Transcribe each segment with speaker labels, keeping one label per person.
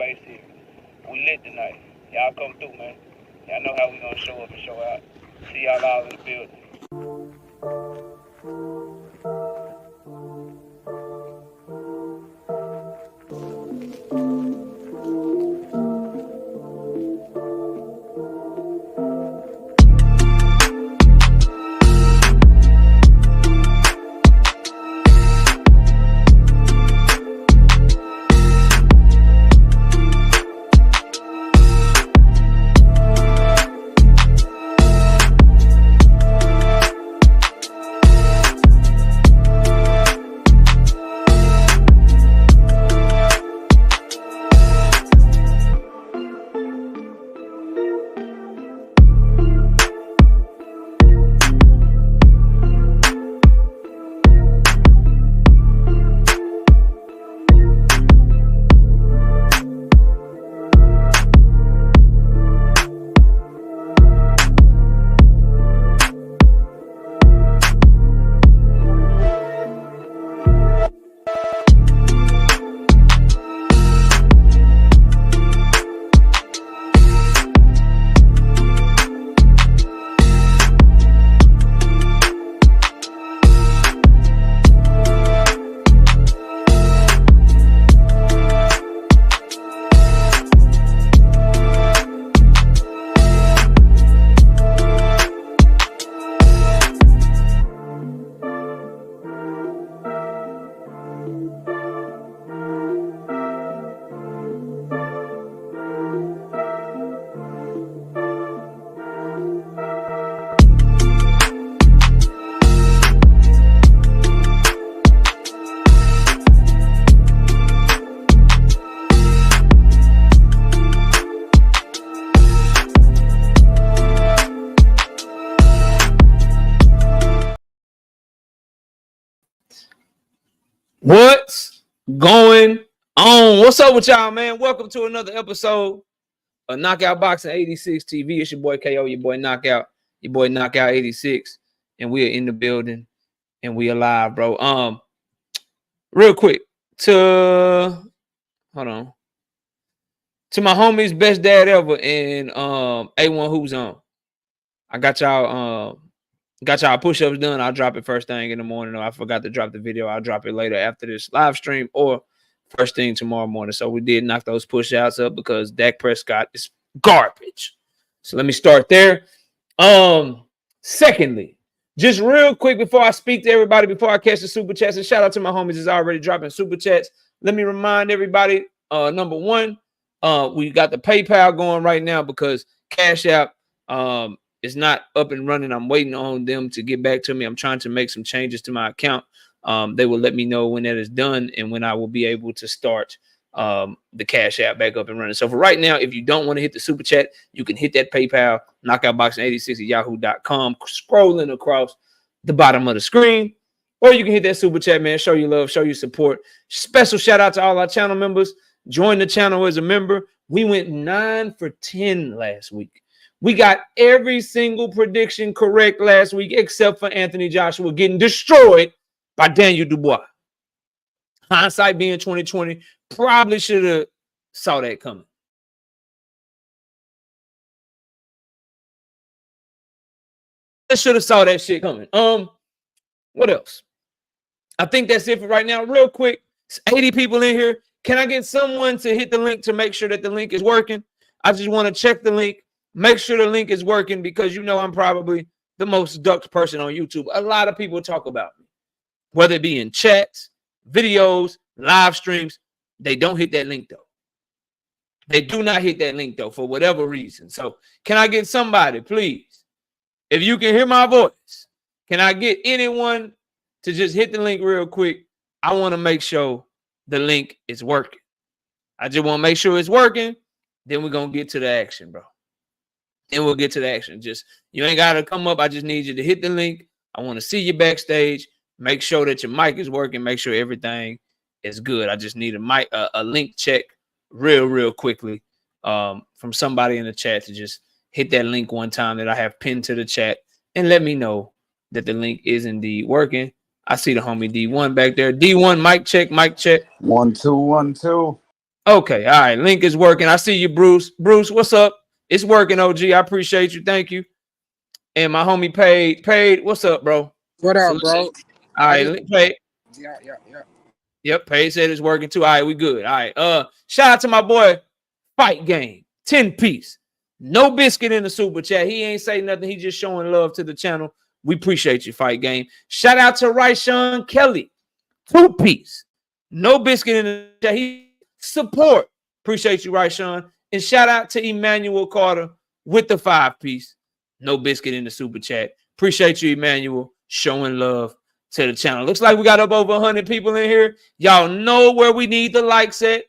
Speaker 1: base here. We lit tonight. Y'all come through, man. Y'all know how we gonna show up and show out. See y'all all in the building.
Speaker 2: What's going on? What's up with y'all, man? Welcome to another episode of Knockout Boxing 86 TV. It's your boy KO, your boy Knockout 86, and we are in the building and we alive, bro. Real quick to my homies, best dad ever, and A1 Who's On. I got y'all push-ups done. I'll drop it first thing in the morning. Or I forgot to drop the video. I'll drop it later after this live stream or first thing tomorrow morning. So we did knock those push-outs up because Dak Prescott is garbage. So let me start there. Secondly, just real quick before I speak to everybody, before I catch the super chats, and shout out to my homies is already dropping super chats. Let me remind everybody, number one, we got the PayPal going right now because CashApp is not up and running. I'm waiting on them to get back to me. I'm trying to make some changes to my account. They will let me know when that is done and when I will be able to start the Cash App back up and running. So for right now, if you don't want to hit the super chat, you can hit that PayPal, knockoutboxing86@yahoo.com, scrolling across the bottom of the screen. Or you can hit that super chat, man. Show your love, show your support. Special shout out to all our channel members. Join the channel as a member. We went 9 for 10 last week. We got every single prediction correct last week, except for Anthony Joshua getting destroyed by Daniel Dubois. Hindsight being 2020, probably should have saw that coming. I should have saw that shit coming. What else? I think that's it for right now. Real quick, it's 80 people in here. Can I get someone to hit the link to make sure that the link is working? I just want to check the link. Make sure the link is working because you know I'm probably the most ducked person on YouTube. A lot of people talk about me, whether it be in chats, videos, live streams. They don't hit that link, though. They do not hit that link, though, for whatever reason. So can I get somebody, please? If you can hear my voice, can I get anyone to just hit the link real quick? I want to make sure the link is working. I just want to make sure it's working. Then we're going to get to the action, bro. And we'll get to the action. Just you ain't got to come up. I just need you to hit the link. I want to see you backstage. Make sure that your mic is working. Make sure everything is good. I just need a link check real quickly from somebody in the chat to just hit that link one time that I have pinned to the chat and let me know that the link is indeed working. I see the homie D1 back there. D1, mic check, mic check.
Speaker 3: 1 2 1 2.
Speaker 2: Okay, all right. Link is working. I see you, Bruce. Bruce, what's up? It's working, OG. I appreciate you. Thank you. And my homie Paid. What's up, bro?
Speaker 3: What up,
Speaker 2: Salute.
Speaker 3: bro?
Speaker 2: All right, Paid.
Speaker 3: Yeah.
Speaker 2: Yep, Paid said it's working too. All right, we good. All right. Shout out to my boy Fight Game, 10-piece. No biscuit in the super chat. He ain't saying nothing. He just showing love to the channel. We appreciate you, Fight Game. Shout out to Ryshawn Kelly, 2-piece. No biscuit in the chat. He support. Appreciate you, Ryshawn. And shout out to Emmanuel Carter with the 5-piece. No biscuit in the super chat. Appreciate you, Emmanuel, showing love to the channel. Looks like we got up over 100 people in here. Y'all know where we need the likes at.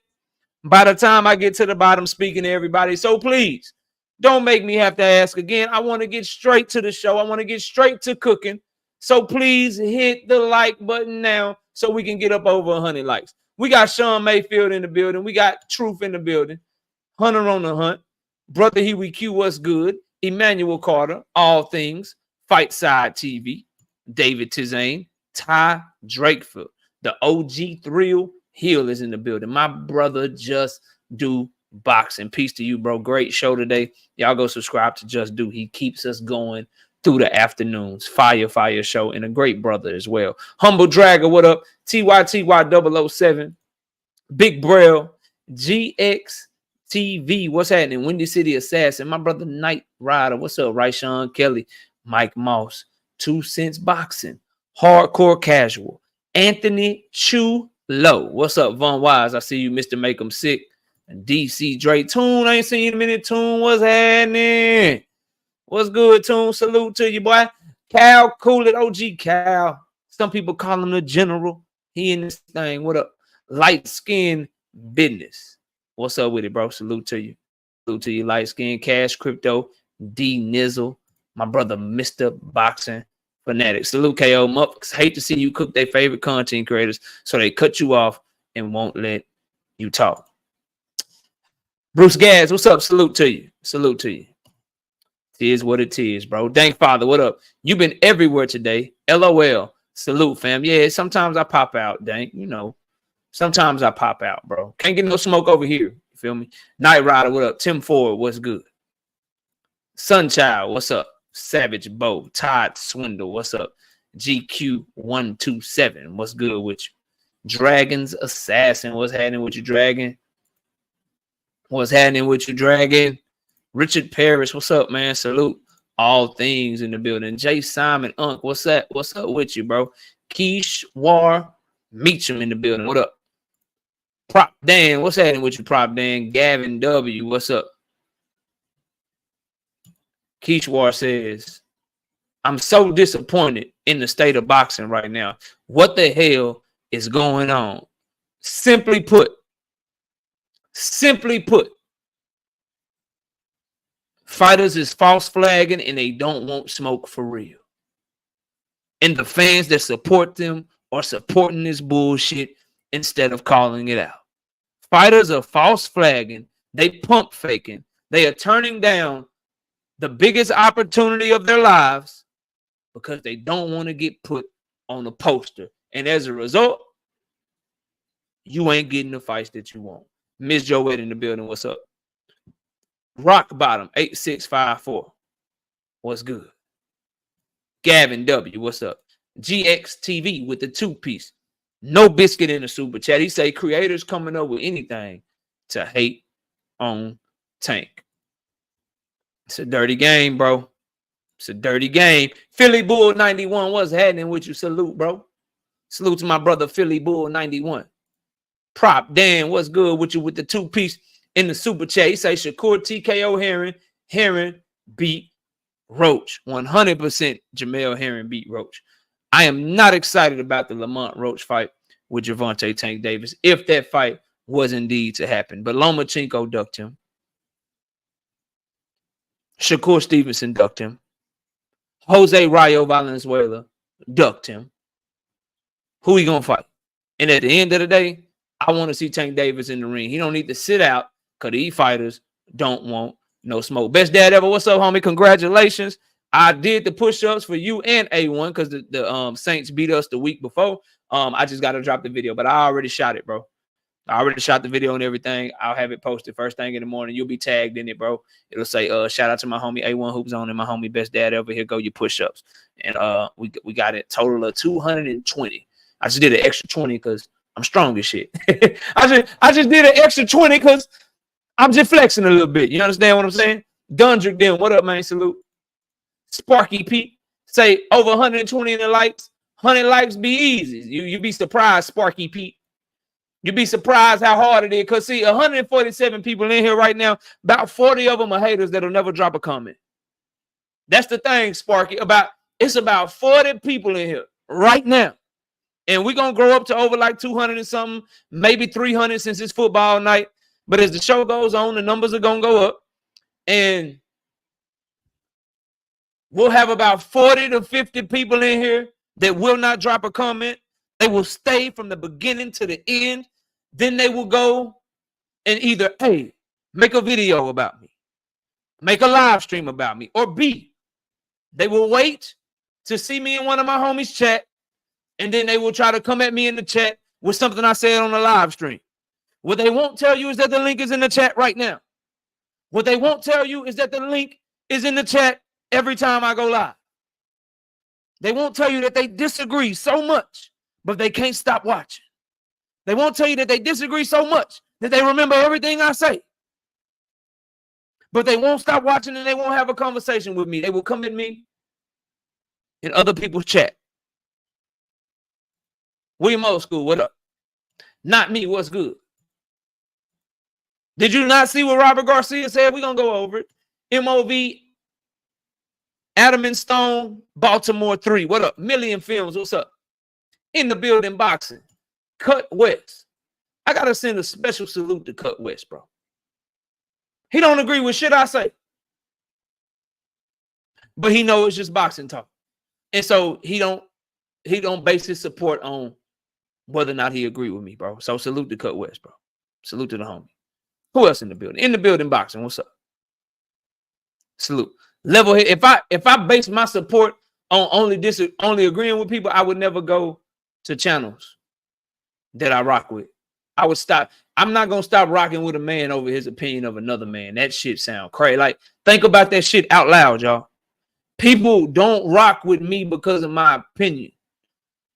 Speaker 2: By the time I get to the bottom, speaking to everybody. So please, don't make me have to ask again. I want to get straight to the show. I want to get straight to cooking. So please hit the like button now so we can get up over 100 likes. We got Sean Mayfield in the building. We got Truth in the building. Hunter on the hunt. Brother Huey Q, what's good? Emmanuel Carter, all things. Fight Side TV. David Tizane. Ty Drakeford. The OG Thrill Hill is in the building. My brother Just Do Boxing. Peace to you, bro. Great show today. Y'all go subscribe to Just Do. He keeps us going through the afternoons. Fire show, and a great brother as well. Humble Dragger, what up? TYTY007. Big Braille. GX TV. What's happening? Windy City Assassin. My brother Knight Rider. What's up? Ryshawn Kelly. Mike Moss. 2 Cents Boxing. Hardcore Casual. Anthony Chu Low. What's up, Von Wise? I see you, Mr. Make 'em Sick. And DC Dre. Tune, I ain't seen you in a minute. Tune, what's happening? What's good, Tune? Salute to you, boy. Cal, cool it. OG Cal. Some people call him the general. He in this thing. What up? Light skin business. What's up with it, bro? Salute to you. Salute to you, light skin. Cash, Crypto, D Nizzle. My brother, Mr. Boxing Fanatic. Salute, KO. Muffs hate to see you cook their favorite content creators, so they cut you off and won't let you talk. Bruce Gaz, what's up? Salute to you. Salute to you. It is what it is, bro. Dank Father, what up? You've been everywhere today. LOL. Salute, fam. Yeah, sometimes I pop out, Dank. You know, sometimes I pop out, bro. Can't get no smoke over here. You feel me? Night Rider, what up? Tim Ford, what's good? Sunchild, what's up? Savage Bow, Todd Swindle, what's up? GQ127, what's good with you? Dragons Assassin, what's happening with you, Dragon? What's happening with you, Dragon? Richard Parrish, what's up, man? Salute. All things in the building. Jay Simon Unk, what's up? What's up with you, bro? Keish War Meacham in the building. What up? Prop Dan, what's happening with you, Prop Dan? Gavin W, what's up? Keish says, I'm so disappointed in the state of boxing right now. What the hell is going on? Simply put, fighters is false flagging and they don't want smoke for real. And the fans that support them are supporting this bullshit instead of calling it out. Fighters are false flagging. They pump faking. They are turning down the biggest opportunity of their lives because they don't want to get put on a poster. And as a result, you ain't getting the fights that you want. Miss Joette in the building, what's up? Rock Bottom 8654, what's good? Gavin W, what's up? GX TV with the 2-piece. No biscuit in the super chat. He say creators coming up with anything to hate on Tank. It's a dirty game, bro. It's a dirty game. Philly Bull 91, what's happening with you? Salute, bro. Salute to my brother Philly Bull 91. Prop Dan, what's good with you with the 2-piece in the super chat? He say Shakur TKO Herring beat Roach. 100% Jamel Herring beat Roach. I am not excited about the Lamont Roach fight with Gervonta Tank Davis if that fight was indeed to happen. But Lomachenko ducked him. Shakur Stevenson ducked him. Jose Rayo Valenzuela ducked him. Who he gonna fight? And at the end of the day, I want to see Tank Davis in the ring. He don't need to sit out because these fighters don't want no smoke. Best dad ever. What's up, homie? Congratulations. I did the push-ups for you and A1 because the Saints beat us the week before. I just got to drop the video, but I already shot it, bro. I already shot the video and everything. I'll have it posted first thing in the morning. You'll be tagged in it, bro. It'll say, shout out to my homie A1 Hoops on and my homie Best Dad Ever. Here go your push-ups. And we got it total of 220. I just did an extra 20 because I'm strong as shit. I just did an extra 20 because I'm just flexing a little bit. You understand what I'm saying? Dundrick then, what up, man? Salute. Sparky Pete, say over 120 in the likes. 100 likes be easy. You be surprised, Sparky Pete. You'd be surprised how hard it is. Because, see, 147 people in here right now, about 40 of them are haters that'll never drop a comment. That's the thing, Sparky. It's about 40 people in here right now. And we're going to grow up to over like 200 and something, maybe 300 since it's football night. But as the show goes on, the numbers are going to go up. And we'll have about 40 to 50 people in here that will not drop a comment. They will stay from the beginning to the end. Then they will go and either A, make a video about me, make a live stream about me, or B, they will wait to see me in one of my homies' chat, and then they will try to come at me in the chat with something I said on the live stream. What they won't tell you is that the link is in the chat right now. What they won't tell you is that the link is in the chat every time I go live. They won't tell you that they disagree so much, but they can't stop watching. They won't tell you that they disagree so much that they remember everything I say. But they won't stop watching and they won't have a conversation with me. They will come at me in other people's chat. William Old School, what up? Not me, what's good? Did you not see what Robert Garcia said? We're going to go over it. MOV, Adam and Stone, Baltimore 3. What up? Million Films, what's up? In the building boxing. Cut West. I got to send a special salute to Cut West, bro. He don't agree with shit I say. But he knows it's just boxing talk. And so he don't base his support on whether or not he agree with me, bro. So salute to Cut West, bro. Salute to the homie. Who else in the building? In the building boxing. What's up? Salute. Level head. If I base my support on only agreeing with people, I would never go to channels that I rock with. I would stop. I'm not gonna stop rocking with a man over his opinion of another man. That shit sound crazy. Like, think about that shit out loud, y'all. People don't rock with me because of my opinion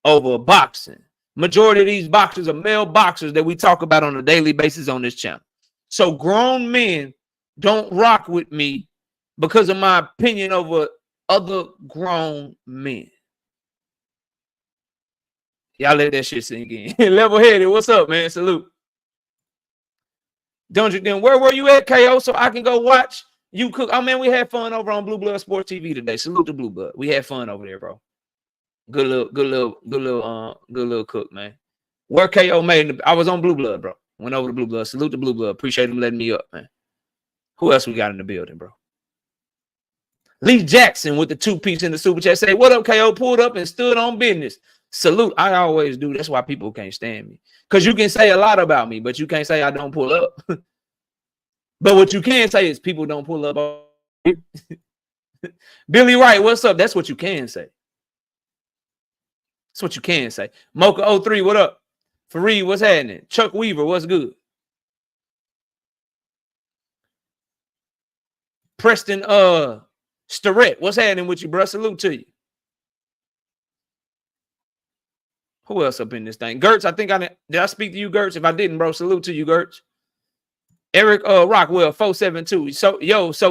Speaker 2: over boxing. Majority of these boxers are male boxers that we talk about on a daily basis on this channel. So grown men don't rock with me because of my opinion over other grown men. Y'all let that shit sink in. Level-headed, what's up, man? Salute. Don't you then? Where were you at, KO? So I can go watch you cook. Oh man, we had fun over on Blue Blood Sports TV today. Salute to Blue Blood. We had fun over there, bro. Good little cook, man. Where KO made? I was on Blue Blood, bro. Went over to Blue Blood. Salute to Blue Blood. Appreciate him letting me up, man. Who else we got in the building, bro? Lee Jackson with the 2-piece in the super chat. Say, what up, KO? Pulled up and stood on business. Salute. I always do. That's why people can't stand me. Because you can say a lot about me, but you can't say I don't pull up. But what you can say is people don't pull up. Billy Wright, what's up? That's what you can say. That's what you can say. Mocha 03, what up? Fareed, what's happening? Chuck Weaver, what's good? Preston Starrett, what's happening with you, bro? Salute to you. Who else up in this thing? Gertz, I think did I speak to you, Gertz? If I didn't, bro, salute to you, Gertz. Eric Rockwell, 472. So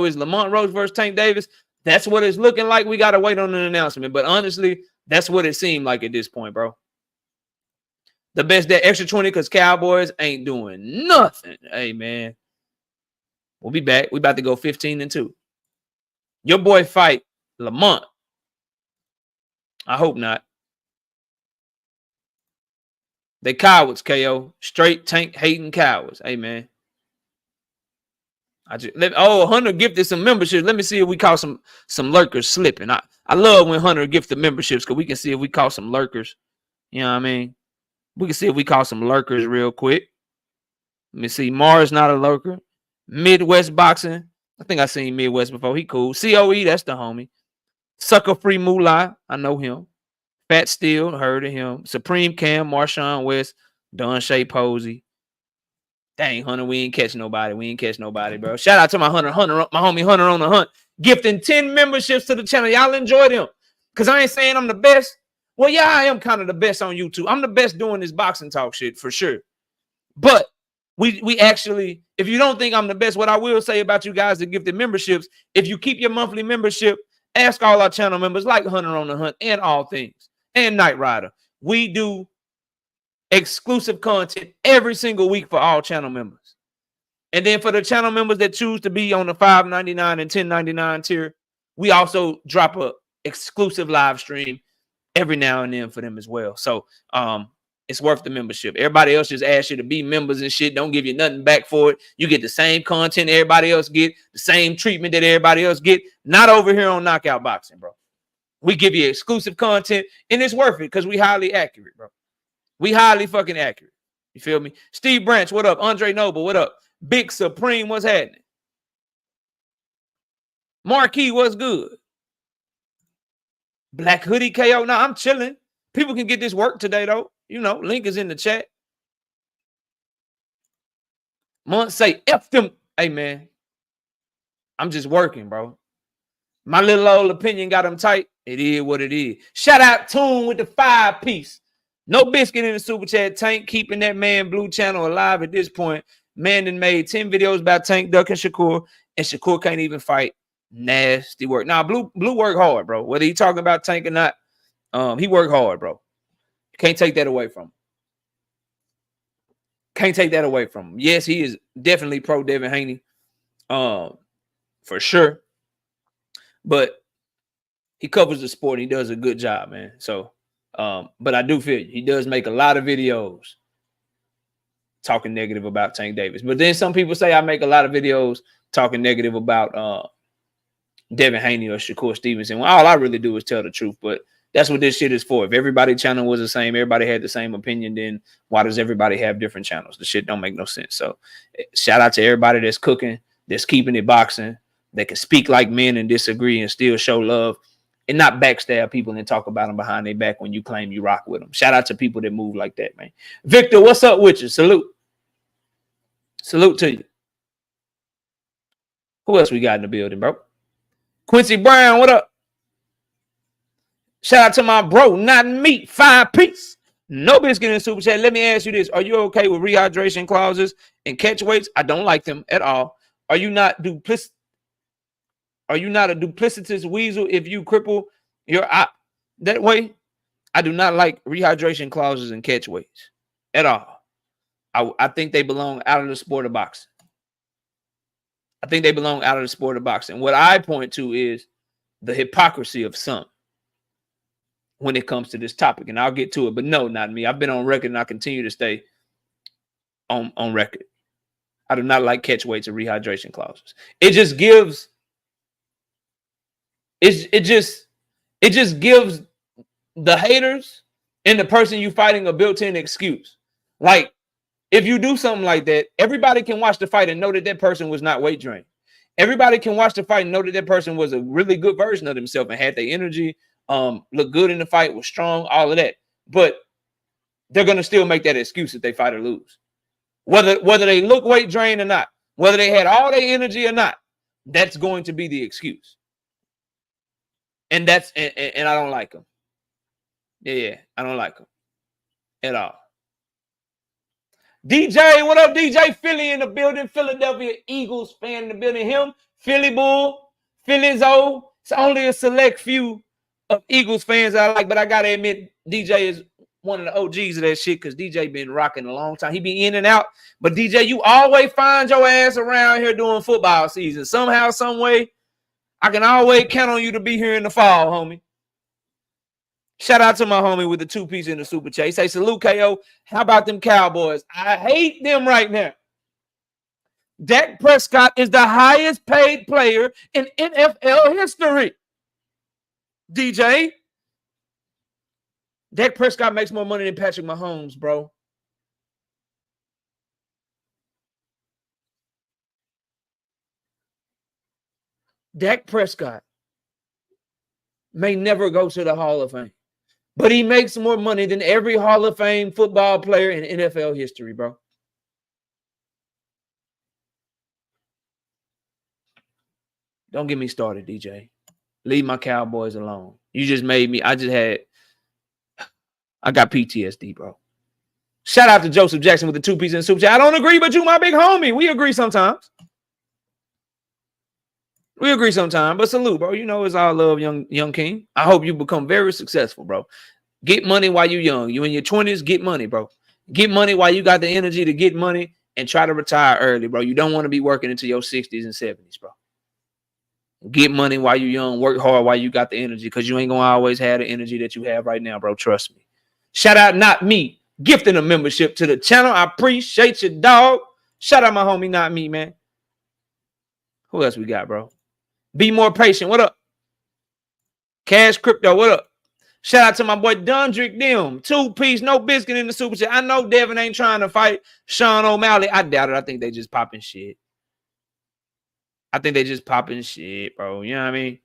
Speaker 2: is Lamont Rose versus Tank Davis? That's what it's looking like. We got to wait on an announcement. But honestly, that's what it seemed like at this point, bro. The best that extra 20 because Cowboys ain't doing nothing. Hey, man. We'll be back. We about to go 15-2. Your boy fight Lamont. I hope not. They cowards, KO. Straight tank hating cowards. Hey, man. Hunter gifted some memberships. Let me see if we caught some lurkers slipping. I love when Hunter gifted memberships because we can see if we caught some lurkers. You know what I mean? We can see if we caught some lurkers real quick. Let me see. Mars not a lurker. Midwest Boxing. I think I seen Midwest before. He cool. COE, that's the homie. Sucker Free Moolah. I know him. Fat Steel, heard of him. Supreme Cam, Marshawn West, Don Shea Posey. Dang, Hunter, we ain't catch nobody. We ain't catch nobody, bro. Shout out to my Hunter, my homie Hunter on the Hunt, gifting 10 memberships to the channel. Y'all enjoy them. Because I ain't saying I'm the best. Well, yeah, I am kind of the best on YouTube. I'm the best doing this boxing talk shit for sure. But we actually, if you don't think I'm the best, what I will say about you guys that gifted memberships, if you keep your monthly membership, ask all our channel members like Hunter on the Hunt and All Things and Knight Rider. We do exclusive content every single week for all channel members. And then for the channel members that choose to be on the $5.99 and $10.99 tier, we also drop a exclusive live stream every now and then for them as well. So it's worth the membership. Everybody else just asks you to be members and shit. Don't give you nothing back for it. You get the same content everybody else get, the same treatment that everybody else get. Not over here on Knockout Boxing, bro. We give you exclusive content, and it's worth it because we highly accurate, bro. We highly fucking accurate. You feel me? Steve Branch, what up? Andre Noble, what up? Big Supreme, what's happening? Marquis, what's good? Black Hoodie KO. No, I'm chilling. People can get this work today, though. You know, link is in the chat. Month say F them. Hey, man. I'm just working, bro. My little old opinion got them tight. It is what it is. Shout out Toon with the 5-piece. No biscuit in the super chat. Tank keeping that man Blue channel alive at this point. Man done made 10 videos about Tank ducking Shakur, and Shakur can't even fight. Nasty work. Now, Blue work hard, bro. Whether he talking about Tank or not, he worked hard, bro. Can't take that away from him. Can't take that away from him. Yes, he is definitely pro Devin Haney, for sure. But he covers the sport. He does a good job, man. So, but I do feel you. He does make a lot of videos talking negative about Tank Davis. But then some people say I make a lot of videos talking negative about Devin Haney or Shakur Stevenson. Well, all I really do is tell the truth. But that's what this shit is for. If everybody's channel was the same, everybody had the same opinion, then why does everybody have different channels? The shit don't make no sense. So shout out to everybody that's cooking, that's keeping it boxing, that can speak like men and disagree and still show love and not backstab people and talk about them behind their back when you claim you rock with them. Shout out to people that move like that, man. Victor, what's up with you? Salute. Salute to you. Who else we got in the building, bro? Quincy Brown, what up? Shout out to my bro, not me, 5-piece. No biscuit in the super chat. Let me ask you this. Are you okay with rehydration clauses and catch weights? I don't like them at all. Are you not a duplicitous weasel if you cripple your eye that way? I do not like rehydration clauses and catch weights at all. I think they belong out of the sport of boxing. I think they belong out of the sport of boxing. What I point to is the hypocrisy of some when it comes to this topic, and I'll get to it. But no, not me. I've been on record, and I continue to stay on record. I do not like catch weights or rehydration clauses. It just gives the haters and the person you fighting a built-in excuse. Like, if you do something like that, everybody can watch the fight and know that that person was not weight drained. Everybody can watch the fight and know that that person was a really good version of themselves and had their energy, look good in the fight, was strong, all of that. But they're going to still make that excuse if they fight or lose. Whether they look weight drained or not, whether they had all their energy or not, that's going to be the excuse. And I don't like them. Yeah, I don't like them at all. DJ, what up, DJ? Philly in the building. Philadelphia Eagles fan in the building. Him, Philly Bull, Philly Zoe. It's only a select few of Eagles fans I like, but I gotta admit, DJ is one of the OGs of that shit because DJ been rocking a long time. He be in and out, but DJ, you always find your ass around here doing football season. Somehow, some way, I can always count on you to be here in the fall, homie. Shout out to my homie with the 2-piece in the super chat. He say, salute, KO. How about them Cowboys? I hate them right now. Dak Prescott is the highest paid player in NFL history. DJ. Dak Prescott makes more money than Patrick Mahomes, bro. Dak Prescott may never go to the Hall of Fame, but he makes more money than every Hall of Fame football player in NFL history, bro. Don't get me started, DJ. Leave my Cowboys alone. You just made me. I got PTSD, bro. Shout out to Joseph Jackson with the 2 pieces in the super chat. I don't agree, but you my big homie. We agree sometimes. But salute, bro. You know it's all love, young king. I hope you become very successful, bro. Get money while you're young. You in your 20s, get money, bro. Get money while you got the energy to get money and try to retire early, bro. You don't want to be working into your 60s and 70s, bro. Get money while you're young. Work hard while you got the energy, because you ain't going to always have the energy that you have right now, bro. Trust me. Shout out Not Me, gifting a membership to the channel. I appreciate you, dog. Shout out my homie Not Me, man. Who else we got, bro? Be More Patient. What up? Cash Crypto. What up? Shout out to my boy Dundrick Dim. 2 piece, no biscuit in the super chat. I know Devin ain't trying to fight Sean O'Malley. I doubt it. I think they just popping shit. Bro. You know what I mean?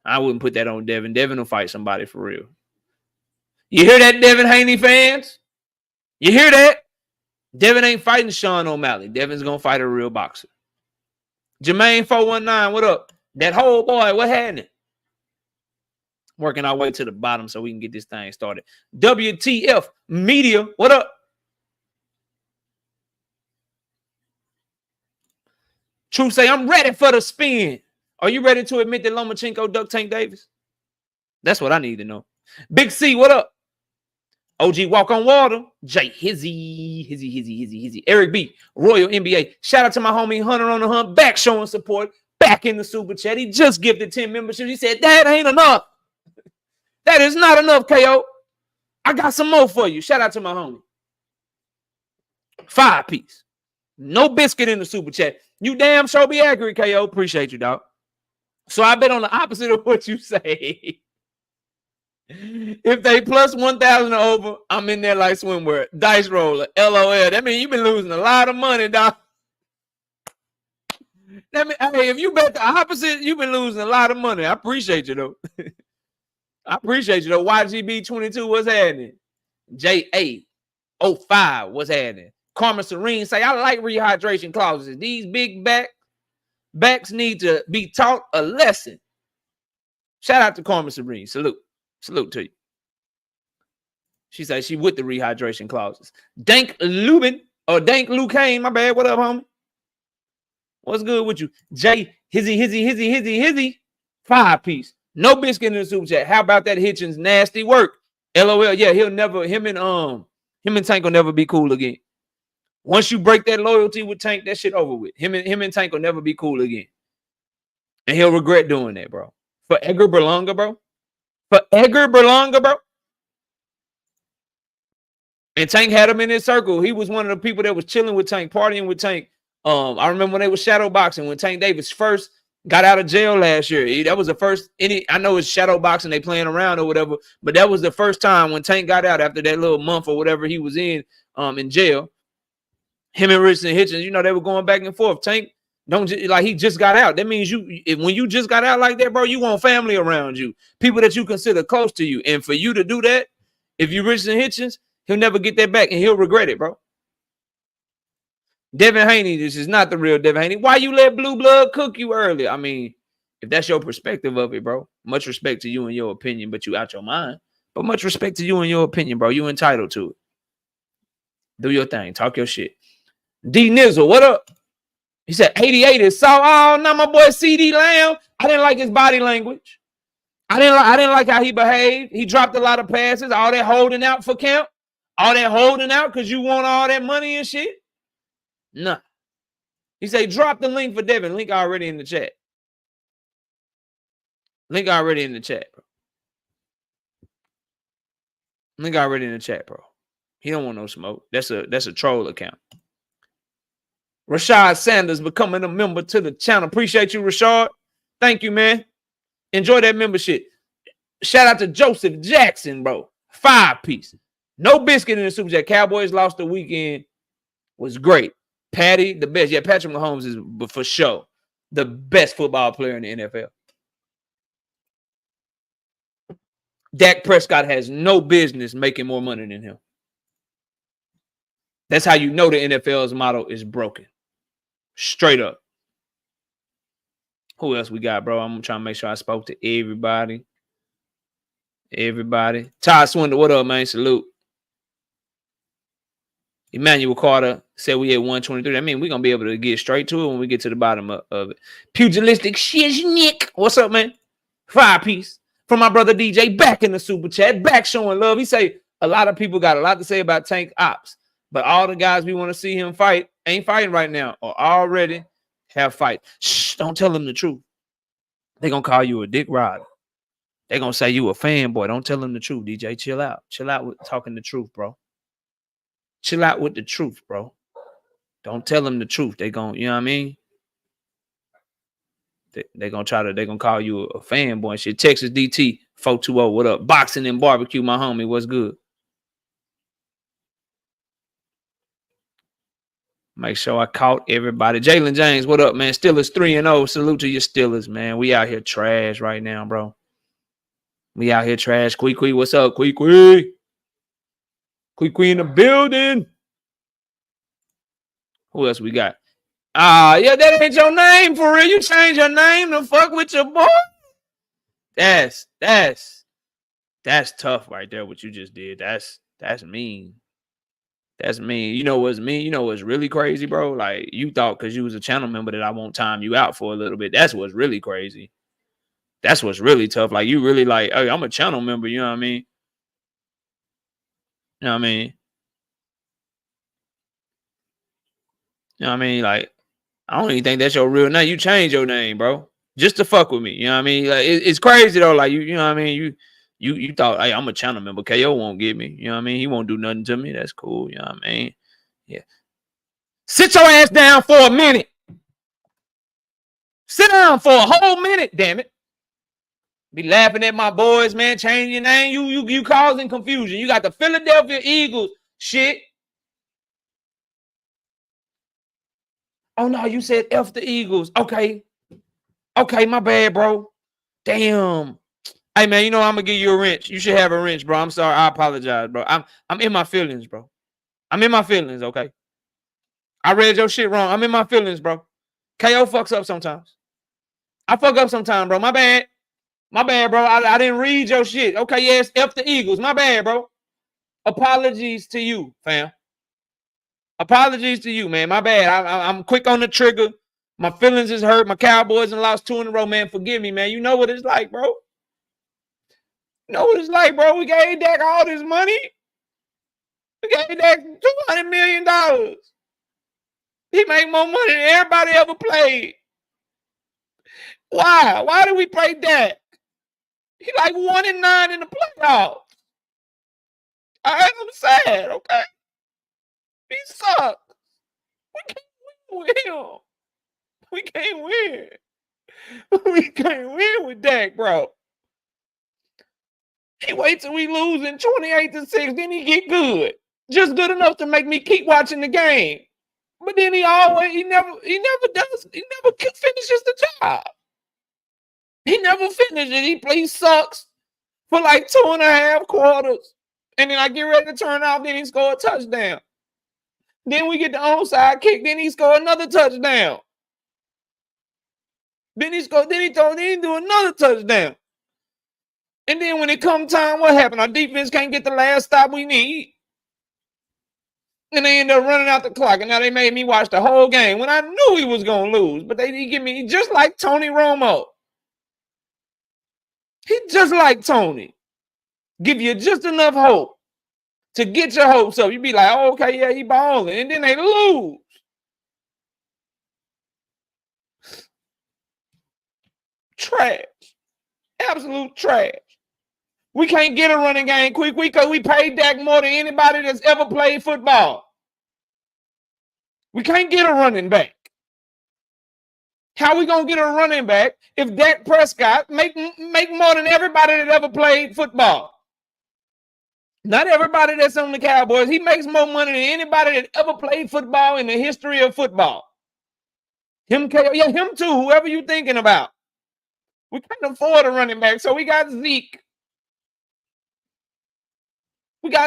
Speaker 2: I wouldn't put that on Devin. Devin will fight somebody for real. You hear that, Devin Haney fans? You hear that? Devin ain't fighting Sean O'Malley. Devin's going to fight a real boxer. Jermaine 419, what up? That whole boy, what happened? Working our way to the bottom so we can get this thing started. WTF Media, what up? True say, I'm ready for the spin. Are you ready to admit that Lomachenko ducked Tank Davis? That's what I need to know. Big C, what up? OG Walk on Water. Jay Hizzy. Eric B, Royal NBA. Shout out to my homie Hunter on the Hunt. Back showing support. Back in the super chat. He just gifted 10 memberships. He said, that ain't enough. That is not enough, KO. I got some more for you. Shout out to my homie. 5 piece. No biscuit in the super chat. You damn sure be accurate, KO. Appreciate you, dog. So I bet on the opposite of what you say. If they plus 1,000 or over, I'm in there like swimwear. Dice roller, LOL. That means you've been losing a lot of money, dog. That mean, hey, if you bet the opposite, you've been losing a lot of money. I appreciate you, though. YGB22, what's happening? JA05, what's happening? Karma Serene say, I like rehydration clauses. These big backs need to be taught a lesson. Shout out to Karma Serene. Salute to you. She said she with the rehydration clauses. Dank Lubin or Dank Lucane, my bad. What up, homie? What's good with you? Jay Hizzy. 5 piece. No biscuit in the super chat. How about that Hitchens nasty work? LOL. Yeah, him and Tank will never be cool again. Once you break that loyalty with Tank, that shit over with. Him and Tank will never be cool again. And he'll regret doing that, bro. For Edgar Berlanga, bro. And Tank had him in his circle. He was one of the people that was chilling with Tank, partying with Tank. I remember when they was shadow boxing, when Tank Davis first got out of jail last year. That was the first, I know it's shadow boxing, they playing around or whatever, but that was the first time when Tank got out after that little month or whatever he was in jail. Him and Richardson Hitchens, they were going back and forth. Tank, he just got out. That means when you just got out like that, bro, you want family around you, people that you consider close to you. And for you to do that, if you Richardson Hitchens, he'll never get that back and he'll regret it, bro. Devin Haney, this is not the real Devin Haney. Why you let Blue Blood cook you early? I mean, if that's your perspective of it, bro, much respect to you and your opinion, but you out your mind. But much respect to you and your opinion, bro. You entitled to it. Do your thing. Talk your shit. D Nizzle, what up? He said 88 is so. Oh, now my boy CD Lamb. I didn't like his body language. I didn't like how he behaved. He dropped a lot of passes. All that holding out for camp. All that holding out because you want all that money and shit. Nah. He said drop the link for Devin. Link already in the chat. Bro. Link already in the chat, bro. He don't want no smoke. That's a troll account. Rashad Sanders becoming a member to the channel. Appreciate you, Rashad. Thank you, man. Enjoy that membership. Shout out to Joseph Jackson, bro. 5 piece. No biscuit in the super chat. Cowboys lost the weekend. Was great. Patty, the best. Yeah, Patrick Mahomes is for sure the best football player in the NFL. Dak Prescott has no business making more money than him. That's how you know the NFL's model is broken. Straight up. Who else we got, bro? I'm trying to make sure I spoke to everybody. Everybody. Todd Swindle, what up, man? Salute. Emmanuel Carter said we at 123. I mean, we're going to be able to get straight to it when we get to the bottom of it. Pugilistic Shiznik. What's up, man? 5-piece. From my brother DJ, back in the super chat, back showing love. He say a lot of people got a lot to say about Tank Ops, but all the guys we want to see him fight ain't fighting right now or already have fight. Shh, don't tell them the truth. They going to call you a dick rider. They going to say you a fanboy. Don't tell them the truth, DJ. Chill out. Chill out with talking the truth, bro. Chill out with the truth, bro. Don't tell them the truth. They going to, you know what I mean? They're going to call you a fanboy and shit. Texas DT 420, what up? Boxing and barbecue, my homie, what's good? Make sure I caught everybody. Jalen James, what up, man? Steelers 3-0. Salute to your Steelers, man. We out here trash right now, bro. We out here trash. Quee, what's up, Quee? Quee in the building. Who else we got? Yeah, that ain't your name for real. You change your name to fuck with your boy. That's tough right there. What you just did. That's mean. That's mean. You know what's mean? You know what's really crazy, bro? Like you thought because you was a channel member that I won't time you out for a little bit. That's what's really crazy. That's what's really tough. Like you really like, hey, I'm a channel member. You know what I mean? You know what I mean? You know what I mean? Like, I don't even think that's your real name. You changed your name, bro, just to fuck with me. You know what I mean? Like, it's crazy though. Like you know what I mean? You thought, hey, I'm a channel member. KO won't get me. You know what I mean? He won't do nothing to me. That's cool. You know what I mean? Yeah. Sit your ass down for a minute. Sit down for a whole minute, damn it. Be laughing at my boys, man. Change your name. You causing confusion. You got the Philadelphia Eagles shit. Oh no, you said F the Eagles. Okay, my bad, bro. Damn. Hey man, you know I'm gonna give you a wrench. You should have a wrench, bro. I'm sorry. I apologize, bro. I'm in my feelings, bro. I'm in my feelings, okay? I read your shit wrong. I'm in my feelings, bro. KO fucks up sometimes. I fuck up sometimes, bro. My bad. My bad, bro. I didn't read your shit. Okay, yes, F the Eagles. My bad, bro. Apologies to you, fam. Apologies to you, man. My bad. I'm quick on the trigger. My feelings is hurt. My Cowboys and lost 2 in a row, man. Forgive me, man. You know what it's like, bro. You know what it's like, bro. We gave Dak all this money. We gave Dak $200 million. He made more money than everybody ever played. Why? Why do we play Dak? He like 1-9 in the playoffs. I'm sad, okay? He sucks. We can't win with him. We can't win. We can't win with Dak, bro. He waits till we lose in 28-6, then he get good. Just good enough to make me keep watching the game. But then he never finishes the job. He never finishes. He sucks for like 2.5 quarters. And then I get ready to turn off, then he score a touchdown. Then we get the onside kick, then he score another touchdown. Then he do another touchdown. And then when it come time, what happened? Our defense can't get the last stop we need. And they end up running out the clock. And now they made me watch the whole game when I knew he was going to lose. But they didn't give me, just like Tony Romo. He just like Tony. Give you just enough hope to get your hopes up. You be like, oh, okay, yeah, he balling. And then they lose. Trash. Absolute trash. We can't get a running game quick because we paid Dak more than anybody that's ever played football. We can't get a running back. How we going to get a running back if Dak Prescott make more than everybody that ever played football? Not everybody that's on the Cowboys. He makes more money than anybody that ever played football in the history of football. Him too, whoever you thinking about. We can't afford a running back, so we got Zeke. I'm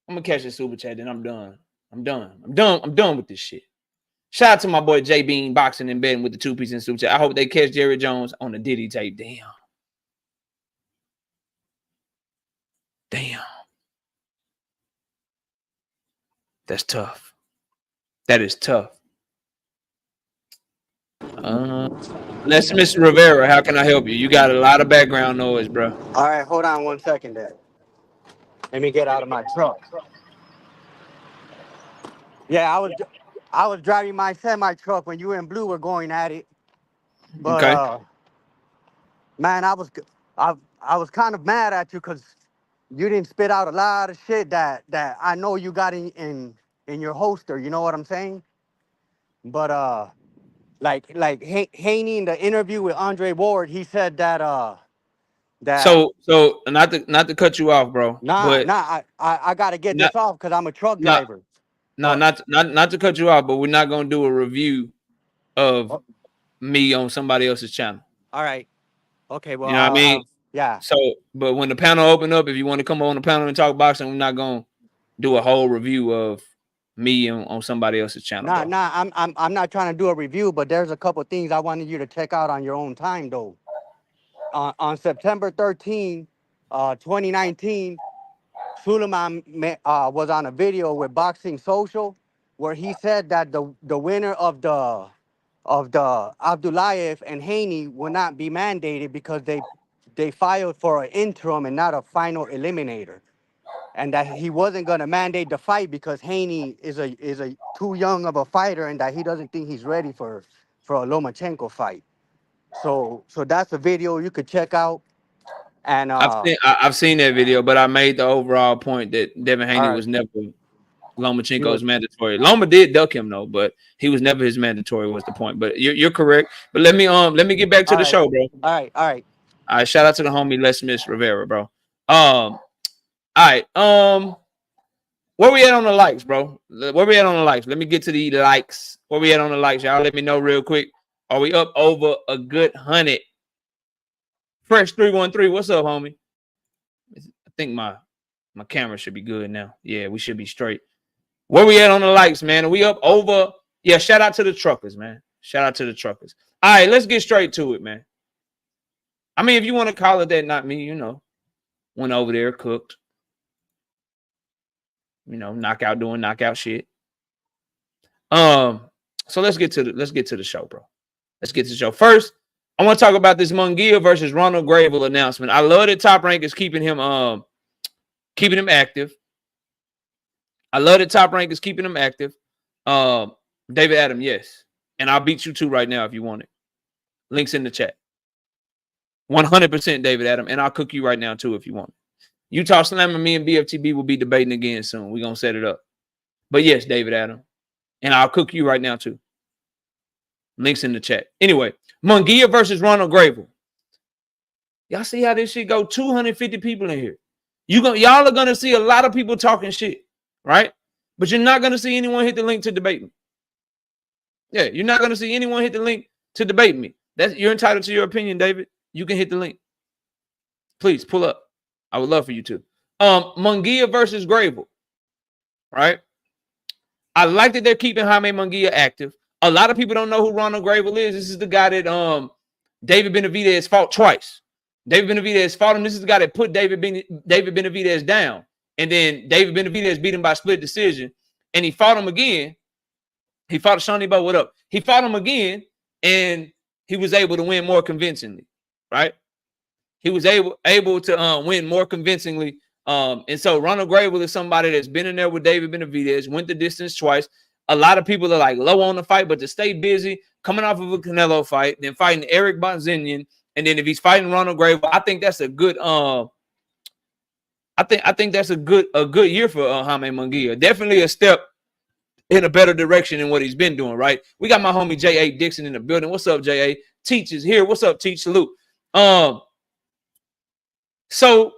Speaker 2: gonna catch a super chat, then I'm done. I'm done with this shit. Shout out to my boy J Bean boxing and betting with the 2-piece and super chat. I hope they catch Jerry Jones on the Diddy tape. Damn. That's tough. That is tough. Let's Mr. Rivera. How can I help you? You got a lot of background noise, bro.
Speaker 3: All right, hold on 1 second there. Let me get out of my truck. Yeah, I was driving my semi truck when you and Blue were going at it. But
Speaker 2: Okay.
Speaker 3: man, I was kind of mad at you because you didn't spit out a lot of shit that I know you got in your holster. You know what I'm saying? But like Haney in the interview with Andre Ward, he said that
Speaker 2: So not to cut you off, bro. But
Speaker 3: I gotta get
Speaker 2: not
Speaker 3: this off because I'm a truck
Speaker 2: not
Speaker 3: driver.
Speaker 2: not to cut you off, but we're not gonna do a review of me on somebody else's channel.
Speaker 3: All right. Okay. Well,
Speaker 2: you know what I mean?
Speaker 3: Yeah.
Speaker 2: So, but when the panel open up, if you want to come on the panel and talk boxing, we're not gonna do a whole review of me on somebody else's channel.
Speaker 3: I'm not trying to do a review, but there's a couple things I wanted you to check out on your own time, though. On September 13, 2019, Suleiman was on a video with Boxing Social, where he said that the winner of the Abdullayev and Haney will not be mandated because they filed for an interim and not a final eliminator, and that he wasn't going to mandate the fight because Haney is a too young of a fighter and that he doesn't think he's ready for a Lomachenko fight. So that's a video you could check out. And
Speaker 2: I've seen that video, but I made the overall point that Devin Haney was never Lomachenko's mandatory. Loma did duck him though, but he was never his mandatory was the point. But you're correct. But let me get back to the show, bro.
Speaker 3: All right.
Speaker 2: Shout out to the homie Les Smith Rivera, bro. All right. Where we at on the likes, bro? Where we at on the likes? Let me get to the likes. Where we at on the likes? Y'all let me know real quick. Are we up over a good 100? Fresh 313. What's up, homie? I think my camera should be good now. Yeah, we should be straight. Where we at on the likes, man? Are we up over? Yeah, shout out to the truckers, man. Shout out to the truckers. All right, let's get straight to it, man. I mean, if you want to call it that, not me, went over there, cooked. Knockout doing knockout shit. So let's get to the show, bro. Let's get to the show. First, I want to talk about this Munguia versus Ronald Graville announcement. I love that Top Rank is keeping him active. I love that Top Rank is keeping him active. David Adam, yes. And I'll beat you too right now if you want it. Links in the chat. 100% David Adam. And I'll cook you right now too if you want it. Utah Slam and me and BFTB will be debating again soon. We're going to set it up. But yes, David Adam. And I'll cook you right now too. Links in the chat. Anyway, Munguia versus Ronald Graville. Y'all see how this shit go? 250 people in here. Y'all are going to see a lot of people talking shit, right? But you're not going to see anyone hit the link to debate me. Yeah, you're not going to see anyone hit the link to debate me. You're entitled to your opinion, David. You can hit the link. Please pull up. I would love for you to. Munguia versus Graville, right? I like that they're keeping Jaime Munguia active. A lot of people don't know who Ronald Graville is. This is the guy that David Benavidez fought twice. David Benavidez fought him. This is the guy that put David Benavidez down. And then David Benavidez beat him by split decision. And he fought him again. He fought Shawnee Bo. What up? He fought him again, and he was able to win more convincingly, right? He was able to win more convincingly. And so Ronald Graville is somebody that's been in there with David Benavidez, went the distance twice. A lot of people are like low on the fight, but to stay busy, coming off of a Canelo fight, then fighting Eric Bonzinian, and then if he's fighting Ronald Graville, I think that's a good I think that's a good year for Jaime Munguia. Definitely a step in a better direction than what he's been doing, right? We got my homie J.A. Dixon in the building. What's up, J.A.? Teach is here. What's up, Teach? Salute. So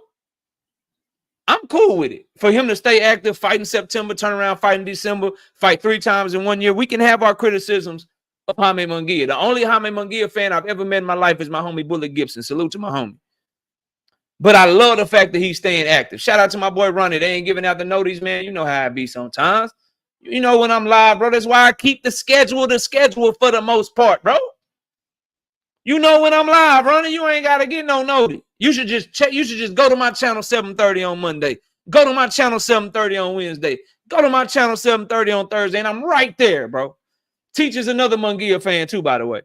Speaker 2: I'm cool with it. For him to stay active, fight in September, turn around, fight in December, fight 3 times in 1 year. We can have our criticisms of Jaime Munguia. The only Jaime Munguia fan I've ever met in my life is my homie Bullet Gibson. Salute to my homie. But I love the fact that he's staying active. Shout out to my boy Ronnie. They ain't giving out the notice, man. You know how it be sometimes. You know when I'm live, bro. That's why I keep the schedule for the most part, bro. You know when I'm live, running, you ain't gotta get no notice. You should just check. You should just go to my channel 7:30 on Monday. Go to my channel 7:30 on Wednesday. Go to my channel 7:30 on Thursday, and I'm right there, bro. Teach is another Munguia fan too, by the way.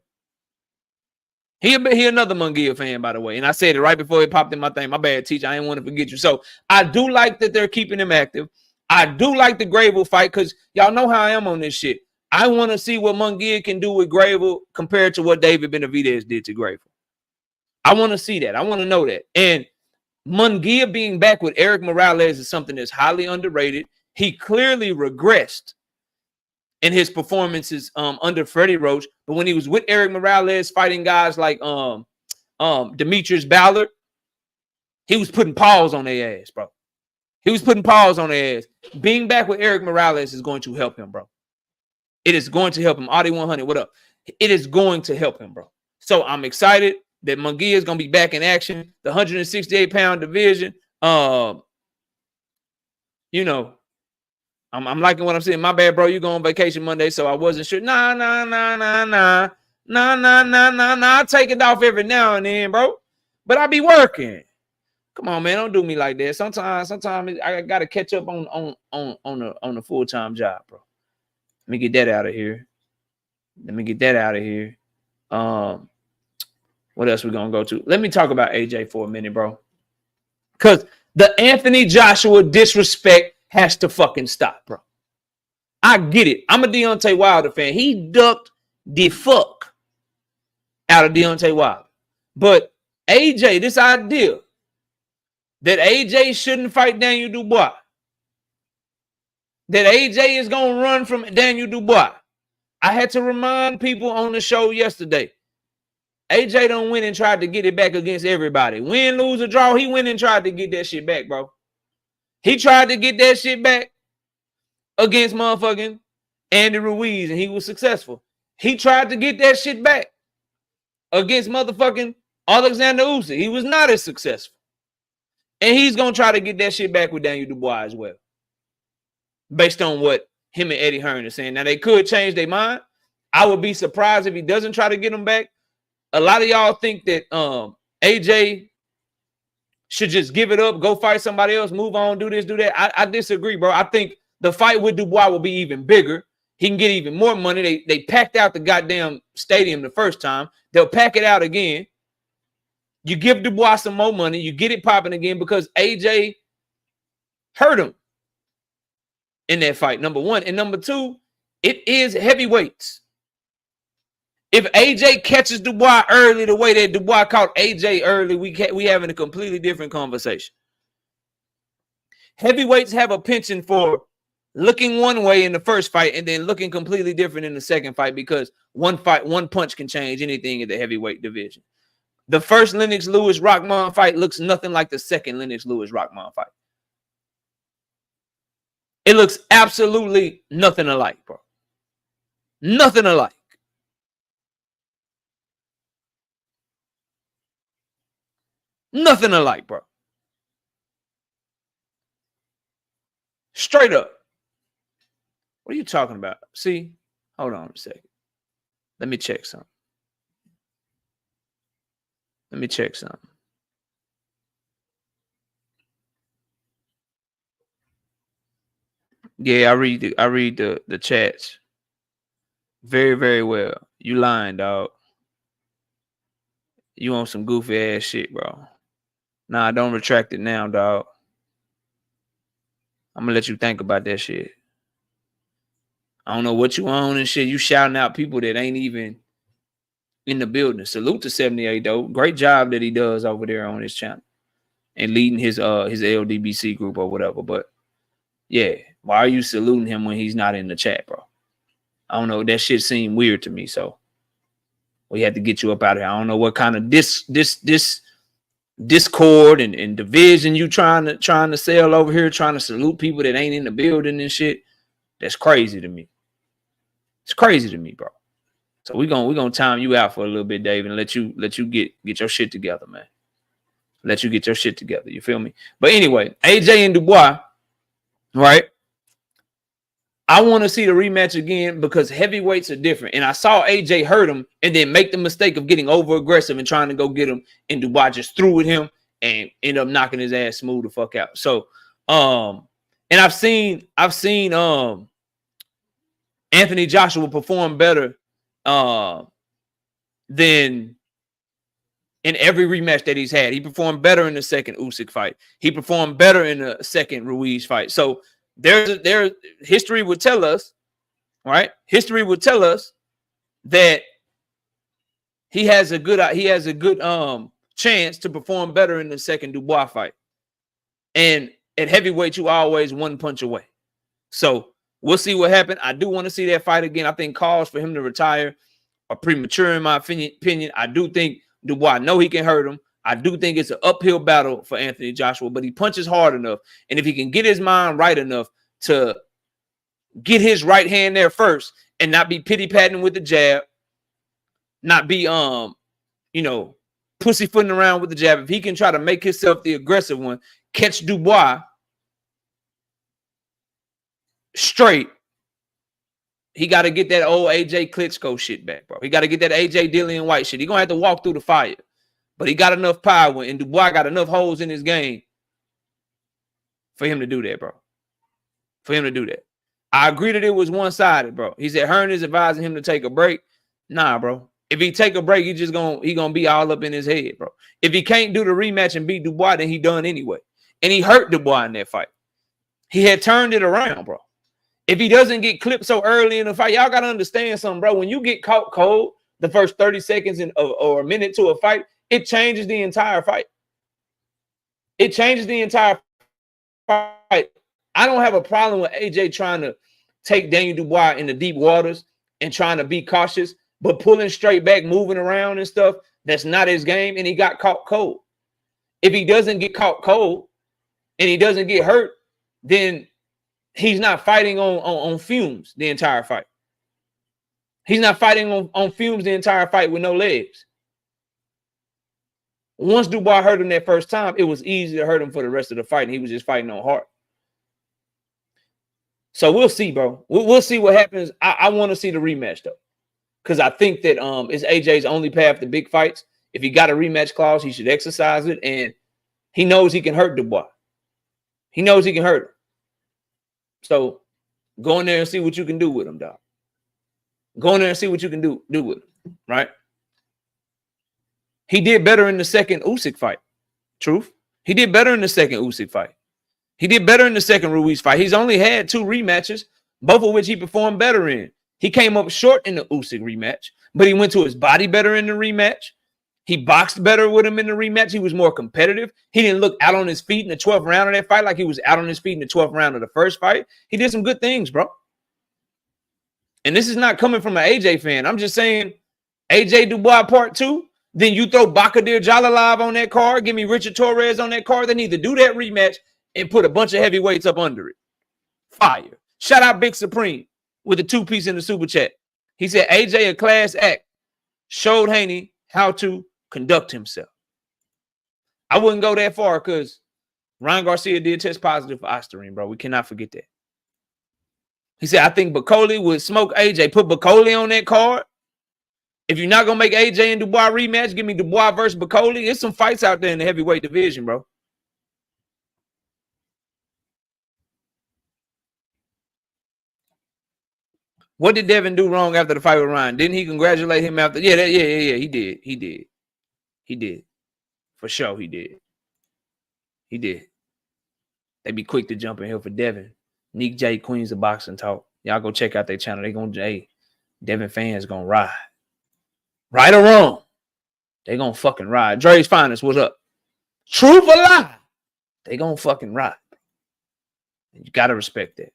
Speaker 2: He another Munguia fan, by the way. And I said it right before it popped in my thing. My bad, Teach. I didn't want to forget you. So I do like that they're keeping him active. I do like the Graville fight because y'all know how I am on this shit. I want to see what Munguia can do with Graville compared to what David Benavidez did to Graville. I want to see that. I want to know that. And Munguia being back with Eric Morales is something that's highly underrated. He clearly regressed in his performances under Freddie Roach, but when he was with Eric Morales fighting guys like Demetrius Ballard, he was putting paws on their ass, bro. He was putting paws on their ass. Being back with Eric Morales is going to help him, bro. It is going to help him. Audi 100, what up? It is going to help him, bro. So I'm excited that Munguia is going to be back in action. The 168-pound division. You know, I'm liking what I'm saying. My bad, bro. You go on vacation Monday, so I wasn't sure. Nah. I take it off every now and then, bro. But I be working. Come on, man. Don't do me like that. Sometimes I gotta catch up on the full-time job, bro. Let me get that out of here. What else we gonna go to? Let me talk about AJ for a minute, bro. Because the Anthony Joshua disrespect has to fucking stop, bro. I get it. I'm a Deontay Wilder fan. He ducked the fuck out of Deontay Wilder. But AJ, this idea that AJ shouldn't fight Daniel Dubois, that AJ is going to run from Daniel Dubois. I had to remind people on the show yesterday. AJ done went and tried to get it back against everybody. Win, lose, or draw, he went and tried to get that shit back, bro. He tried to get that shit back against motherfucking Andy Ruiz, and he was successful. He tried to get that shit back against motherfucking Alexander Usyk. He was not as successful. And he's going to try to get that shit back with Daniel Dubois as well, based on what him and Eddie Hearn are saying. Now, they could change their mind. I would be surprised if he doesn't try to get them back. A lot of y'all think that AJ should just give it up, go fight somebody else, move on, do this, do that. I disagree, bro. I think the fight with Dubois will be even bigger. He can get even more money. They packed out the goddamn stadium the first time. They'll pack it out again. You give Dubois some more money. You get it popping again because AJ hurt him in that fight, number one. And number two, it is heavyweights. If AJ catches Dubois early the way that Dubois caught AJ early, we having a completely different conversation. Heavyweights have a penchant for looking one way in the first fight and then looking completely different in the second fight because one punch can change anything in the heavyweight division. The first Lennox Lewis-Rockman fight looks nothing like the second Lennox Lewis-Rockman fight. It looks absolutely nothing alike, bro. Nothing alike. Nothing alike, bro. Straight up. What are you talking about? See, hold on a second. Let me check something. Yeah, I read the chats very, very well. You lying, dog. You on some goofy ass shit, bro. Nah, don't retract it now, dog. I'm gonna let you think about that shit. I don't know what you on and shit. You shouting out people that ain't even in the building. Salute to 78 though. Great job that he does over there on his channel and leading his LDBC group or whatever. But yeah, why are you saluting him when he's not in the chat, bro? I don't know. That shit seemed weird to me. So we had to get you up out of here. I don't know what kind of discord and division you trying to sell over here, trying to salute people that ain't in the building and shit. That's crazy to me. It's crazy to me, bro. So we're gonna time you out for a little bit, Dave, and let you get your shit together, man. Let you get your shit together. You feel me? But anyway, AJ and Dubois, right? I want to see the rematch again because heavyweights are different. And I saw AJ hurt him and then make the mistake of getting over aggressive and trying to go get him. And Dubois just threw at him and ended up knocking his ass smooth the fuck out. So, and I've seen Anthony Joshua perform better than in every rematch that he's had. He performed better in the second Usyk fight. He performed better in the second Ruiz fight. So there history would tell us, right? History would tell us that he has a good chance to perform better in the second Dubois fight. And at heavyweight, you always one punch away. So we'll see what happens. I do want to see that fight again. I think calls for him to retire are premature in my opinion. I do think Dubois know he can hurt him. I do think it's an uphill battle for Anthony Joshua, but he punches hard enough. And if he can get his mind right enough to get his right hand there first and not be pity-patting with the jab, not be, pussyfooting around with the jab. If he can try to make himself the aggressive one, catch Dubois straight, he got to get that old AJ Klitschko shit back, bro. He got to get that AJ Dillian White shit. He's going to have to walk through the fire. But he got enough power, and Dubois got enough holes in his game for him to do that, bro. For him to do that. I agree that it was one-sided, bro. He said Hearn is advising him to take a break. Nah, bro. If he take a break, he gonna be all up in his head, bro. If he can't do the rematch and beat Dubois, then he done anyway. And he hurt Dubois in that fight. He had turned it around, bro. If he doesn't get clipped so early in the fight, y'all gotta understand something, bro. When you get caught cold the first 30 seconds or a minute to a fight, it changes the entire fight. It changes the entire fight. I don't have a problem with AJ trying to take Daniel Dubois in the deep waters and trying to be cautious, but pulling straight back, moving around and stuff, that's not his game, and he got caught cold. If he doesn't get caught cold and he doesn't get hurt, then he's not fighting on fumes the entire fight. He's not fighting on fumes the entire fight with no legs. Once Dubois hurt him that first time, it was easy to hurt him for the rest of the fight, and he was just fighting on heart. So we'll see, bro. We'll see what happens. I want to see the rematch, though, because I think that it's AJ's only path to big fights. If he got a rematch clause, he should exercise it, and he knows he can hurt Dubois. He knows he can hurt him. So go in there and see what you can do with him, dog. Go in there and see what you can do with him, right? He did better in the second Usyk fight. Truth. He did better in the second Usyk fight. He did better in the second Ruiz fight. He's only had 2 rematches, both of which he performed better in. He came up short in the Usyk rematch, but he went to his body better in the rematch. He boxed better with him in the rematch. He was more competitive. He didn't look out on his feet in the 12th round of that fight like he was out on his feet in the 12th round of the first fight. He did some good things, bro. And this is not coming from an AJ fan. I'm just saying AJ Dubois part 2. Then you throw Bakadir Jalalav on that card. Give me Richard Torres on that card. They need to do that rematch and put a bunch of heavyweights up under it. Fire. Shout out Big Supreme with the 2-piece in the super chat. He said AJ, a class act, showed Haney how to conduct himself. I wouldn't go that far because Ryan Garcia did test positive for Ostarine, bro. We cannot forget that. He said, I think Bacoli would smoke AJ. Put Bacoli on that card. If you're not going to make AJ and Dubois rematch, give me Dubois versus Bacoli. There's some fights out there in the heavyweight division, bro. What did Devin do wrong after the fight with Ryan? Didn't he congratulate him after? Yeah, he did. He did. For sure, he did. He did. They be quick to jump in here for Devin. Nick J, Queens of Boxing Talk. Y'all go check out their channel. They gonna, Devin fans gonna ride. Right or wrong, they gonna fucking ride. Dre's Finest, what's up? Truth or lie, they gonna fucking ride. You gotta respect that.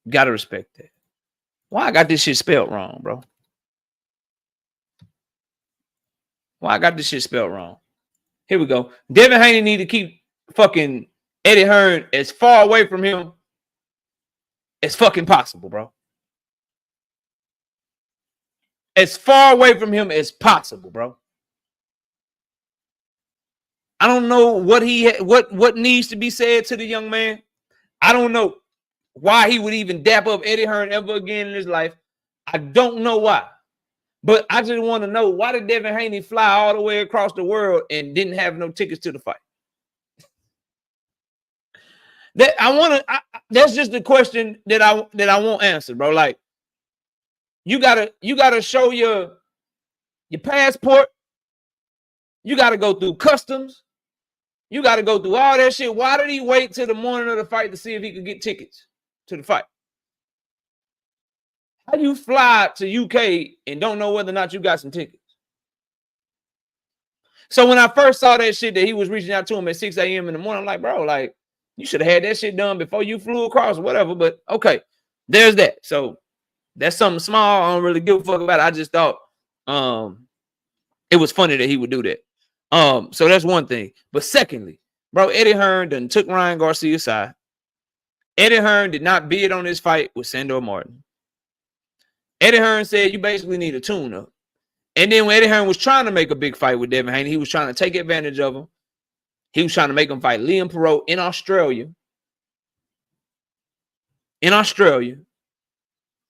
Speaker 2: You gotta respect that. Why I got this shit spelled wrong, bro? Why I got this shit spelled wrong? Here we go. Devin Haney need to keep fucking Eddie Hearn as far away from him as fucking possible, bro. As far away from him as possible, bro. I don't know what what needs to be said to the young man. I don't know. why he would even dap up Eddie Hearn ever again in his life. I don't know why. But I just want to know, why did Devin Haney fly all the way across the world and didn't have no tickets to the fight? That's just the question that I want answered, bro. Like, you gotta show your passport. You gotta go through customs. You gotta go through all that shit. Why did he wait till the morning of the fight to see if he could get tickets to the fight? How do you fly to UK and don't know whether or not you got some tickets? So when I first saw that shit that he was reaching out to him at 6 a.m. in the morning, I'm like, bro, like, you should have had that shit done before you flew across or whatever. But okay, there's that. So that's something small. I don't really give a fuck about it. I just thought it was funny that he would do that. So that's one thing. But secondly, bro, Eddie Hearn done took Ryan Garcia aside. Eddie Hearn did not bid on this fight with Sandor Martin. Eddie Hearn said you basically need a tune-up. And then when Eddie Hearn was trying to make a big fight with Devin Haney, he was trying to take advantage of him. He was trying to make him fight Liam Perot in Australia.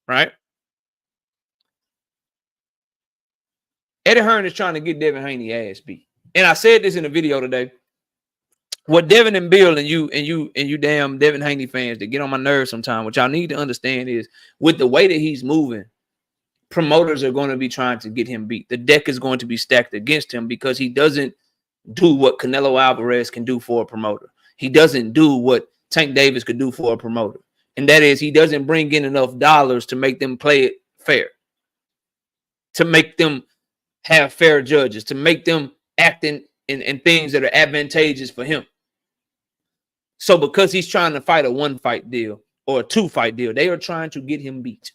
Speaker 2: Right? Eddie Hearn is trying to get Devin Haney ass beat. And I said this in a video today. What Devin and Bill and you damn Devin Haney fans that get on my nerves sometimes, what y'all need to understand is, with the way that he's moving, promoters are going to be trying to get him beat. The deck is going to be stacked against him because he doesn't do what Canelo Alvarez can do for a promoter. He doesn't do what Tank Davis could do for a promoter. And that is, he doesn't bring in enough dollars to make them play it fair, to make them have fair judges, to make them act in things that are advantageous for him. So because he's trying to fight a 1-fight deal or a 2-fight deal, they are trying to get him beat.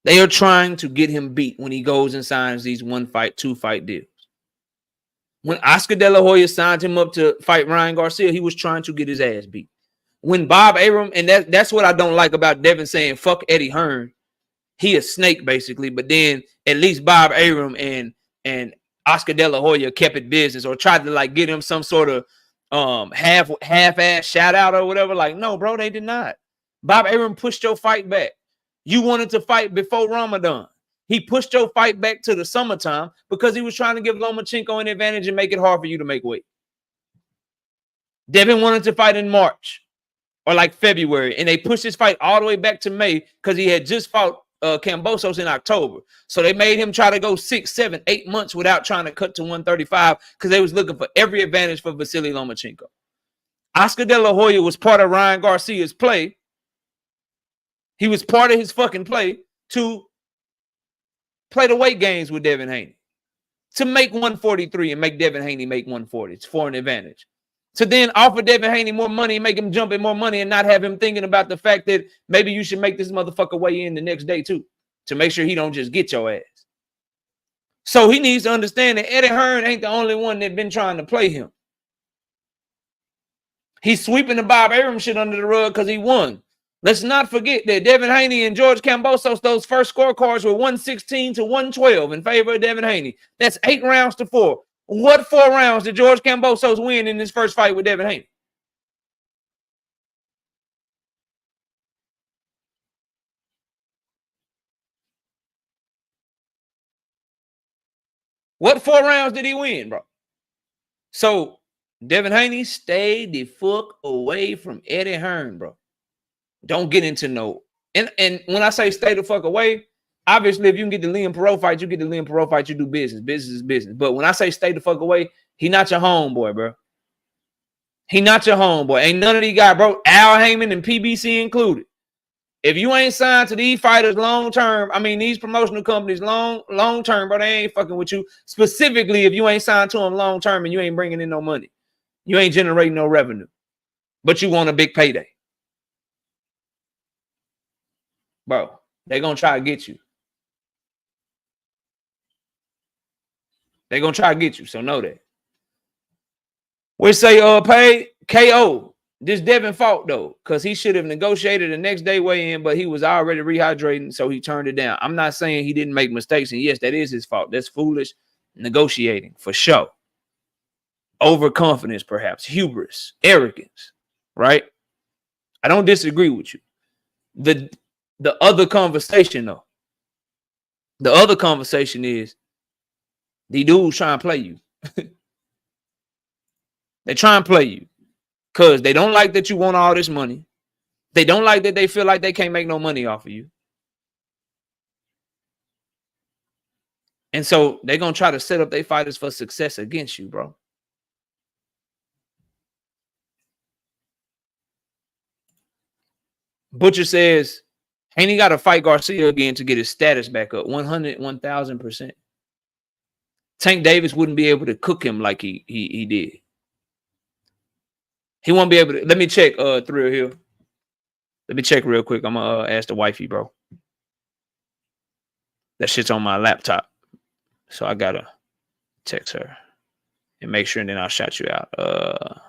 Speaker 2: They are trying to get him beat when he goes and signs these 1-fight, 2-fight deals. When Oscar De La Hoya signed him up to fight Ryan Garcia, he was trying to get his ass beat. When Bob Arum, and that's what I don't like about Devin saying, fuck Eddie Hearn. He a snake, basically. But then at least Bob Arum and Oscar De La Hoya kept it business, or tried to like get him some sort of half-ass shout out or whatever. Like, no, bro, they did not. Bob Arum pushed your fight back. You wanted to fight before Ramadan. He pushed your fight back to the summertime because he was trying to give Lomachenko an advantage and make it hard for you to make weight. Devin wanted to fight in March or like February, and they pushed his fight all the way back to May because he had just fought Kambosos in October. So they made him try to go 6, 7, 8 months without trying to cut to 135 because they was looking for every advantage for Vasily Lomachenko. Oscar De La Hoya was part of Ryan Garcia's play. He was part of his fucking play to play the weight games with Devin Haney, to make 143 and make Devin Haney make 140. It's for an advantage. To then offer Devin Haney more money, make him jump in more money, and not have him thinking about the fact that maybe you should make this motherfucker weigh in the next day too, to make sure he don't just get your ass. So he needs to understand that Eddie Hearn ain't the only one that been trying to play him. He's sweeping the Bob Arum shit under the rug because he won. Let's not forget that Devin Haney and George Kambosos, those first scorecards were 116 to 112 in favor of Devin Haney. That's 8 rounds to 4. What 4 rounds did George Kambosos win in his first fight with Devin Haney? What 4 rounds did he win, bro? So Devin Haney, stay the fuck away from Eddie Hearn, bro. Don't get into no. And when I say stay the fuck away, obviously, if you can get the Liam Perot fight, you get the Liam Perot fight, you do business. Business is business. But when I say stay the fuck away, he not your homeboy, bro. He not your homeboy. Ain't none of these guys, bro. Al Heyman and PBC included. If you ain't signed to these fighters long term, I mean, these promotional companies long term, bro, they ain't fucking with you. Specifically, if you ain't signed to them long term and you ain't bringing in no money, you ain't generating no revenue, but you want a big payday. Bro, they're going to try to get you. They're going to try to get you, so know that. We say pay KO. This Devin fought, though, because he should have negotiated the next day weigh-in, but he was already rehydrating, so he turned it down. I'm not saying he didn't make mistakes, and yes, that is his fault. That's foolish negotiating, for sure. Overconfidence, perhaps. Hubris. Arrogance, right? I don't disagree with you. The other conversation, though, the other conversation is the dudes trying to play you. They try and play you because they don't like that you want all this money. They don't like that they feel like they can't make no money off of you. And so they're going to try to set up their fighters for success against you, bro. Butcher says, ain't he got to fight Garcia again to get his status back up? 100, 1,000%. Tank Davis wouldn't be able to cook him like he did. He won't be able to. Let me check, Thrill Hill. Let me check real quick. I'm going to ask the wifey, bro. That shit's on my laptop. So I got to text her and make sure, and then I'll shout you out.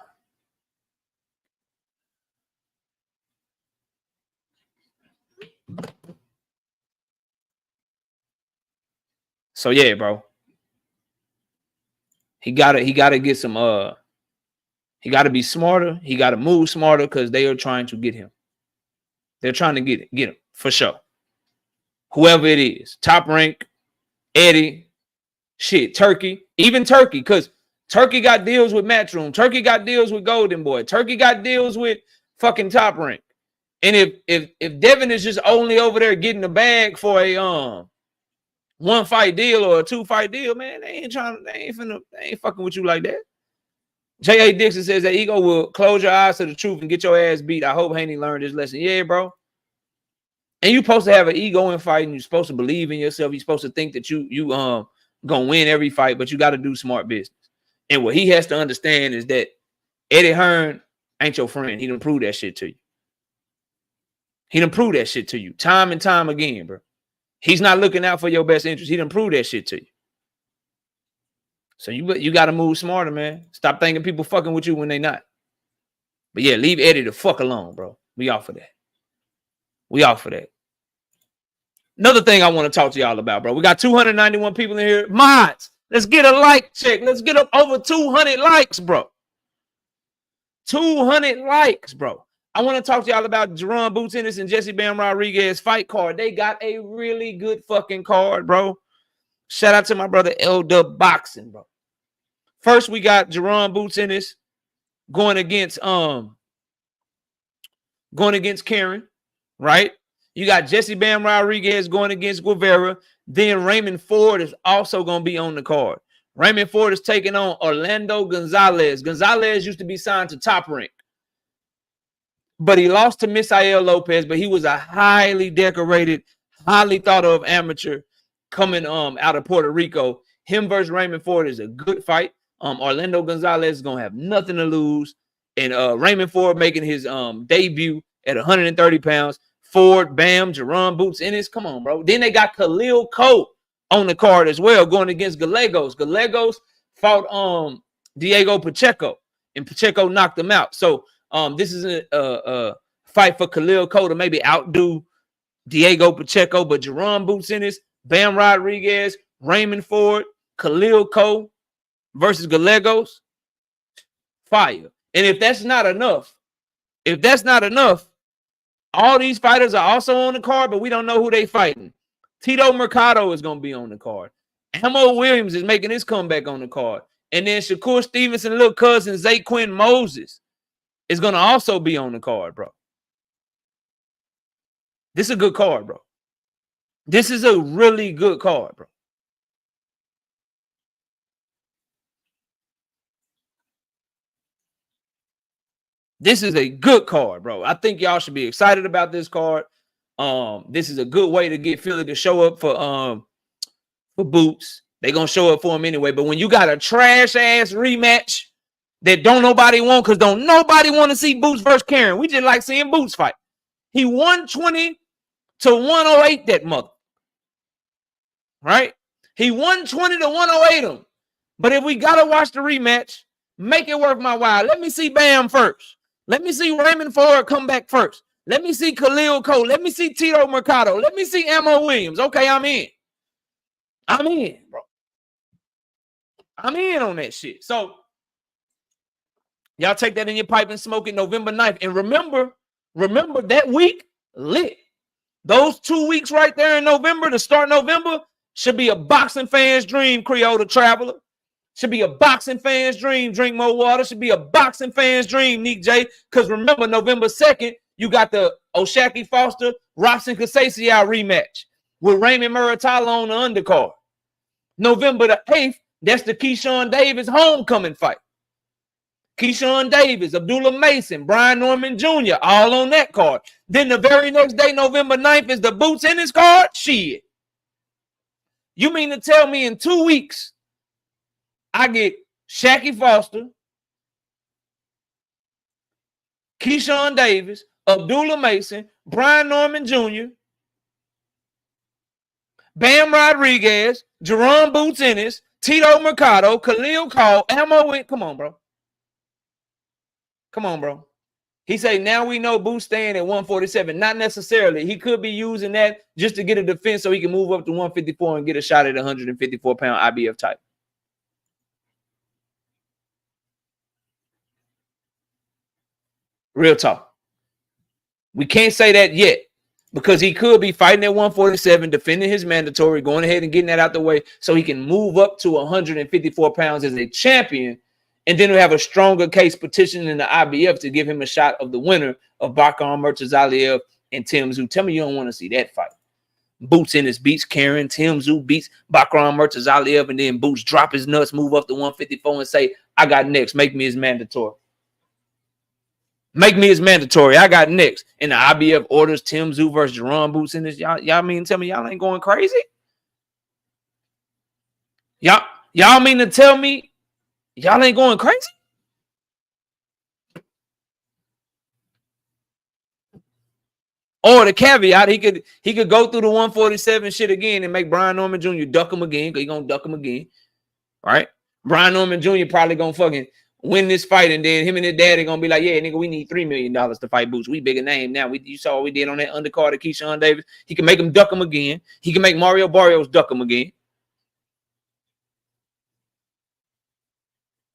Speaker 2: So yeah, bro. He gotta get some he gotta be smarter. He gotta move smarter because they are trying to get him. They're trying to get him for sure. Whoever it is, Top Rank, Eddie, shit, Turkey, even Turkey, because Turkey got deals with Matchroom. Turkey got deals with Golden Boy. Turkey got deals with fucking Top Rank. And if Devin is just only over there getting the bag for a 1 fight deal or a 2 fight deal, man, they ain't fucking with you like that. J.A. Dixon says that ego will close your eyes to the truth and get your ass beat. I hope Haney learned this lesson. Yeah, bro. And you're supposed to have an ego in fighting. You're supposed to believe in yourself. You're supposed to think that you gonna win every fight, but you got to do smart business. And what he has to understand is that Eddie Hearn ain't your friend. He done prove that shit to you. He done prove that shit to you time and time again, bro. He's not looking out for your best interest. He done prove that shit to you. So you got to move smarter, man. Stop thinking people fucking with you when they not. But yeah, leave Eddie the fuck alone, bro. We off for that. We off for that. Another thing I want to talk to y'all about, bro. We got 291 people in here. Mods, let's get a like check. Let's get up over 200 likes, bro. 200 likes, bro. I want to talk to y'all about Jerron Boots Ennis and Jesse Bam Rodriguez fight card. They got a really good fucking card, bro. Shout out to my brother L-Dub Boxing, bro. First, we got Jerron Boots Ennis going against Karen, right? You got Jesse Bam Rodriguez going against Guevara. Then Raymond Ford is also going to be on the card. Raymond Ford is taking on Orlando Gonzalez. Gonzalez used to be signed to Top Rank, but he lost to Misael Lopez, but he was a highly decorated, highly thought of amateur coming out of Puerto Rico. Him versus Raymond Ford is a good fight. Orlando Gonzalez is going to have nothing to lose. And Raymond Ford making his debut at 130 pounds. Ford, Bam, Jerron Boots Ennis. Come on, bro. Then they got Khalil Coe on the card as well, going against Gallegos. Gallegos fought Diego Pacheco, and Pacheco knocked him out. So this is a fight for Khalil Coe to maybe outdo Diego Pacheco, but Jerron Boots Ennis, Bam Rodriguez, Raymond Ford, Khalil Coe versus Gallegos. Fire. And if that's not enough, all these fighters are also on the card, but we don't know who they fighting. Tito Mercado is going to be on the card. Amo Williams is making his comeback on the card. And then Shakur Stevenson, little cousin, Zaquin Moses is going to also be on the card, bro. This is a good card, bro. This is a really good card, bro. This is a good card, bro. I think y'all should be excited about this card. This is a good way to get Philly to show up for Boots. They're going to show up for him anyway. But when you got a trash-ass rematch that don't nobody want, because don't nobody want to see Boots versus Karen. We just like seeing Boots fight. He 120 to 108 that mother. Right? He 120 to 108 him. But if we got to watch the rematch, make it worth my while. Let me see Bam first. Let me see Raymond Ford come back first. Let me see Khalil Coe. Let me see Tito Mercado. Let me see Amo Williams. Okay, I'm in. I'm in, bro. I'm in on that shit. So, y'all take that in your pipe and smoke it November 9th. And remember, Remember that week? Lit. Those 2 weeks right there in November to start November should be a boxing fan's dream, Creole the Traveler. Should be a boxing fan's dream, Drink More Water. Should be a boxing fan's dream, Nick J. Because remember, November 2nd, you got the O'Shaquie Foster, Robson Kasasiau rematch with Raymond Muratalo on the undercard. November the 8th, that's the Keyshawn Davis homecoming fight. Keyshawn Davis, Abdullah Mason, Brian Norman Jr., all on that card. Then the very next day, November 9th, is the Boots Ennis card? Shit. You mean to tell me in 2 weeks, I get Shaquie Foster, Keyshawn Davis, Abdullah Mason, Brian Norman Jr., Bam Rodriguez, Jerome Boots Ennis, Tito Mercado, Khalil Cole, Ammo Win. Come on, bro. Come on, bro. He say now we know Boots staying at 147. Not necessarily. He could be using that just to get a defense so he can move up to 154 and get a shot at 154-pound IBF type. Real talk. We can't say that yet because he could be fighting at 147, defending his mandatory, going ahead and getting that out the way so he can move up to 154 pounds as a champion. And then we have a stronger case petitioning the IBF to give him a shot of the winner of Bakar Murtazaliev and Tim Tszyu. Tell me you don't want to see that fight. Boots Ennis beats Karen, Tim Tszyu beats Bakar Murtazaliev, and then Boots drop his nuts, move up to 154 and say, I got next. Make me his mandatory. Make me his mandatory. I got next. And the IBF orders Tim Tszyu versus Jerome Boots Ennis. Y'all mean to tell me y'all ain't going crazy? Y'all mean to tell me y'all ain't going crazy? Or the caveat, he could go through the 147 shit again and make Brian Norman Jr. duck him again, because he's gonna duck him again. Right? Brian Norman Jr. probably gonna fucking win this fight, and then him and his dad are gonna be like, yeah, nigga, we need $3 million to fight Boots. We bigger name now. You saw what we did on that undercard of Keyshawn Davis. He can make him duck him again. He can make Mario Barrios duck him again.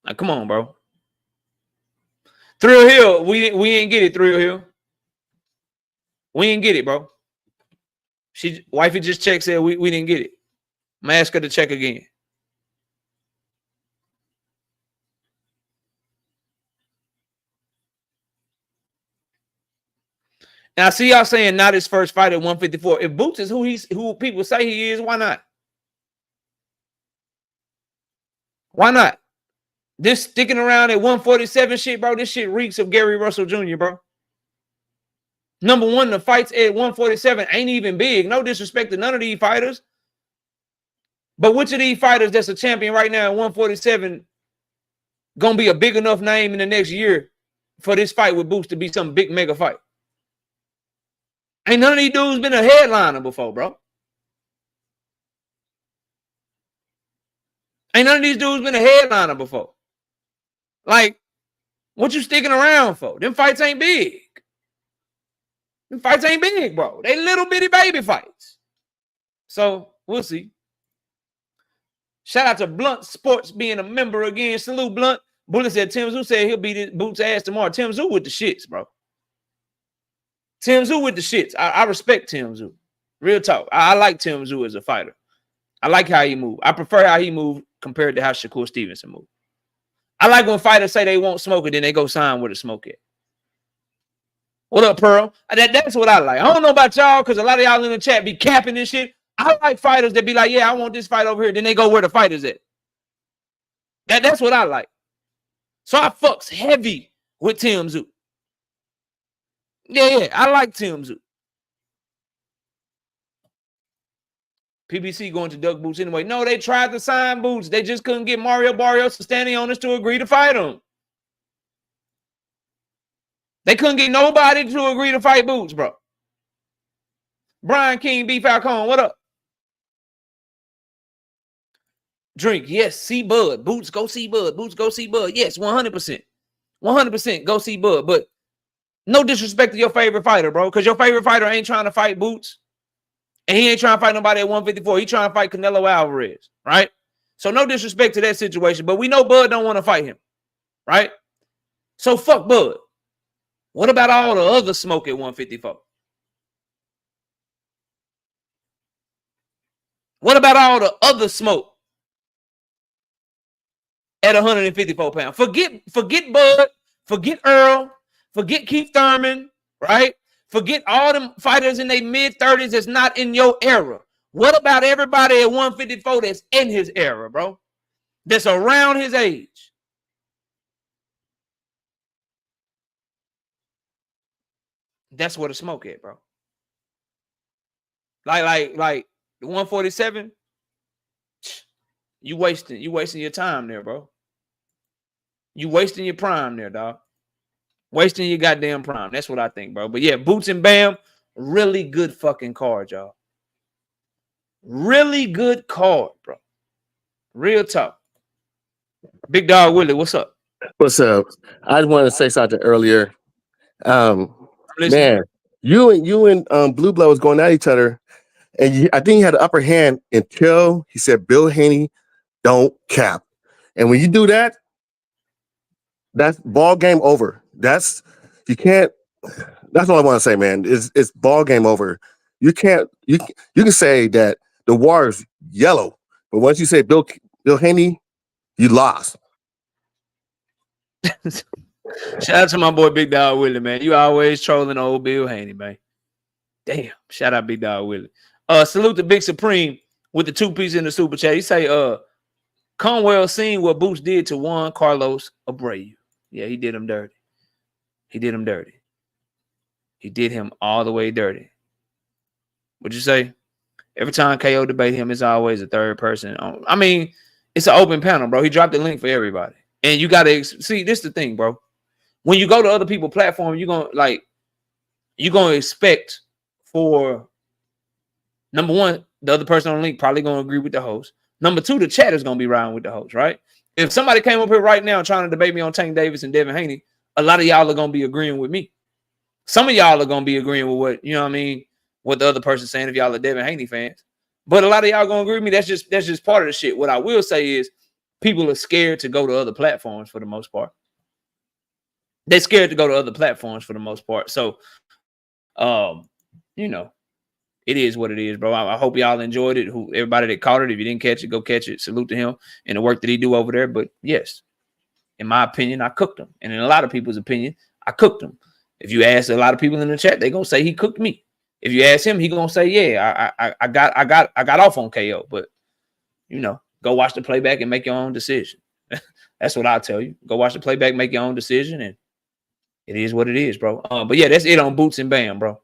Speaker 2: Like, come on, bro. Thrill Hill, we ain't get it, Thrill Hill. We ain't get it, bro. Wifey just checked, said we didn't get it. I'm gonna ask her to check again. Now, I see y'all saying not his first fight at 154. If Boots is who people say he is, why not? Why not? This sticking around at 147 shit, bro, this shit reeks of Gary Russell Jr., bro. Number one, the fights at 147 ain't even big. No disrespect to none of these fighters. But which of these fighters that's a champion right now at 147 gonna be a big enough name in the next year for this fight with Boots to be some big mega fight? Ain't none of these dudes been a headliner before, bro. Ain't none of these dudes been a headliner before. Like, what you sticking around for? Them fights ain't big. Them fights ain't big, bro. They little bitty baby fights. So, we'll see. Shout out to Blunt Sports being a member again. Salute, Blunt. Bullet said Tim Tszyu said he'll beat his Boots' ass tomorrow. Tim Tszyu with the shits, bro. Tim Tszyu with the shits. I respect Tim Tszyu. Real talk. I like Tim Tszyu as a fighter. I like how he moved. I prefer how he moved compared to how Shakur Stevenson moved. I like when fighters say they won't smoke it, then they go sign with a smoke it. What up, Pearl? That's what I like. I don't know about y'all, because a lot of y'all in the chat be capping this shit. I like fighters that be like, yeah, I want this fight over here. Then they go where the fight is at. That's what I like. So I fucks heavy with Tim Tszyu. Yeah, I like Tim Tszyu. PBC going to duck Boots anyway. No, they tried to sign Boots. They just couldn't get Mario Barrios and Stanley Owners to agree to fight him. They couldn't get nobody to agree to fight Boots, bro. Brian King, B. Falcone, what up? Drink, yes, see Bud. Boots, go see Bud. Boots, go see Bud. Yes, 100%. 100% go see Bud. But no disrespect to your favorite fighter, bro, because your favorite fighter ain't trying to fight Boots. And he ain't trying to fight nobody at 154. He trying to fight Canelo Alvarez, right? So no disrespect to that situation, but we know Bud don't want to fight him, right? So fuck Bud. What about all the other smoke at 154? What about all the other smoke at 154 pounds? Forget Bud, forget Earl, forget Keith Thurman, right? Forget all them fighters in their mid-30s that's not in your era. What about everybody at 154 that's in his era, bro? That's around his age? That's where the smoke at, bro. Like the 147, you wasting your time there, bro. You wasting your prime there, dog. Wasting your goddamn prime. That's what I think, bro. But yeah, Boots and Bam, really good fucking card, y'all. Really good card, bro. Real talk. Big Dog Willie, what's up?
Speaker 4: What's up? I just wanted to say something earlier. Man, you and Blue Blood was going at each other, and I think he had the upper hand until he said Bill Haney don't cap. And when you do that, that's ball game over. That's all I want to say, man. It's ball game over. You can say that the war is yellow, but once you say Bill Haney, you lost.
Speaker 2: Shout out to my boy Big Dog Willie, man. You always trolling old Bill Haney, man. Damn. Shout out Big Dog Willie. Salute to Big Supreme with the 2-piece in the super chat. He say, Conwell seen what Boots did to Juan Carlos Abreu. Yeah, he did him dirty. He did him dirty. He did him all the way dirty. What'd you say? Every time KO debate him, it's always a third person. I mean, it's an open panel, bro. He dropped the link for everybody. And you got to see, this is the thing, bro. When you go to other people's platform, you're going to expect for, number one, the other person on the link probably going to agree with the host. Number two, the chat is going to be riding with the host, right? If somebody came up here right now trying to debate me on Tank Davis and Devin Haney, a lot of y'all are going to be agreeing with me. Some of y'all are going to be agreeing with what, you know what I mean, what the other person's saying if y'all are Devin Haney fans. But a lot of y'all going to agree with me. That's just part of the shit. What I will say is people are scared to go to other platforms for the most part. They're scared to go to other platforms for the most part. So, you know, it is what it is, bro. I hope y'all enjoyed it. Everybody that caught it, if you didn't catch it, go catch it. Salute to him and the work that he do over there. But yes, in my opinion, I cooked him. And in a lot of people's opinion, I cooked him. If you ask a lot of people in the chat, they're gonna say he cooked me. If you ask him, he gonna say, yeah, I got off on KO. But you know, go watch the playback and make your own decision. That's what I'll tell you. Go watch the playback, make your own decision, and it is what it is, bro. But yeah, that's it on Boots and Bam, bro.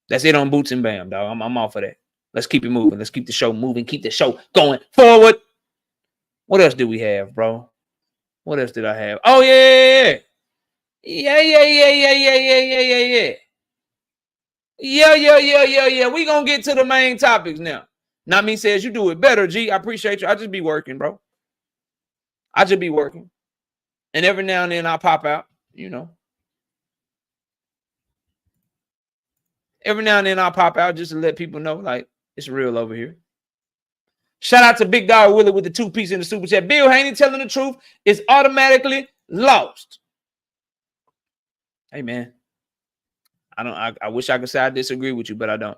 Speaker 2: That's it on Boots and Bam, dog. I'm off of that. Let's keep it moving. Let's keep the show moving. Keep the show going forward. What else do we have, bro? What else did I have? Oh, yeah. Yeah. We gonna get to the main topics now. Not me says you do it better, G. I appreciate you. I just be working, bro. I just be working. And every now and then I'll pop out, you know. Every now and then I'll pop out just to let people know, like, it's real over here. Shout out to Big Dog Willie with the 2-piece in the super chat. Bill Haney telling the truth is automatically lost. Hey, man. I wish I could say I disagree with you, but I don't.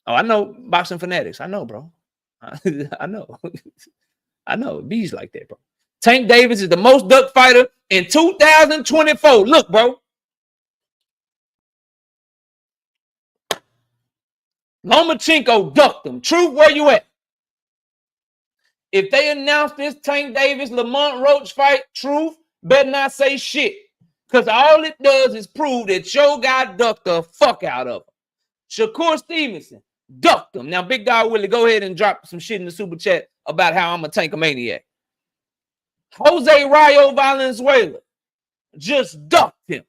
Speaker 2: Oh, I know boxing fanatics. I know, bro. I know. I know. Bees like that, bro. Tank Davis is the most duck fighter in 2024. Look, bro. Lomachenko ducked him. Truth, where you at? If they announce this Tank Davis Lamont Roach fight, Truth better not say shit. Because all it does is prove that your guy ducked the fuck out of him. Shakur Stevenson ducked him. Now, Big Dog Willie, go ahead and drop some shit in the super chat about how I'm a tankomaniac. Jose Rayo Valenzuela just ducked him.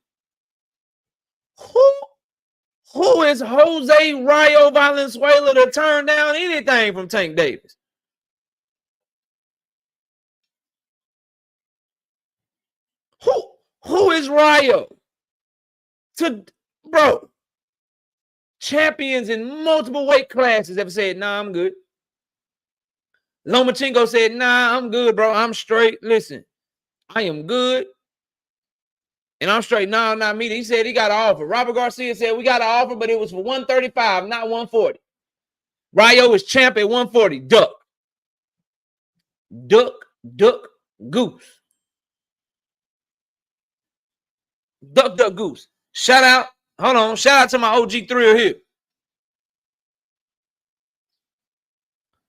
Speaker 2: Who is Jose Rayo Valenzuela to turn down anything from Tank Davis? Who is Rayo? Bro, champions in multiple weight classes have said, nah, I'm good. Lomachenko said, nah, I'm good, bro. I'm straight. Listen, I am good. And I'm straight, no, not me. He said he got an offer. Robert Garcia said we got an offer, but it was for 135, not 140. Rayo is champ at 140. Duck. Duck, duck, goose. Duck, duck, goose. Shout out. Hold on. Shout out to my OG Thrill Hill.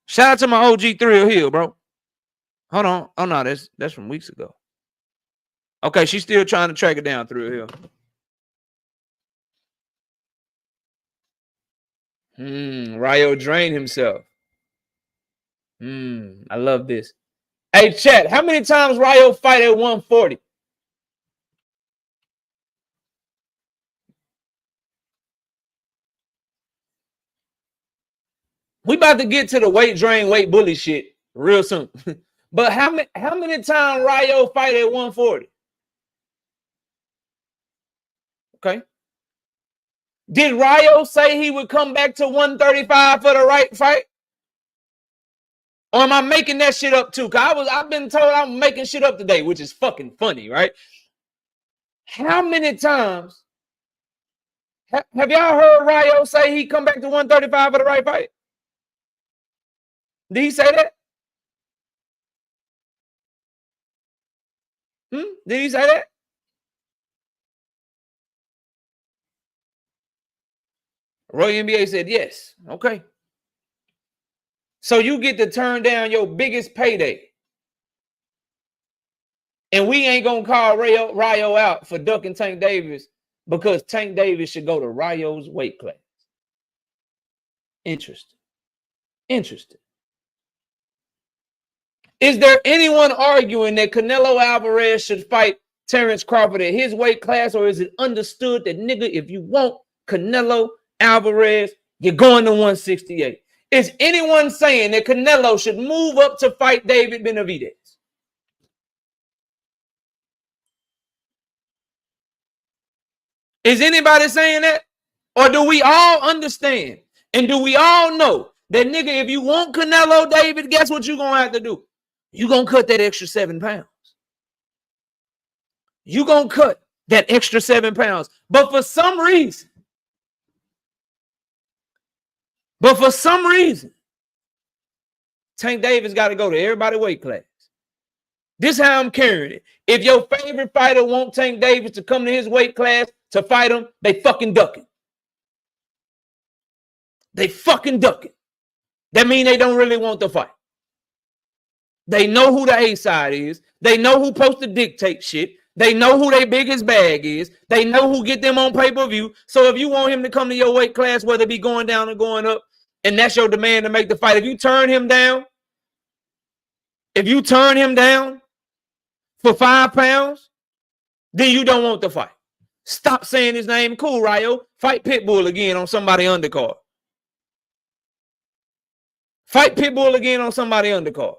Speaker 2: Shout out to my OG Thrill Hill, bro. Hold on. Oh, no, that's from weeks ago. Okay, she's still trying to track it down, Thrill Hill. Rayo drained himself. I love this. Hey, chat, how many times Rayo fight at 140? We about to get to the weight drain, weight bully shit real soon. But how many times Rayo fight at 140? Okay. Did Rayo say he would come back to 135 for the right fight? Or am I making that shit up too? Because I've been told I'm making shit up today, which is fucking funny, right? How many times have y'all heard Rayo say he come back to 135 for the right fight? Did he say that? Did he say that? Roy NBA said yes. Okay. So you get to turn down your biggest payday. And we ain't going to call Rayo out for ducking Tank Davis because Tank Davis should go to Rayo's weight class. Interesting. Interesting. Is there anyone arguing that Canelo Alvarez should fight Terrence Crawford at his weight class, or is it understood that, nigga, if you want Canelo Alvarez, you're going to 168? Is anyone saying that Canelo should move up to fight David Benavidez? Is anybody saying that? Or do we all understand? And do we all know that, nigga, if you want Canelo David, guess what you're going to have to do? You're going to cut that extra 7 pounds. You're going to cut that extra 7 pounds. But for some reason, Tank Davis got to go to everybody's weight class. This is how I'm carrying it. If your favorite fighter want Tank Davis to come to his weight class to fight him, they fucking ducking. They fucking ducking. That means they don't really want the fight. They know who the A side is. They know who supposed to dictate shit. They know who their biggest bag is. They know who get them on pay-per-view. So if you want him to come to your weight class, whether it be going down or going up, and that's your demand to make the fight, if you turn him down for 5 pounds, then you don't want the fight. Stop saying his name. Cool, Rayo. Fight Pitbull again on somebody undercard. Fight Pitbull again on somebody undercard.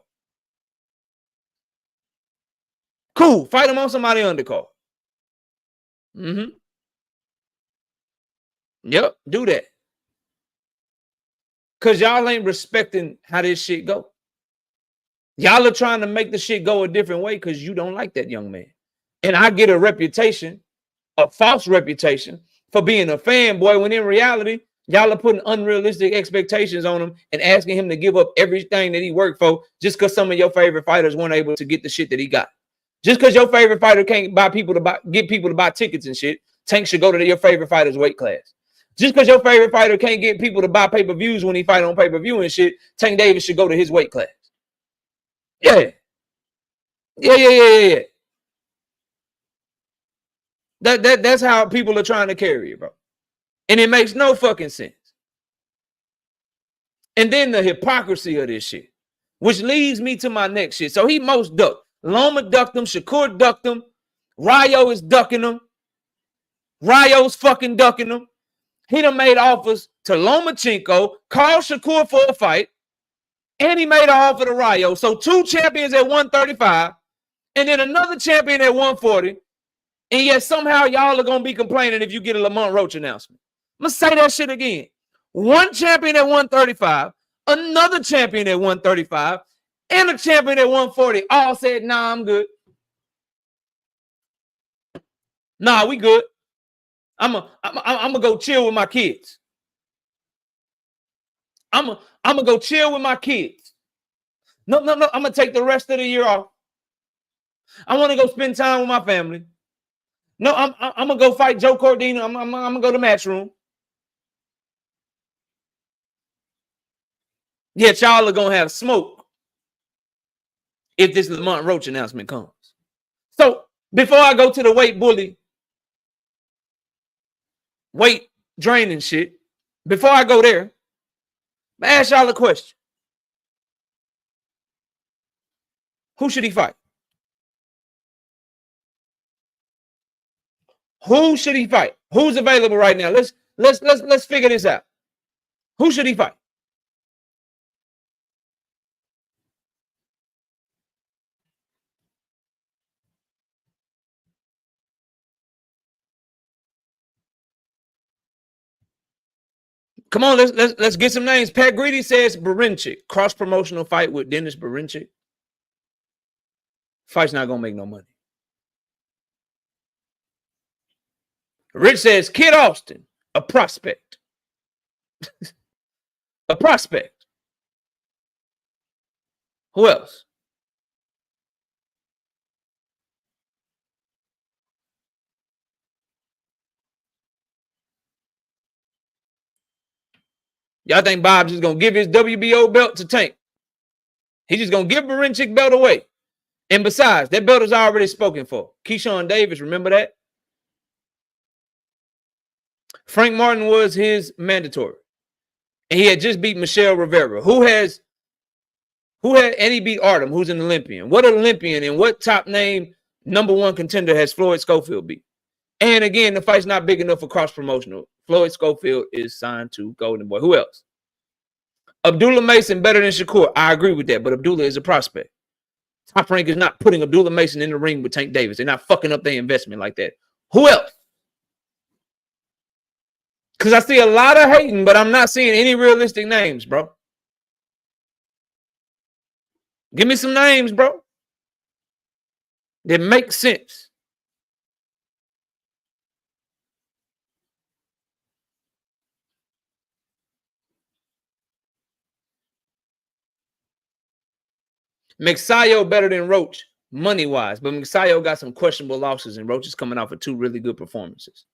Speaker 2: Cool. Fight him on somebody undercard. Yep. Do that. Because y'all ain't respecting how this shit go. Y'all are trying to make the shit go a different way because you don't like that young man. And I get a reputation, a false reputation, for being a fanboy, when in reality, y'all are putting unrealistic expectations on him and asking him to give up everything that he worked for just because some of your favorite fighters weren't able to get the shit that he got. Just because your favorite fighter can't get people to buy tickets and shit, Tank should go to your favorite fighter's weight class. Just because your favorite fighter can't get people to buy pay-per-views when he fight on pay-per-view and shit, Tank Davis should go to his weight class. Yeah. That's how people are trying to carry it, bro. And it makes no fucking sense. And then the hypocrisy of this shit, which leads me to my next shit. So he most ducked. Loma ducked him. Shakur ducked him. Rayo is ducking him. Rayo's fucking ducking him. He done made offers to Lomachenko, called Shakur for a fight, and he made an offer to Rayo. So 2 champions at 135, and then another champion at 140, and yet somehow y'all are going to be complaining if you get a Lamont Roach announcement. I'm going to say that shit again. 1 champion at 135, another champion at 135, and a champion at 140 all said, nah, I'm good. Nah, we good. I'm gonna go chill with my kids. I'm gonna go chill with my kids. No. I'm gonna take the rest of the year off. I want to go spend time with my family. No, I'm gonna go fight Joe Cordina. I'm gonna go to Matchroom. Yeah, y'all are gonna have smoke if this Lamont Roach announcement comes. So before I go to the weight bully, weight draining shit, before I go there, I ask y'all a question. Who should he fight? Who should he fight? Who's available right now? Let's figure this out. Who should he fight? Come on, let's get some names. Pat Greedy says Barinchik. Cross-promotional fight with Dennis Barinchik. Fight's not gonna make no money. Rich says Kid Austin, a prospect. A prospect. Who else? Y'all think Bob's just gonna give his WBO belt to Tank? He's just gonna give Barinchik belt away. And besides, that belt is already spoken for. Keyshawn Davis, remember that? Frank Martin was his mandatory. And he had just beat Michelle Rivera. And he beat Artem, who's an Olympian. What Olympian and what top name #1 contender has Floyd Schofield beat? And again, the fight's not big enough for cross-promotional. Floyd Schofield is signed to Golden Boy. Who else? Abdullah Mason better than Shakur. I agree with that, but Abdullah is a prospect. Top Rank is not putting Abdullah Mason in the ring with Tank Davis. They're not fucking up their investment like that. Who else? Because I see a lot of hating, but I'm not seeing any realistic names, bro. Give me some names, bro, that make sense. Mexayo better than Roach money-wise, but Mexayo got some questionable losses, and Roach is coming off of 2 really good performances.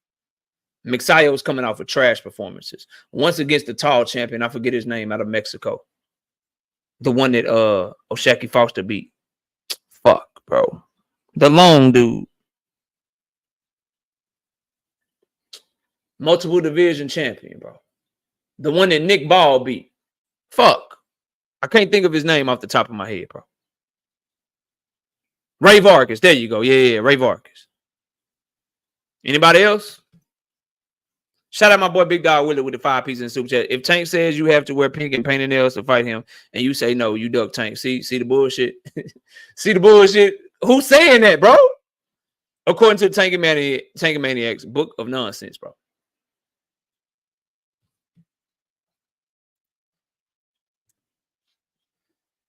Speaker 2: Mexayo is coming off of trash performances. Once against the tall champion, I forget his name, out of Mexico. The one that Oshaki Foster beat. Fuck, bro. The long dude. Multiple division champion, bro. The one that Nick Ball beat. Fuck. I can't think of his name off the top of my head, bro. Ray Vargas. There you go. Yeah, Ray Vargas. Anybody else? Shout out my boy Big Dog Willie with the 5 pieces in super chat. If Tank says you have to wear pink and painted nails to fight him, and you say no, you duck Tank. See the bullshit? See the bullshit? Who's saying that, bro? According to Tankamaniac's book of nonsense, bro.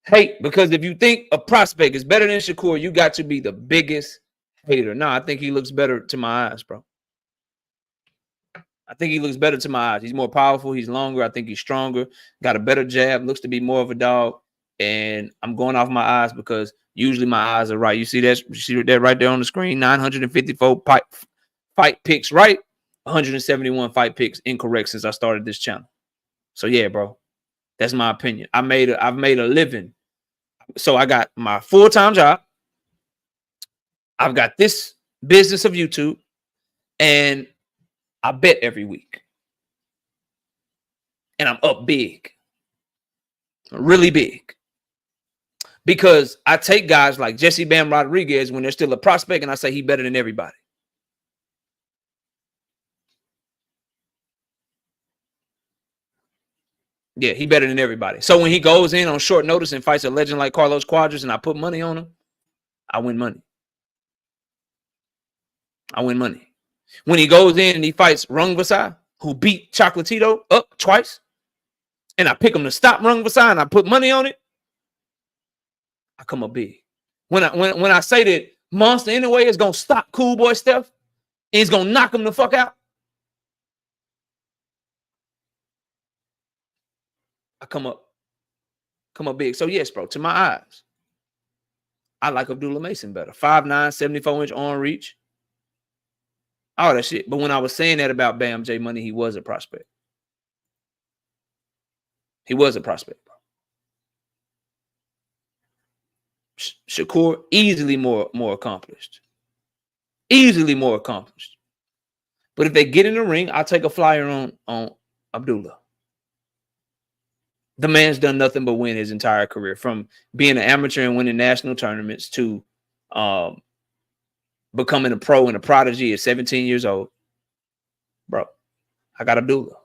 Speaker 2: Hate, because if you think a prospect is better than Shakur, you got to be the biggest hater. No, I think he looks better to my eyes, bro. I think he looks better to my eyes. He's more powerful. He's longer. I think he's stronger. Got a better jab. Looks to be more of a dog. And I'm going off my eyes because usually my eyes are right. You see that? You see that right there on the screen? 954 fight picks right. 171 fight picks incorrect since I started this channel. So yeah, bro. That's my opinion. I've made a living. So I got my full-time job. I've got this business of YouTube. And I bet every week. And I'm up big. Really big. Because I take guys like Jesse Bam Rodriguez when they're still a prospect and I say he better than everybody. Yeah, he better than everybody. So when he goes in on short notice and fights a legend like Carlos Quadras and I put money on him, I win money. I win money. When he goes in and he fights Rung Vasai, who beat Chocolatito up twice, and I pick him to stop Rung Vasai and I put money on it, I come up big. When I say that Monster anyway is gonna stop Cool Boy Steph, And he's gonna knock him the fuck out. I come up big. So yes, bro, to my eyes, I like Abdullah Mason better. 5'9", 74-inch arm reach. All that shit. But when I was saying that about Bam J Money, he was a prospect. He was a prospect, bro. Shakur, easily more accomplished. Easily more accomplished. But if they get in the ring, I'll take a flyer on Abdullah. The man's done nothing but win his entire career, from being an amateur and winning national tournaments to becoming a pro and a prodigy at 17 years old. Bro, I got Abdullah.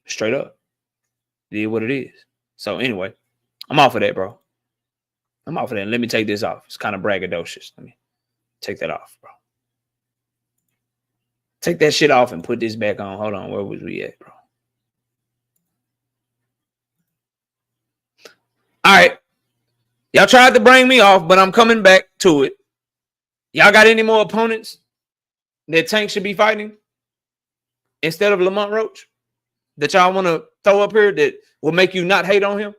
Speaker 2: Straight up. It is what it is. So anyway, I'm off of that, bro. I'm off of that. Let me take this off. It's kind of braggadocious. Let me take that off, bro. Take that shit off and put this back on. Hold on. Where was we at, bro? All right. Y'all tried to bring me off, but I'm coming back to it. Y'all got any more opponents that Tank should be fighting instead of Lamont Roach that y'all want to throw up here that will make you not hate on him?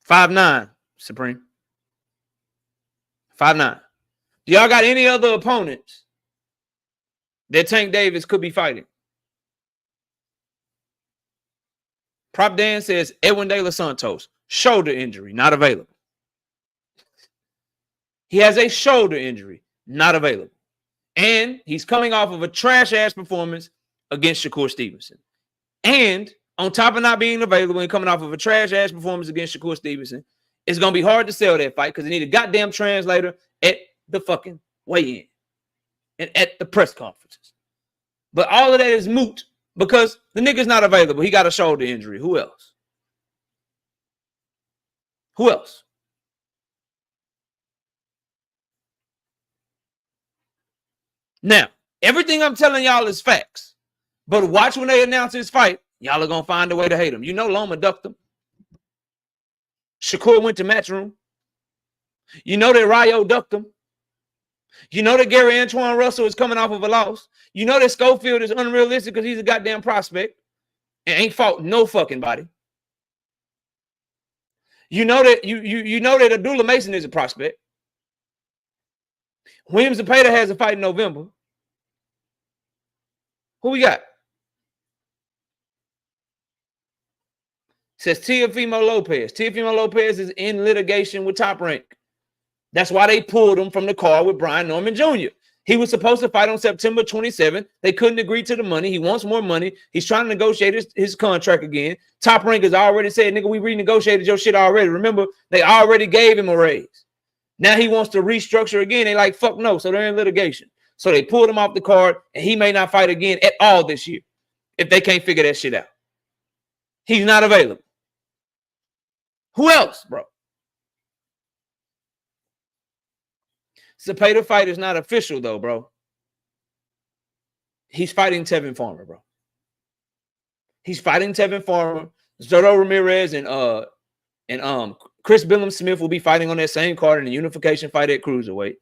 Speaker 2: $5'9", Supreme. 5'9". Do y'all got any other opponents that Tank Davis could be fighting? Prop Dan says Edwin De Los Santos, shoulder injury, not available. He has a shoulder injury, not available. And he's coming off of a trash-ass performance against Shakur Stevenson. And on top of not being available and coming off of a trash-ass performance against Shakur Stevenson, it's going to be hard to sell that fight because they need a goddamn translator at the fucking weigh-in and at the press conferences. But all of that is moot because the nigga's not available. He got a shoulder injury. Who else? Who else? Now, everything I'm telling y'all is facts. But watch when they announce his fight. Y'all are going to find a way to hate him. You know Loma ducked him. Shakur went to Matchroom. You know that Rayo ducked him. You know that Gary Antoine Russell is coming off of a loss. You know that Schofield is unrealistic because he's a goddamn prospect and ain't fought no fucking body. You know that you know that Abdullah Mason is a prospect. Williams Zepeda has a fight in November. Who we got? Says Teofimo Lopez. Teofimo Lopez is in litigation with Top Rank. That's why they pulled him from the card with Brian Norman Jr. He was supposed to fight on September 27th. They couldn't agree to the money. He wants more money. He's trying to negotiate his contract again. Top Rank has already said, nigga, we renegotiated your shit already. Remember, they already gave him a raise. Now he wants to restructure again. They like, fuck no. So they're in litigation. So they pulled him off the card, and he may not fight again at all this year if they can't figure that shit out. He's not available. Who else, bro? Zepeda fight is not official, though, bro. He's fighting Tevin Farmer, bro. He's fighting Tevin Farmer. Zurdo Ramirez and Chris Billum Smith will be fighting on that same card in the unification fight at cruiserweight.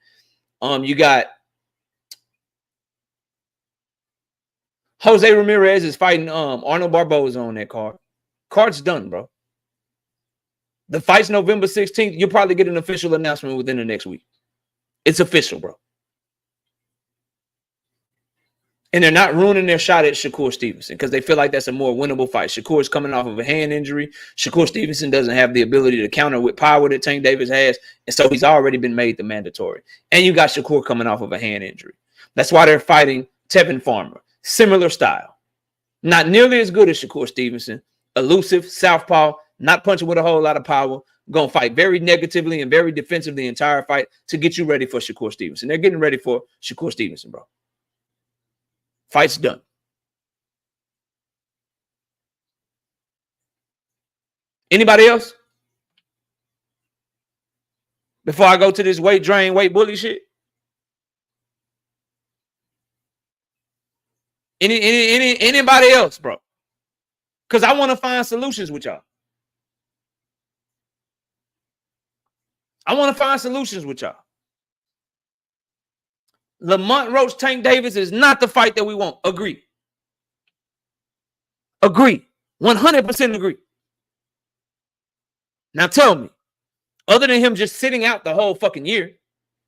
Speaker 2: You got Jose Ramirez is fighting Arnold Barboza on that card. Card's done, bro. The fight's November 16th. You'll probably get an official announcement within the next week. It's official, bro. And they're not ruining their shot at Shakur Stevenson because they feel like that's a more winnable fight. Shakur's coming off of a hand injury. Shakur Stevenson doesn't have the ability to counter with power that Tank Davis has. And so he's already been made the mandatory. And you got Shakur coming off of a hand injury. That's why they're fighting Tevin Farmer. Similar style. Not nearly as good as Shakur Stevenson. Elusive, southpaw, not punching with a whole lot of power. Going to fight very negatively and very defensively the entire fight to get you ready for Shakur Stevenson. They're getting ready for Shakur Stevenson, bro. Fight's done. Anybody else? Before I go to this weight drain, weight bully shit? Anybody else, bro? Because I want to find solutions with y'all. I want to find solutions with y'all. Lamont Roach, Tank Davis is not the fight that we want. Agree. Agree. 100% agree. Now tell me, other than him just sitting out the whole fucking year,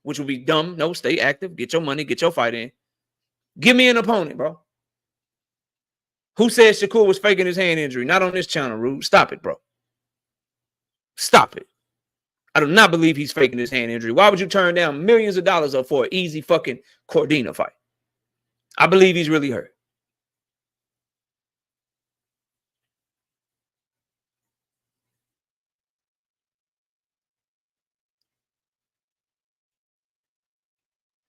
Speaker 2: which would be dumb. No, stay active. Get your money. Get your fight in. Give me an opponent, bro. Who said Shakur was faking his hand injury? Not on this channel, Rude. Stop it, bro. Stop it. I do not believe he's faking his hand injury. Why would you turn down millions of dollars up for an easy fucking Cordina fight? I believe he's really hurt.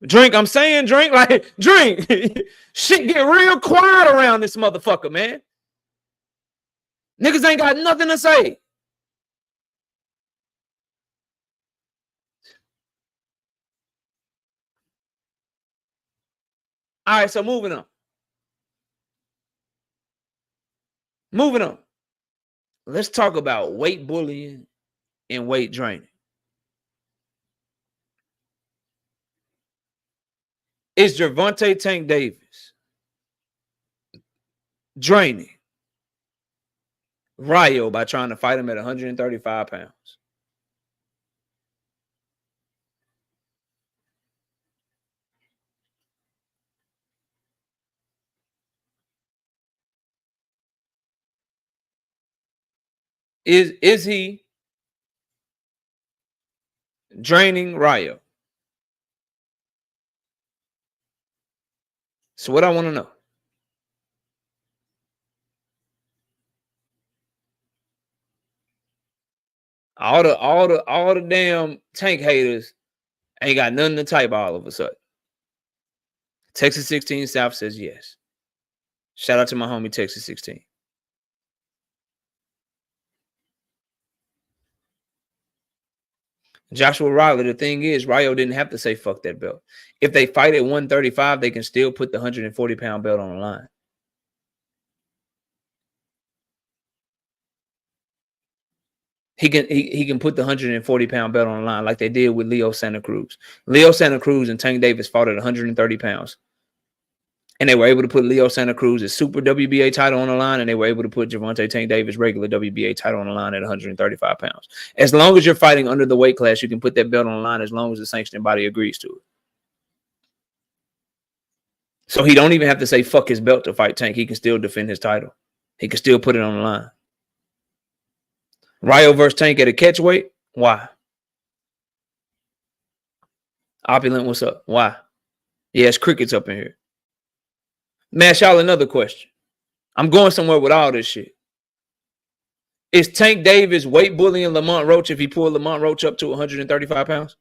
Speaker 2: Drink, I'm saying drink, like drink. Shit get real quiet around this motherfucker, man. Niggas ain't got nothing to say. All right, so moving on. Moving on. Let's talk about weight bullying and weight draining. Is Gervonta Tank Davis draining Rayo by trying to fight him at 135 pounds? Is he draining Rayo? So what I want to know. All the damn Tank haters ain't got nothing to type all of a sudden. Texas 16 South says yes. Shout out to my homie Texas 16. Joshua Riley, the thing is, Rayo didn't have to say fuck that belt. If they fight at 135, they can still put the 140-pound belt on the line. He can put the 140-pound belt on the line like they did with Leo Santa Cruz. Leo Santa Cruz and Tank Davis fought at 130 pounds. And they were able to put Leo Santa Cruz's super WBA title on the line, and they were able to put Gervonta Tank Davis' regular WBA title on the line at 135 pounds. As long as you're fighting under the weight class, you can put that belt on the line as long as the sanctioning body agrees to it. So he don't even have to say fuck his belt to fight Tank. He can still defend his title. He can still put it on the line. Rayo versus Tank at a catch weight? Why? Opulent, what's up? Why? Yeah, it's crickets up in here. Man, y'all another question. I'm going somewhere with all this shit. Is Tank Davis weight bullying Lamont Roach if he pulled Lamont Roach up to 135 pounds?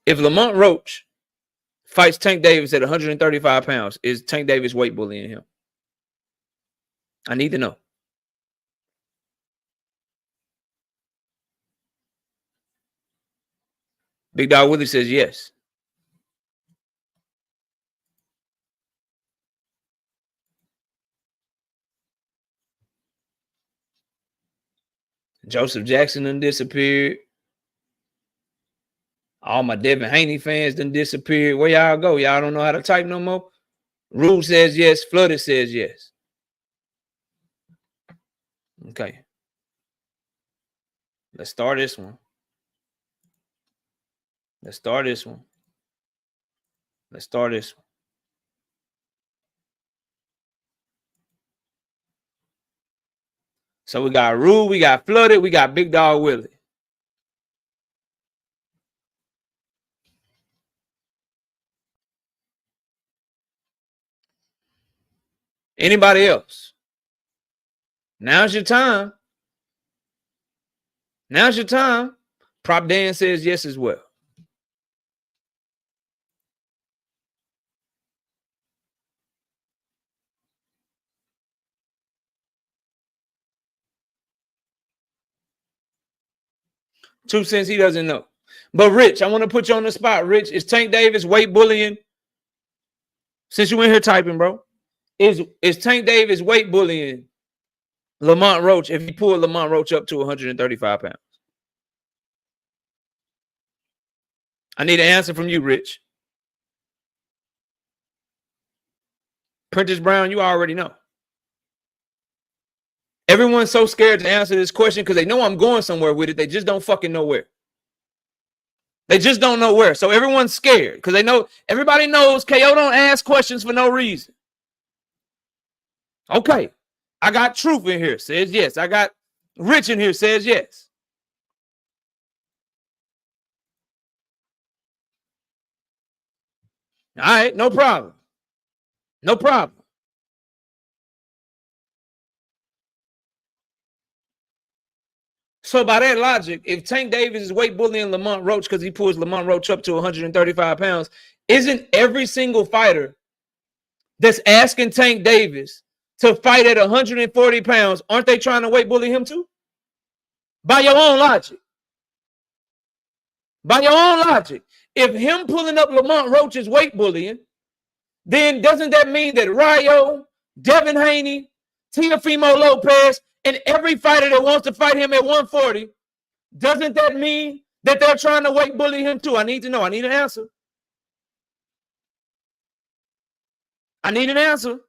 Speaker 2: If Lamont Roach fights Tank Davis at 135 pounds, is Tank Davis weight bullying him? I need to know. Big Dog Willie says yes. Joseph Jackson done disappeared. All my Devin Haney fans done disappeared. Where y'all go? Y'all don't know how to type no more? Rule says yes. Flooded says yes. Okay. Let's start this one. Let's start this one. Let's start this one. So we got Rule, we got Flooded, we got Big Dog Willie. Anybody else? Now's your time. Now's your time. Prop Dan says yes as well. Two cents, he doesn't know. But Rich, I want to put you on the spot. Rich, is Tank Davis weight bullying Since you in here typing, bro, is Tank Davis weight bullying Lamont Roach if he pulled Lamont Roach up to 135 pounds? I need an answer from you, Rich. Prentice Brown, you already know. Everyone's so scared to answer this question because they know I'm going somewhere with it. They just don't fucking know where. They just don't know where. So everyone's scared because they know, everybody knows KO don't ask questions for no reason. Okay. I got Truth in here, says yes. I got Rich in here, says yes. All right, no problem. No problem. So by that logic, if Tank Davis is weight bullying Lamont Roach because he pulls Lamont Roach up to 135 pounds, isn't every single fighter that's asking Tank Davis to fight at 140 pounds, aren't they trying to weight bully him too? By your own logic. By your own logic. If him pulling up Lamont Roach is weight bullying, then doesn't that mean that Rayo, Devin Haney, Teofimo Lopez, and every fighter that wants to fight him at 140, doesn't that mean that they're trying to weight bully him too? I need to know. I need an answer. I need an answer.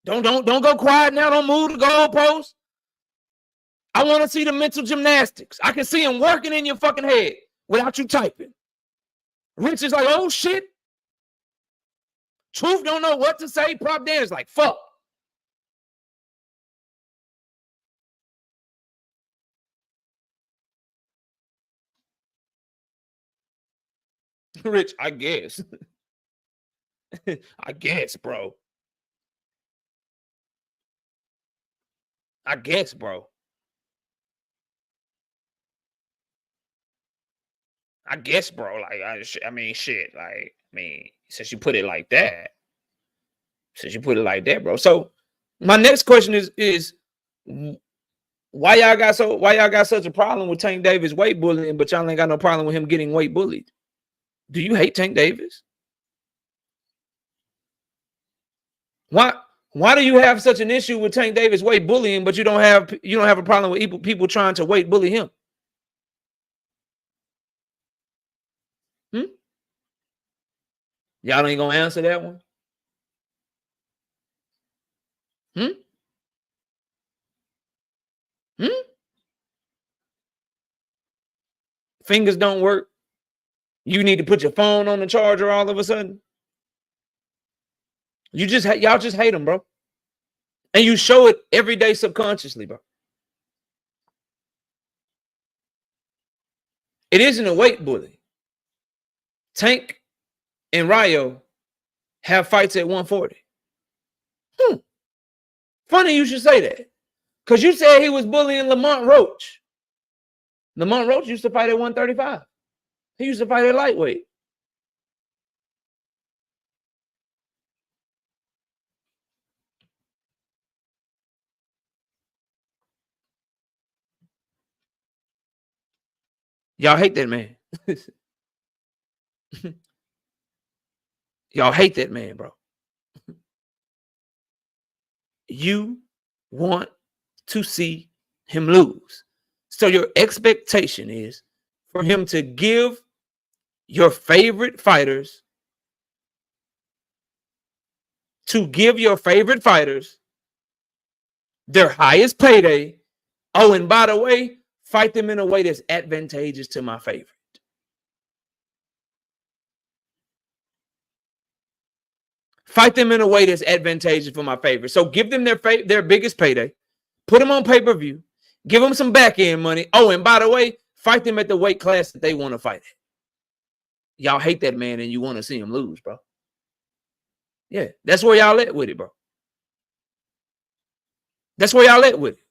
Speaker 2: Don't go quiet now. Don't move the goalpost. I want to see the mental gymnastics. I can see him working in your fucking head without you typing. Rich is like, oh shit. Truth don't know what to say. Prop Dan is like, fuck. Rich, I guess. I guess, bro. I guess, bro. I guess, bro. Like, I mean, shit. Like, I mean, since you put it like that, bro. So, my next question is why y'all got such a problem with Tank Davis weight bullying, but y'all ain't got no problem with him getting weight bullied? Do you hate Tank Davis? Why do you have such an issue with Tank Davis weight bullying, but you don't have a problem with people trying to weight bully him? Y'all ain't gonna answer that one? Fingers don't work. You need to put your phone on the charger all of a sudden. Y'all just hate him, bro. And you show it every day subconsciously, bro. It isn't a weight bully. Tank and Rayo have fights at 140. Funny you should say that. Because you said he was bullying Lamont Roach. Lamont Roach used to fight at 135. He used to fight at lightweight. Y'all hate that man. Y'all hate that man, bro. You want to see him lose. So your expectation is for him to give your favorite fighters their highest payday. Oh, and by the way, fight them in a way that's advantageous to my favorite. Fight them in a way that's advantageous for my favorite. So give them their biggest payday. Put them on pay-per-view. Give them some back-end money. Oh, and by the way, fight them at the weight class that they want to fight at. Y'all hate that man and you want to see him lose, bro. Yeah, that's where y'all at with it, bro. That's where y'all at with it.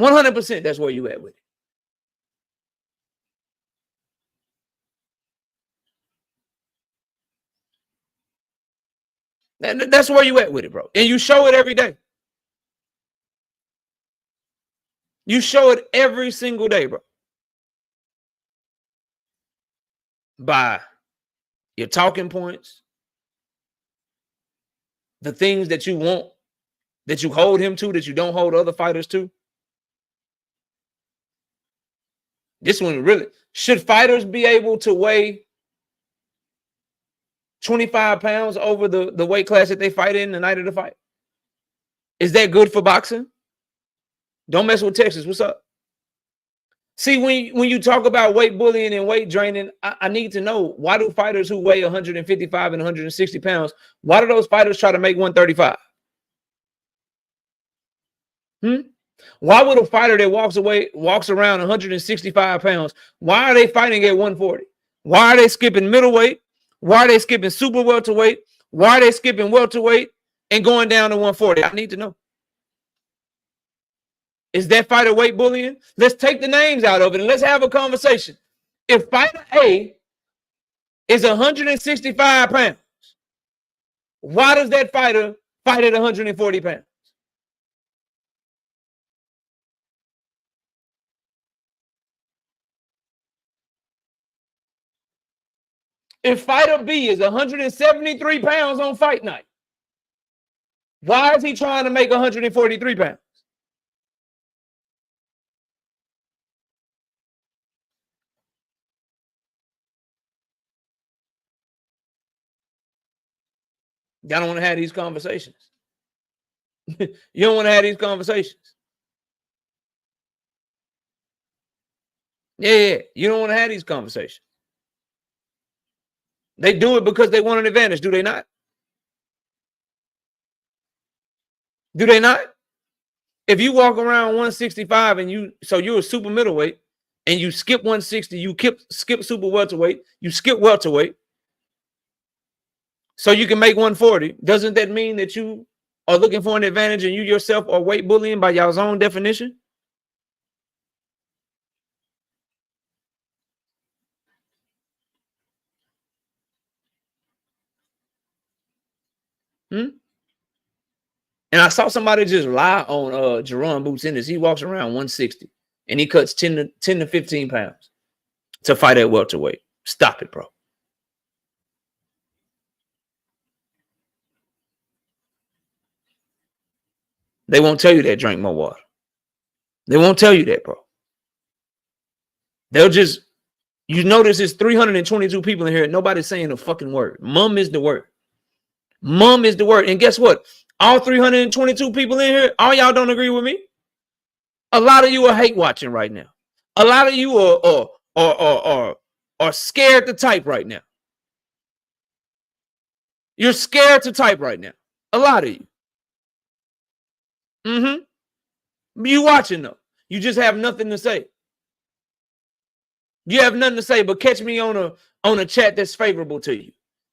Speaker 2: 100% that's where you at with it. That's where you at with it, bro. And you show it every day. You show it every single day, bro. by your talking points, the things that you want, that you hold him to, that you don't hold other fighters to. This one really, should fighters be able to weigh 25 pounds over the weight class that they fight in the night of the fight? Is that good for boxing? Don't mess with Texas. What's up? See, when you talk about weight bullying and weight draining, I need to know, why do fighters who weigh 155 and 160 pounds, why do those fighters try to make 135? Why would a fighter that walks around 165 pounds, why are they fighting at 140? Why are they skipping middleweight? Why are they skipping super welterweight? Why are they skipping welterweight and going down to 140? I need to know. Is that fighter weight bullying? Let's take the names out of it and let's have a conversation. If fighter A is 165 pounds, why does that fighter fight at 140 pounds? If fighter B is 173 pounds on fight night, why is he trying to make 143 pounds? Y'all don't want to have these conversations. You don't want to have these conversations. Yeah, you don't want to have these conversations. They do it because they want an advantage, do they not? Do they not? If you walk around 165 and you're a super middleweight and you skip 160, you skip super welterweight, you skip welterweight, so you can make 140, doesn't that mean that you are looking for an advantage and you yourself are weight bullying by y'all's own definition? And I saw somebody just lie on Jerome Boots Ennis. He walks around 160 and he cuts 10 to 15 pounds to fight at welterweight. Stop it, bro. They won't tell you that. Drink more water. They won't tell you that, bro. They'll just, you notice there's 322 people in here. Nobody's saying a fucking word. Mum is the word. Mum is the word. And guess what? All 322 people in here, all y'all don't agree with me. A lot of you are hate watching right now. A lot of you are scared to type right now. You're scared to type right now. A lot of you. You watching though. You just have nothing to say. You have nothing to say, but catch me on a chat that's favorable to you.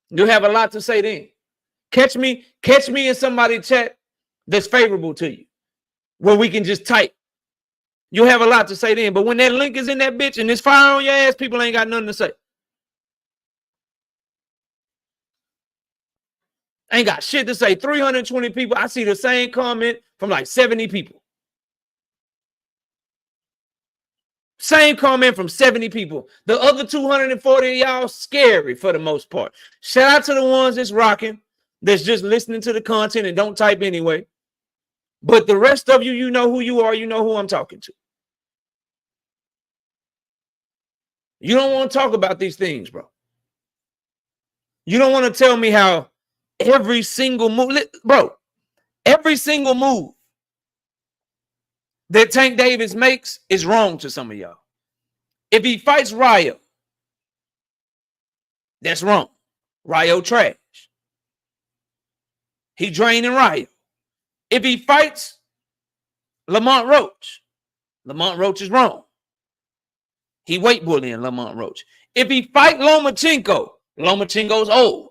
Speaker 2: You'll have a lot to say then. Catch me in somebody's chat that's favorable to you, where we can just type. You'll have a lot to say then. But when that link is in that bitch and it's fire on your ass, people ain't got nothing to say. Ain't got shit to say. 320 people. I see the same comment from like 70 people. Same comment from 70 people. The other 240 of y'all scary for the most part. Shout out to the ones that's rocking, that's just listening to the content and don't type anyway. But the rest of you, you know who you are. You know who I'm talking to. You don't want to talk about these things, bro. You don't want to tell me how every single move, bro, every single move that Tank Davis makes is wrong to some of y'all. If he fights Rayo, that's wrong. Rayo trash. He draining Rayo. If he fights Lamont Roach is wrong. He weight bullying Lamont Roach. If he fight Lomachenko's old.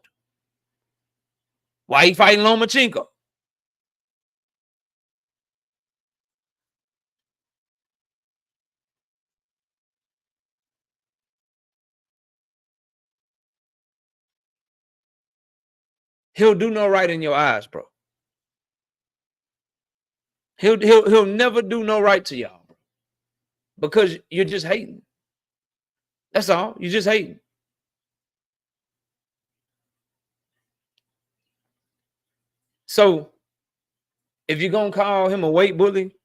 Speaker 2: Why he fighting Lomachenko? He'll do no right in your eyes, bro. He'll never do no right to y'all, bro. Because you're just hating. That's all. You're just hating. So if you're going to call him a weight bully,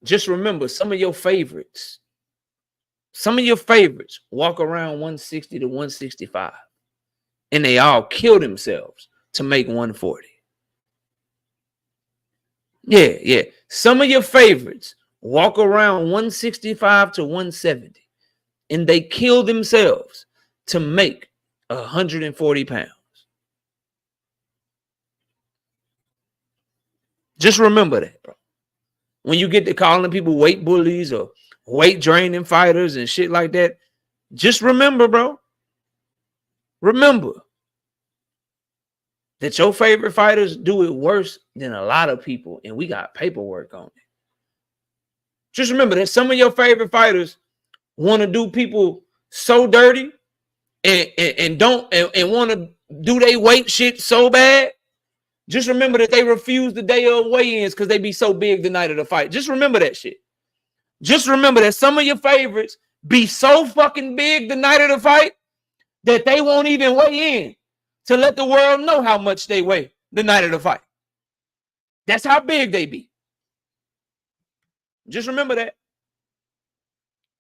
Speaker 2: just remember some of your favorites walk around 160 to 165, and they all kill themselves to make 140. Yeah. Some of your favorites walk around 165 to 170, and they kill themselves to make 140 pounds. Just remember that, bro. When you get to calling people weight bullies or weight draining fighters and shit like that, just remember, bro. Remember that your favorite fighters do it worse than a lot of people, and we got paperwork on it. Just remember that some of your favorite fighters want to do people so dirty and want to do they weight shit so bad. Just remember that they refuse the day of weigh-ins because they be so big the night of the fight. Just remember that shit. Just remember that some of your favorites be so fucking big the night of the fight that they won't even weigh in to let the world know how much they weigh the night of the fight. That's how big they be. Just remember that.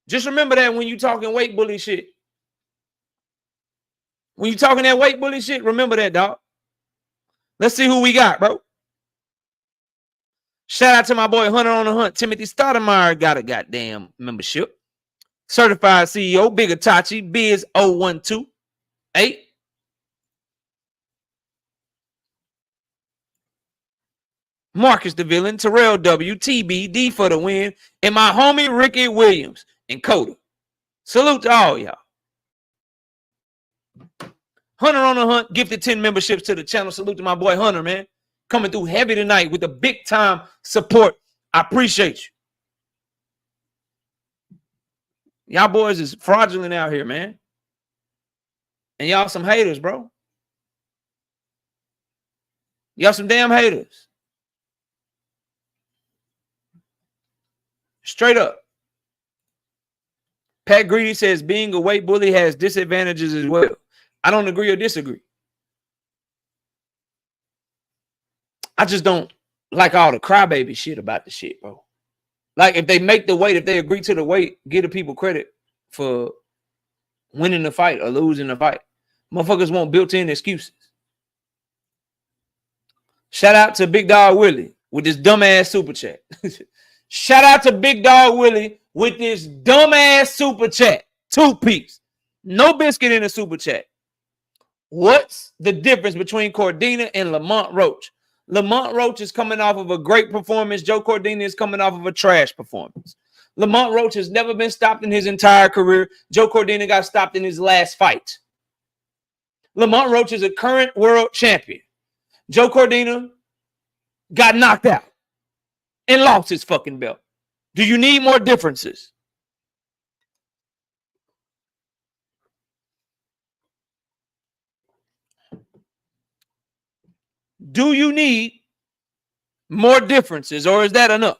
Speaker 2: Just remember that when you talking weight bully shit. When you talking that weight bully shit, remember that, dog. Let's see who we got, bro. Shout out to my boy Hunter on the Hunt. Timothy Stoudemire got a goddamn membership. Certified CEO, Big Itachi, Biz 0128. Marcus the Villain, Terrell W, TBD for the win, and my homie Ricky Williams and Coda. Salute to all y'all. Hunter on the Hunt gifted 10 memberships to the channel. Salute to my boy Hunter, man. Coming through heavy tonight with the big time support. I appreciate you. Y'all boys is fraudulent out here, man. And y'all some haters, bro. Y'all some damn haters. Straight up. Pat Greedy says being a weight bully has disadvantages as well. I don't agree or disagree. I just don't like all the crybaby shit about the shit, bro. Like if they make the weight, if they agree to the weight, give the people credit for winning the fight or losing the fight. Motherfuckers want built-in excuses. Shout out to Big Dog Willie with this dumbass super chat. Shout out to Big Dog Willie with this dumbass super chat. 2-piece. No biscuit in the super chat. What's the difference between Cordina and Lamont Roach? Lamont Roach is coming off of a great performance. Joe Cordina is coming off of a trash performance. Lamont Roach has never been stopped in his entire career. Joe Cordina got stopped in his last fight. Lamont Roach is a current world champion. Joe Cordina got knocked out and lost his fucking belt. Do you need more differences? Do you need more differences, or is that enough?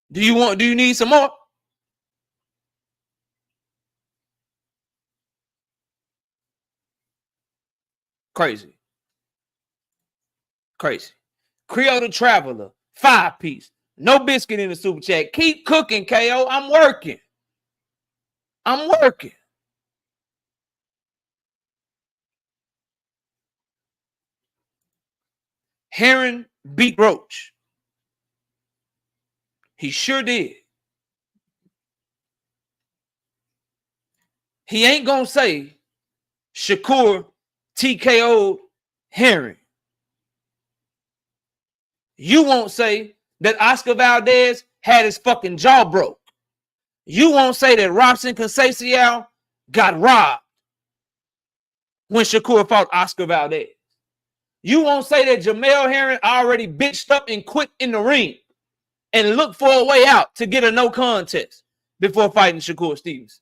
Speaker 2: Do you need some more? Crazy. Creole the Traveler, 5-piece. No biscuit in the super chat. Keep cooking, KO. I'm working. Heron beat Roach. He sure did. He ain't gonna say Shakur TKO'd Heron. You won't say that Oscar Valdez had his fucking jaw broke. You won't say that Robson Conceição got robbed when Shakur fought Oscar Valdez. You won't say that Jamel Herring already bitched up and quit in the ring and looked for a way out to get a no contest before fighting Shakur Stevenson.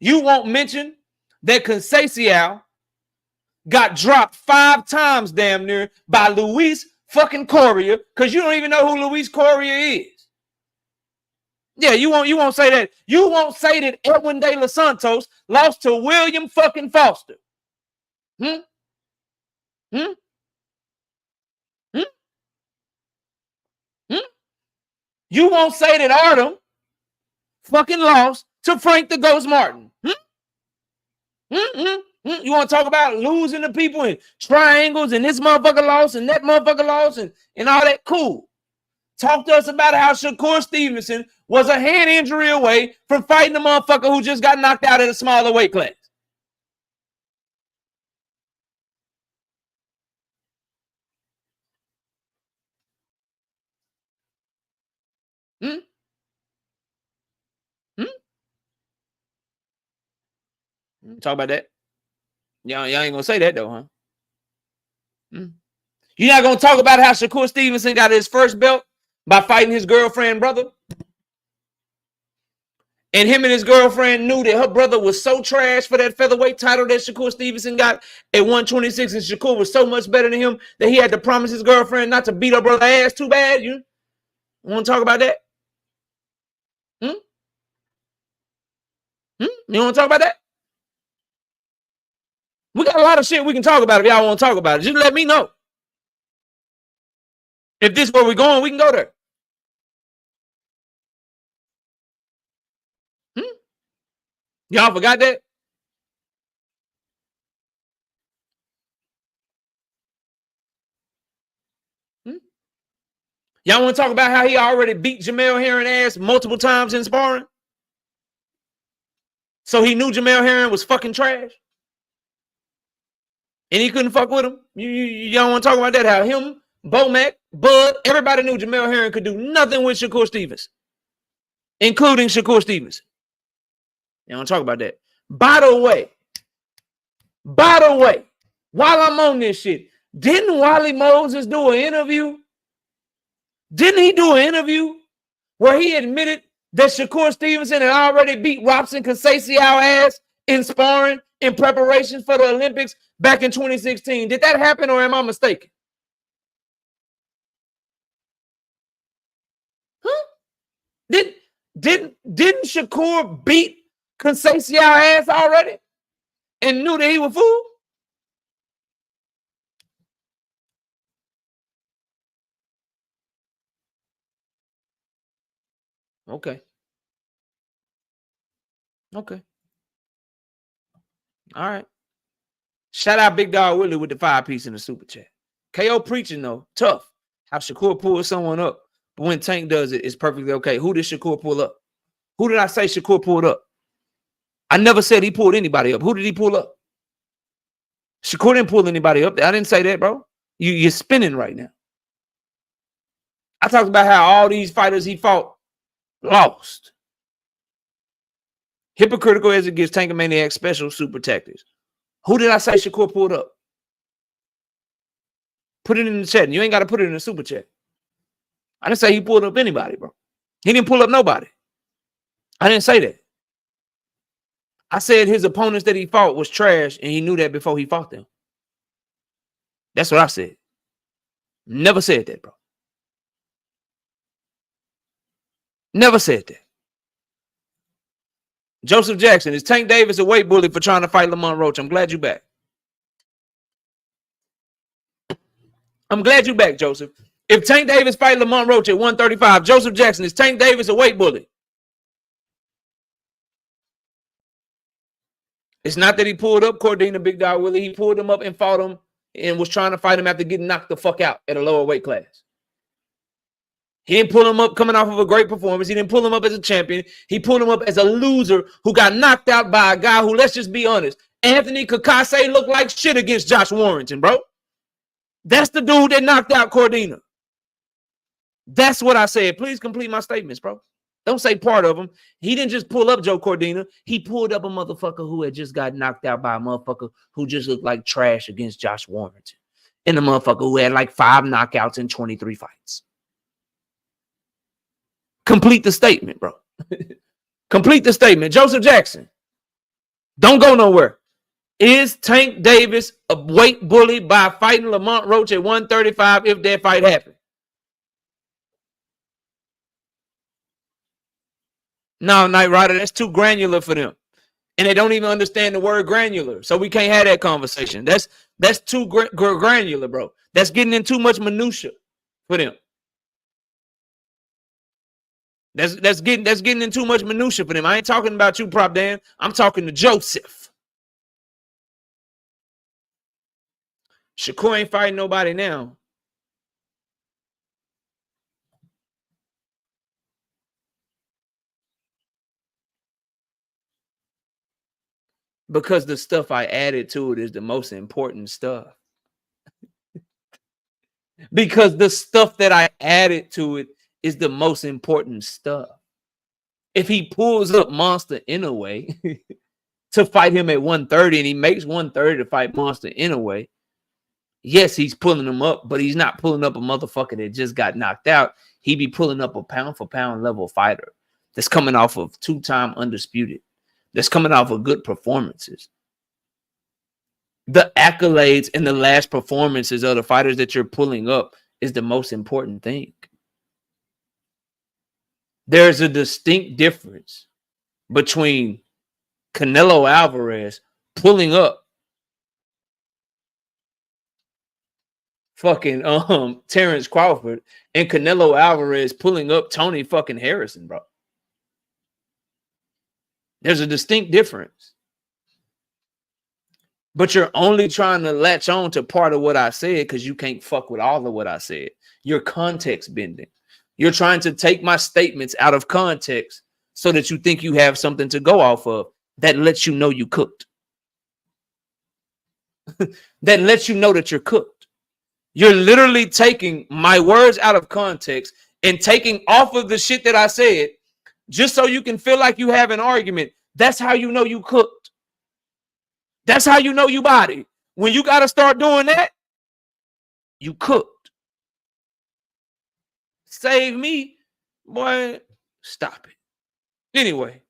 Speaker 2: You won't mention that Conceição got dropped 5 times damn near by Luis fucking Correa, because you don't even know who Luis Correa is. Yeah, you won't say that. You won't say that Edwin De Los Santos lost to William fucking Foster. Hmm? Hmm? Hmm? Hmm? You won't say that Artem fucking lost to Frank the Ghost Martin. Hmm? Hmm? Hmm? Hmm? You want to talk about losing to people in triangles and this motherfucker lost and that motherfucker lost and all that? Cool. Talk to us about how Shakur Stevenson was a hand injury away from fighting the motherfucker who just got knocked out at a smaller weight class. Hmm? Hmm? Talk about that. Y'all ain't gonna say that though, huh? Hmm? You're not gonna talk about how Shakur Stevenson got his first belt by fighting his girlfriend brother? And him and his girlfriend knew that her brother was so trash for that featherweight title that Shakur Stevenson got at 126, and Shakur was so much better than him that he had to promise his girlfriend not to beat her brother's ass too bad. You want to talk about that? Hmm? Hmm? You want to talk about that? We got a lot of shit we can talk about if y'all want to talk about it. Just let me know. If this is where we're going, we can go there. Hmm? Y'all forgot that? Hmm? Y'all want to talk about how he already beat Jamel Herring ass multiple times in sparring? So he knew Jamel Herring was fucking trash? And he couldn't fuck with him? Y'all want to talk about that? How him, Bomac, Bud, everybody knew Jamel Herring could do nothing with Shakur Stevenson, including Shakur Stevenson. Y'all want to talk about that? By the way, while I'm on this shit, didn't Wally Moses do an interview? Didn't he do an interview where he admitted that Shakur Stevenson had already beat Robson Conceição ass in sparring in preparation for the Olympics back in 2016? Did that happen, or am I mistaken? Huh? Didn't Shakur beat Conceição ass already and knew that he was fool? Okay. Okay. All right. Shout out Big Dog Willie with the 5-piece in the super chat. KO preaching though, tough. How Shakur pulls someone up, but when Tank does it, it's perfectly okay. Who did Shakur pull up? Who did I say Shakur pulled up? I never said he pulled anybody up. Who did he pull up? Shakur didn't pull anybody up. I didn't say that, bro. You're spinning right now. I talked about how all these fighters he fought lost. Hypocritical as it gets, Tank and Maniac special super tactics. Who did I say Shakur pulled up? Put it in the chat. And you ain't got to put it in the super chat. I didn't say he pulled up anybody, bro. He didn't pull up nobody. I didn't say that. I said his opponents that he fought was trash, and he knew that before he fought them. That's what I said. Never said that, bro. Never said that. Joseph Jackson, is Tank Davis a weight bully for trying to fight Lamont Roach? I'm glad you're back. I'm glad you're back, Joseph. If Tank Davis fight Lamont Roach at 135, Joseph Jackson, is Tank Davis a weight bully? It's not that he pulled up Cordina Big Dog Willie. He pulled him up and fought him and was trying to fight him after getting knocked the fuck out at a lower weight class. He didn't pull him up coming off of a great performance. He didn't pull him up as a champion. He pulled him up as a loser who got knocked out by a guy who, let's just be honest, Anthony Kakase looked like shit against Josh Warrington, bro. That's the dude that knocked out Cordina. That's what I said. Please complete my statements, bro. Don't say part of them. He didn't just pull up Joe Cordina. He pulled up a motherfucker who had just got knocked out by a motherfucker who just looked like trash against Josh Warrington. And the motherfucker who had like 5 knockouts in 23 fights. Complete the statement, bro. Complete the statement. Joseph Jackson, don't go nowhere. Is Tank Davis a weight bully by fighting Lamont Roach at 135 if that fight happened? No, Knight Rider, that's too granular for them. And they don't even understand the word granular. So we can't have that conversation. That's too granular, bro. That's getting in too much minutia for them. That's getting in too much minutia for them. I ain't talking about you, Prop Dan. I'm talking to Joseph. Shakur ain't fighting nobody now. Because the stuff I added to it is the most important stuff. Because the stuff that I added to it is the most important stuff. If he pulls up Monster in a way to fight him at 130 and he makes 130 to fight Monster in a way, yes, he's pulling him up, but he's not pulling up a motherfucker that just got knocked out. He be pulling up a pound for pound level fighter that's coming off of 2-time undisputed, that's coming off of good performances. The accolades and the last performances of the fighters that you're pulling up is the most important thing. There's a distinct difference between Canelo Alvarez pulling up fucking Terrence Crawford and Canelo Alvarez pulling up Tony fucking Harrison, bro. There's a distinct difference. But you're only trying to latch on to part of what I said because you can't fuck with all of what I said. You're context bending. You're trying to take my statements out of context so that you think you have something to go off of that lets you know you cooked. That lets you know that you're cooked. You're literally taking my words out of context and taking off of the shit that I said just so you can feel like you have an argument. That's how you know you cooked. That's how you know you body. When you got to start doing that, you cooked. Save me, boy. Stop it. Anyway,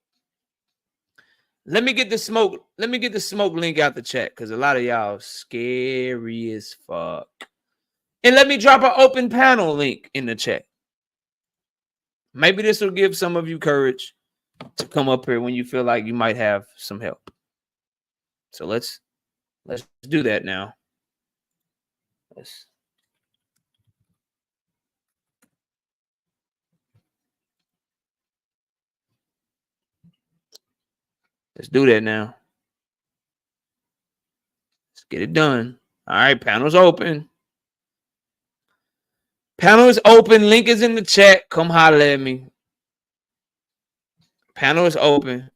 Speaker 2: let me get the smoke. Let me get the smoke link out the chat because a lot of y'all scary as fuck. And let me drop an open panel link in the chat. Maybe this will give some of you courage to come up here when you feel like you might have some help. So let's do that now. Let's do that now. Let's get it done. All right, panel's open. Panel is open. Link is in the chat. Come holler at me. Panel is open.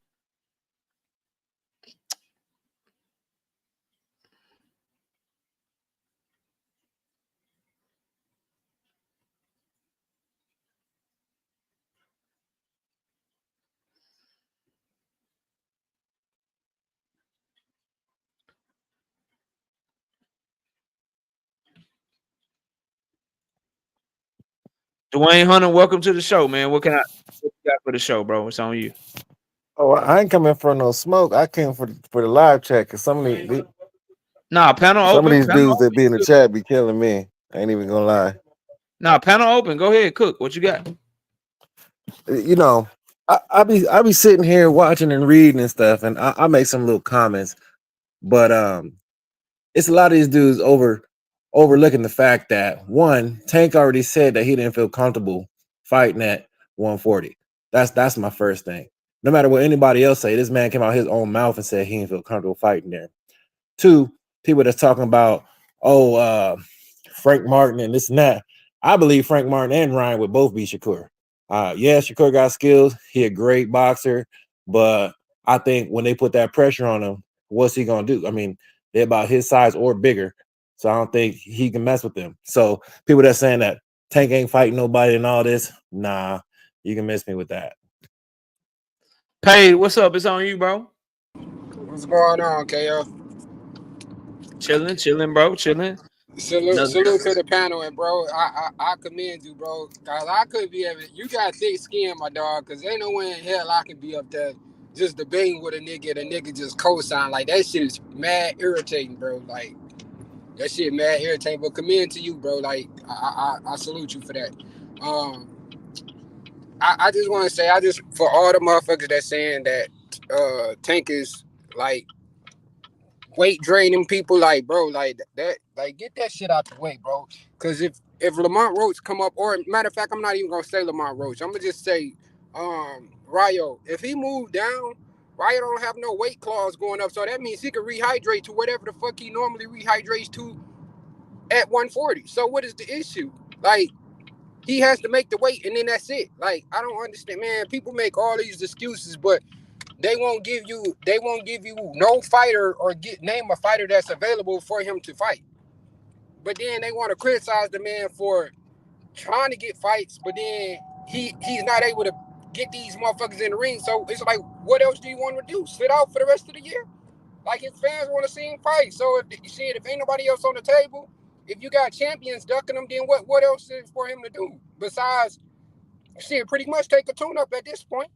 Speaker 2: Dwayne Hunter, welcome to the show, man. What you got for the show, bro? It's on you.
Speaker 5: Oh, I ain't coming for no smoke. I came for the live chat because some of these
Speaker 2: panel open.
Speaker 5: Some of these dudes that be in the chat be killing me. I ain't even gonna lie.
Speaker 2: Panel open. Go ahead, Cook. What you got?
Speaker 5: You know, I be sitting here watching and reading and stuff, and I make some little comments, but it's a lot of these dudes overlooking the fact that one, Tank already said that he didn't feel comfortable fighting at 140. That's my first thing. No matter what anybody else say, this man came out his own mouth and said he didn't feel comfortable fighting there. Two, people that's talking about, Frank Martin and this and that. I believe Frank Martin and Ryan would both be Shakur. Yeah, Shakur got skills. He a great boxer, but I think when they put that pressure on him, what's he gonna do? I mean, they're about his size or bigger, so I don't think he can mess with them. So people that's saying that Tank ain't fighting nobody and all this, nah, you can miss me with that.
Speaker 2: Paid, what's up? It's on you, bro.
Speaker 6: What's going on, KO?
Speaker 2: Chilling, bro. Chilling.
Speaker 6: Salute to the panel, and bro, I commend you, bro. Cause I could be you got thick skin, my dog. Cause ain't no way in hell I can be up there just debating with a nigga just co-sign. Like that shit is mad irritating, bro. Like that shit mad irritating. But commend to you, bro. Like I salute you for that. I just want to say, for all the motherfuckers that saying that Tank is like weight draining people, like, bro, like that, like, get that shit out the way, bro. Because if Lamont Roach come up, or matter of fact, I'm not even gonna say Lamont Roach. I'm gonna just say Rayo. If he moved down, Rayo don't have no weight clause going up, so that means he could rehydrate to whatever the fuck he normally rehydrates to at 140. So what is the issue? Like, he has to make the weight, and then that's it. Like, I don't understand, man. People make all these excuses, but they won't give you no fighter or name a fighter that's available for him to fight. But then they want to criticize the man for trying to get fights, but then he's not able to get these motherfuckers in the ring. So it's like, what else do you want to do? Sit out for the rest of the year? Like, his fans want to see him fight. So if ain't nobody else on the table, if you got champions ducking him, then what else is for him to do besides shit? Pretty much take a tune up at this point.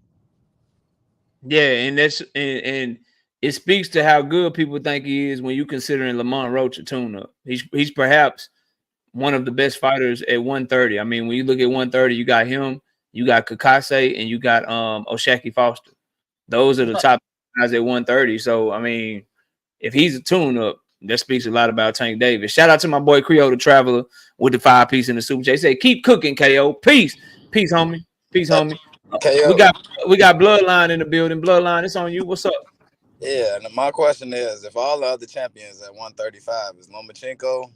Speaker 2: Yeah, and and it speaks to how good people think he is when you considering Lamont Roach a tune-up. He's perhaps one of the best fighters at 130. I mean, when you look at 130, you got him, you got Kakase, and you got O'Shaquie Foster. Those are the top guys at 130. So I mean, if he's a tune-up, that speaks a lot about Tank Davis. Shout out to my boy Creole the Traveler with the 5-piece in the Super J. He said, keep cooking, KO. Peace, homie. Peace, homie.
Speaker 7: KO.
Speaker 2: We got Bloodline in the building. Bloodline, it's on you. What's up?
Speaker 7: Yeah, and my question is, if all the other champions at 135 is Lomachenko,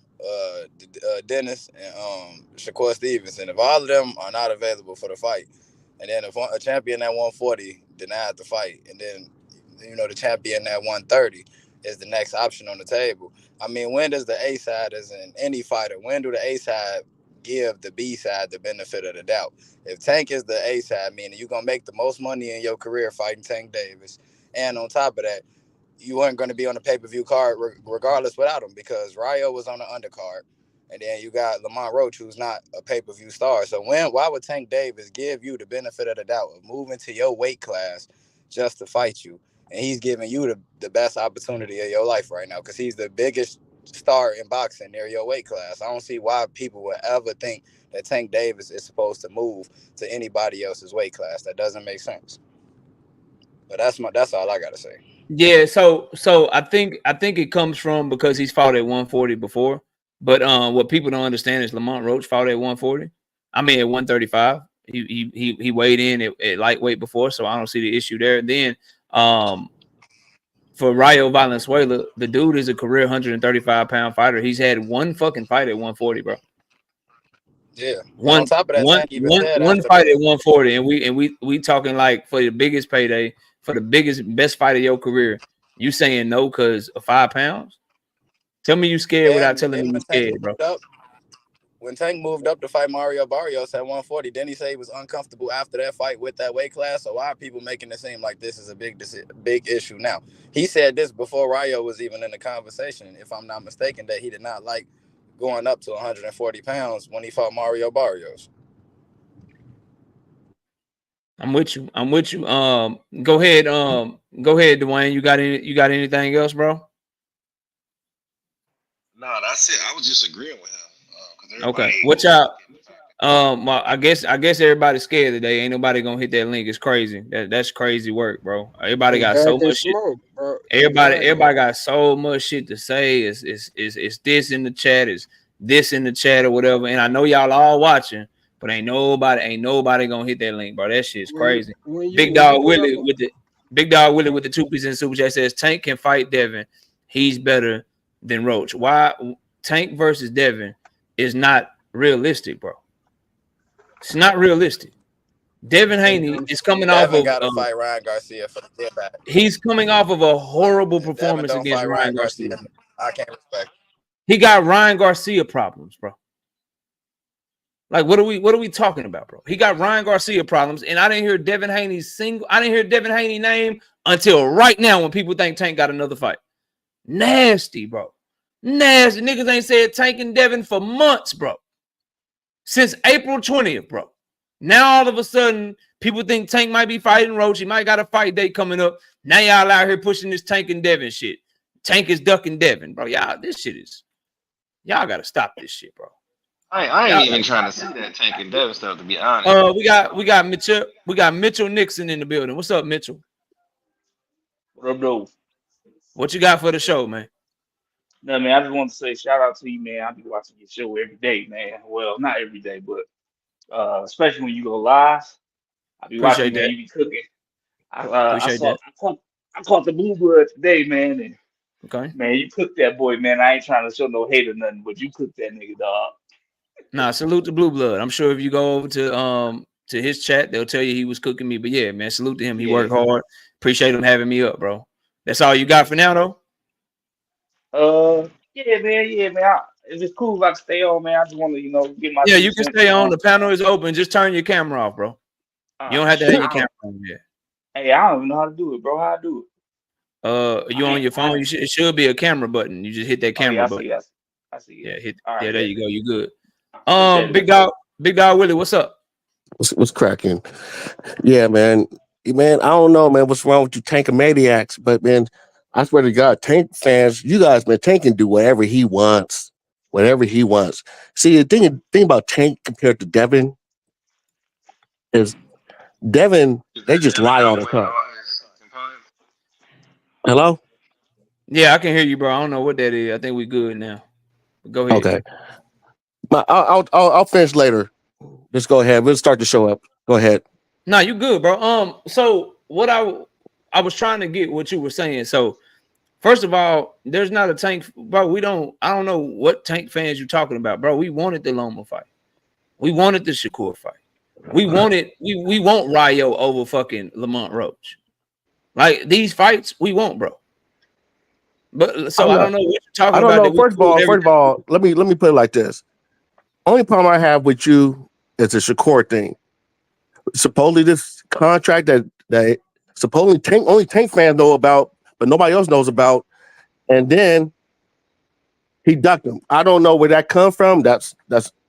Speaker 7: Dennis, and Shakur Stevenson, if all of them are not available for the fight, and then if a champion at 140 denied the fight, and then the champion at 130 is the next option on the table. I mean, when does the A side, as in any fighter, when do the A side give the B side the benefit of the doubt? If Tank is the A side, meaning you're gonna make the most money in your career fighting Tank Davis, and on top of that, you weren't going to be on the pay-per-view card regardless without him, because Rayo was on the undercard, and then you got Lamont Roach, who's not a pay-per-view star. So why would Tank Davis give you the benefit of the doubt of moving to your weight class just to fight you? And he's giving you the best opportunity of your life right now, because he's the biggest star in boxing near your weight class. I don't see why people would ever think that Tank Davis is supposed to move to anybody else's weight class. That doesn't make sense. But that's all I gotta say.
Speaker 2: Yeah, so I think it comes from because he's fought at 140 before. But what people don't understand is Lamont Roach fought at 140. I mean at 135. He weighed in at lightweight before, so I don't see the issue there. Then for Rayo Valenzuela, the dude is a career 135-pound fighter. He's had one fucking fight at 140, bro.
Speaker 7: Yeah.
Speaker 2: One
Speaker 7: on top of that,
Speaker 2: one fight at 140, and we talking like for the biggest payday, for the best fight of your career. You saying no because of 5 pounds? Tell me you scared without telling me you scared, bro.
Speaker 7: When Tank moved up to fight Mario Barrios at 140, didn't he say he was uncomfortable after that fight with that weight class? So why are people making it seem like this is a big issue now? He said this before Rayo was even in the conversation, if I'm not mistaken, that he did not like going up to 140 pounds when he fought Mario Barrios.
Speaker 2: I'm with you. Go ahead, Dwayne. You got anything else, bro?
Speaker 8: No, that's it. I was just agreeing with him.
Speaker 2: Okay. What y'all? Well, I guess everybody's scared today. Ain't nobody gonna hit that link. It's crazy. That's crazy work, bro. Everybody got so much shit.
Speaker 6: Bro.
Speaker 2: Everybody got so much shit to say. It's this in the chat. It's this in the chat or whatever. And I know y'all all watching, but ain't nobody gonna hit that link, bro. That shit's crazy. Big Dog Willie with the 2-piece in Super Chat says Tank can fight Devin. He's better than Roach. Why Tank versus Devin is not realistic, bro? It's not realistic. Devin Haney is coming off of
Speaker 7: fight Ryan Garcia for the back.
Speaker 2: He's coming off of a horrible performance against Ryan Garcia.
Speaker 7: I can't respect.
Speaker 2: He got Ryan Garcia problems, bro. Like, what are we talking about, bro? He got Ryan Garcia problems, and I didn't hear Devin Haney's name until right now when people think Tank got another fight. Nasty, bro. Nasty. Niggas ain't said Tank and Devin for months, bro. Since April 20th, bro. Now all of a sudden, people think Tank might be fighting Roach. He might got a fight date coming up. Now y'all out here pushing this Tank and Devin shit. Tank is ducking Devin, bro. Y'all, this shit is. Y'all gotta stop this shit, bro.
Speaker 8: I
Speaker 2: Yeah.
Speaker 8: ain't even trying to see that Tank and Devin stuff, to be honest.
Speaker 2: We got Mitchell Nixon in the building. What's up, Mitchell?
Speaker 9: What up, though?
Speaker 2: What you got for the show, man?
Speaker 9: No, man, I just want to say shout out to you, man. I be watching your show every day, man. Well, not every day, but especially when you go live. I be watching,
Speaker 2: Appreciate
Speaker 9: man.
Speaker 2: that.
Speaker 9: You be cooking. I
Speaker 2: Appreciate
Speaker 9: saw
Speaker 2: that.
Speaker 9: I caught the blue blood today, man. And
Speaker 2: Okay.
Speaker 9: man, you cooked that boy, man. I ain't trying to show no hate or nothing, but you cooked that nigga, dog.
Speaker 2: Nah, salute to Blue Blood. I'm sure if you go over to his chat, they'll tell you he was cooking me. But yeah, man, salute to him. He
Speaker 9: Yeah.
Speaker 2: worked hard. Appreciate him having me up, bro. That's all you got for now, though.
Speaker 9: Yeah, man. Yeah, man. It's just cool if I can stay on, man. I just want to, get my
Speaker 2: Yeah,
Speaker 9: 2
Speaker 2: you can
Speaker 9: cents.
Speaker 2: stay on. The panel is open. Just turn your camera off, bro. You don't have to have
Speaker 9: Shit,
Speaker 2: your camera on yet.
Speaker 9: hey, I don't even know how to do it, bro. How I do it?
Speaker 2: You on your phone? It should be a camera button. You just hit that
Speaker 9: Oh,
Speaker 2: camera
Speaker 9: yeah,
Speaker 2: button.
Speaker 9: I see it.
Speaker 2: Yeah, hit.
Speaker 9: All right,
Speaker 2: Yeah, there
Speaker 9: bet.
Speaker 2: you go. You good.
Speaker 9: Appreciate it.
Speaker 2: Big dog Willie, what's up?
Speaker 4: What's cracking? Yeah, man. Man, I don't know, man, what's wrong with you Tank maniacs, but man, I swear to God, Tank fans, you guys, man, Tank can do whatever he wants. Whatever he wants. See, the thing about Tank compared to Devin is Devin,
Speaker 8: Is
Speaker 4: they
Speaker 8: that
Speaker 4: just
Speaker 8: Devin
Speaker 4: lie all
Speaker 8: done
Speaker 4: the
Speaker 8: away with
Speaker 4: time.
Speaker 8: all his components?
Speaker 4: Hello?
Speaker 2: Yeah, I can hear you, bro. I don't know what that is. I think we good now. Go ahead.
Speaker 4: Okay. I'll finish later. Just go ahead. We'll start the show up. Go ahead.
Speaker 2: No, you good, bro. So what I was trying to get what you were saying. So first of all, there's not a Tank, bro. I don't know what Tank fans you talking about, bro. We wanted the Loma fight. We wanted the Shakur fight. We want Rayo over fucking Lamont Roach. Like these fights, we want, bro. But so I don't know what you're talking
Speaker 4: I don't
Speaker 2: about.
Speaker 4: know. First of all, let me put it like this. Only problem I have with you is the Shakur thing. Supposedly this contract that supposedly Tank fans know about, but nobody else knows about, and then he ducked him. I don't know where that come from. That's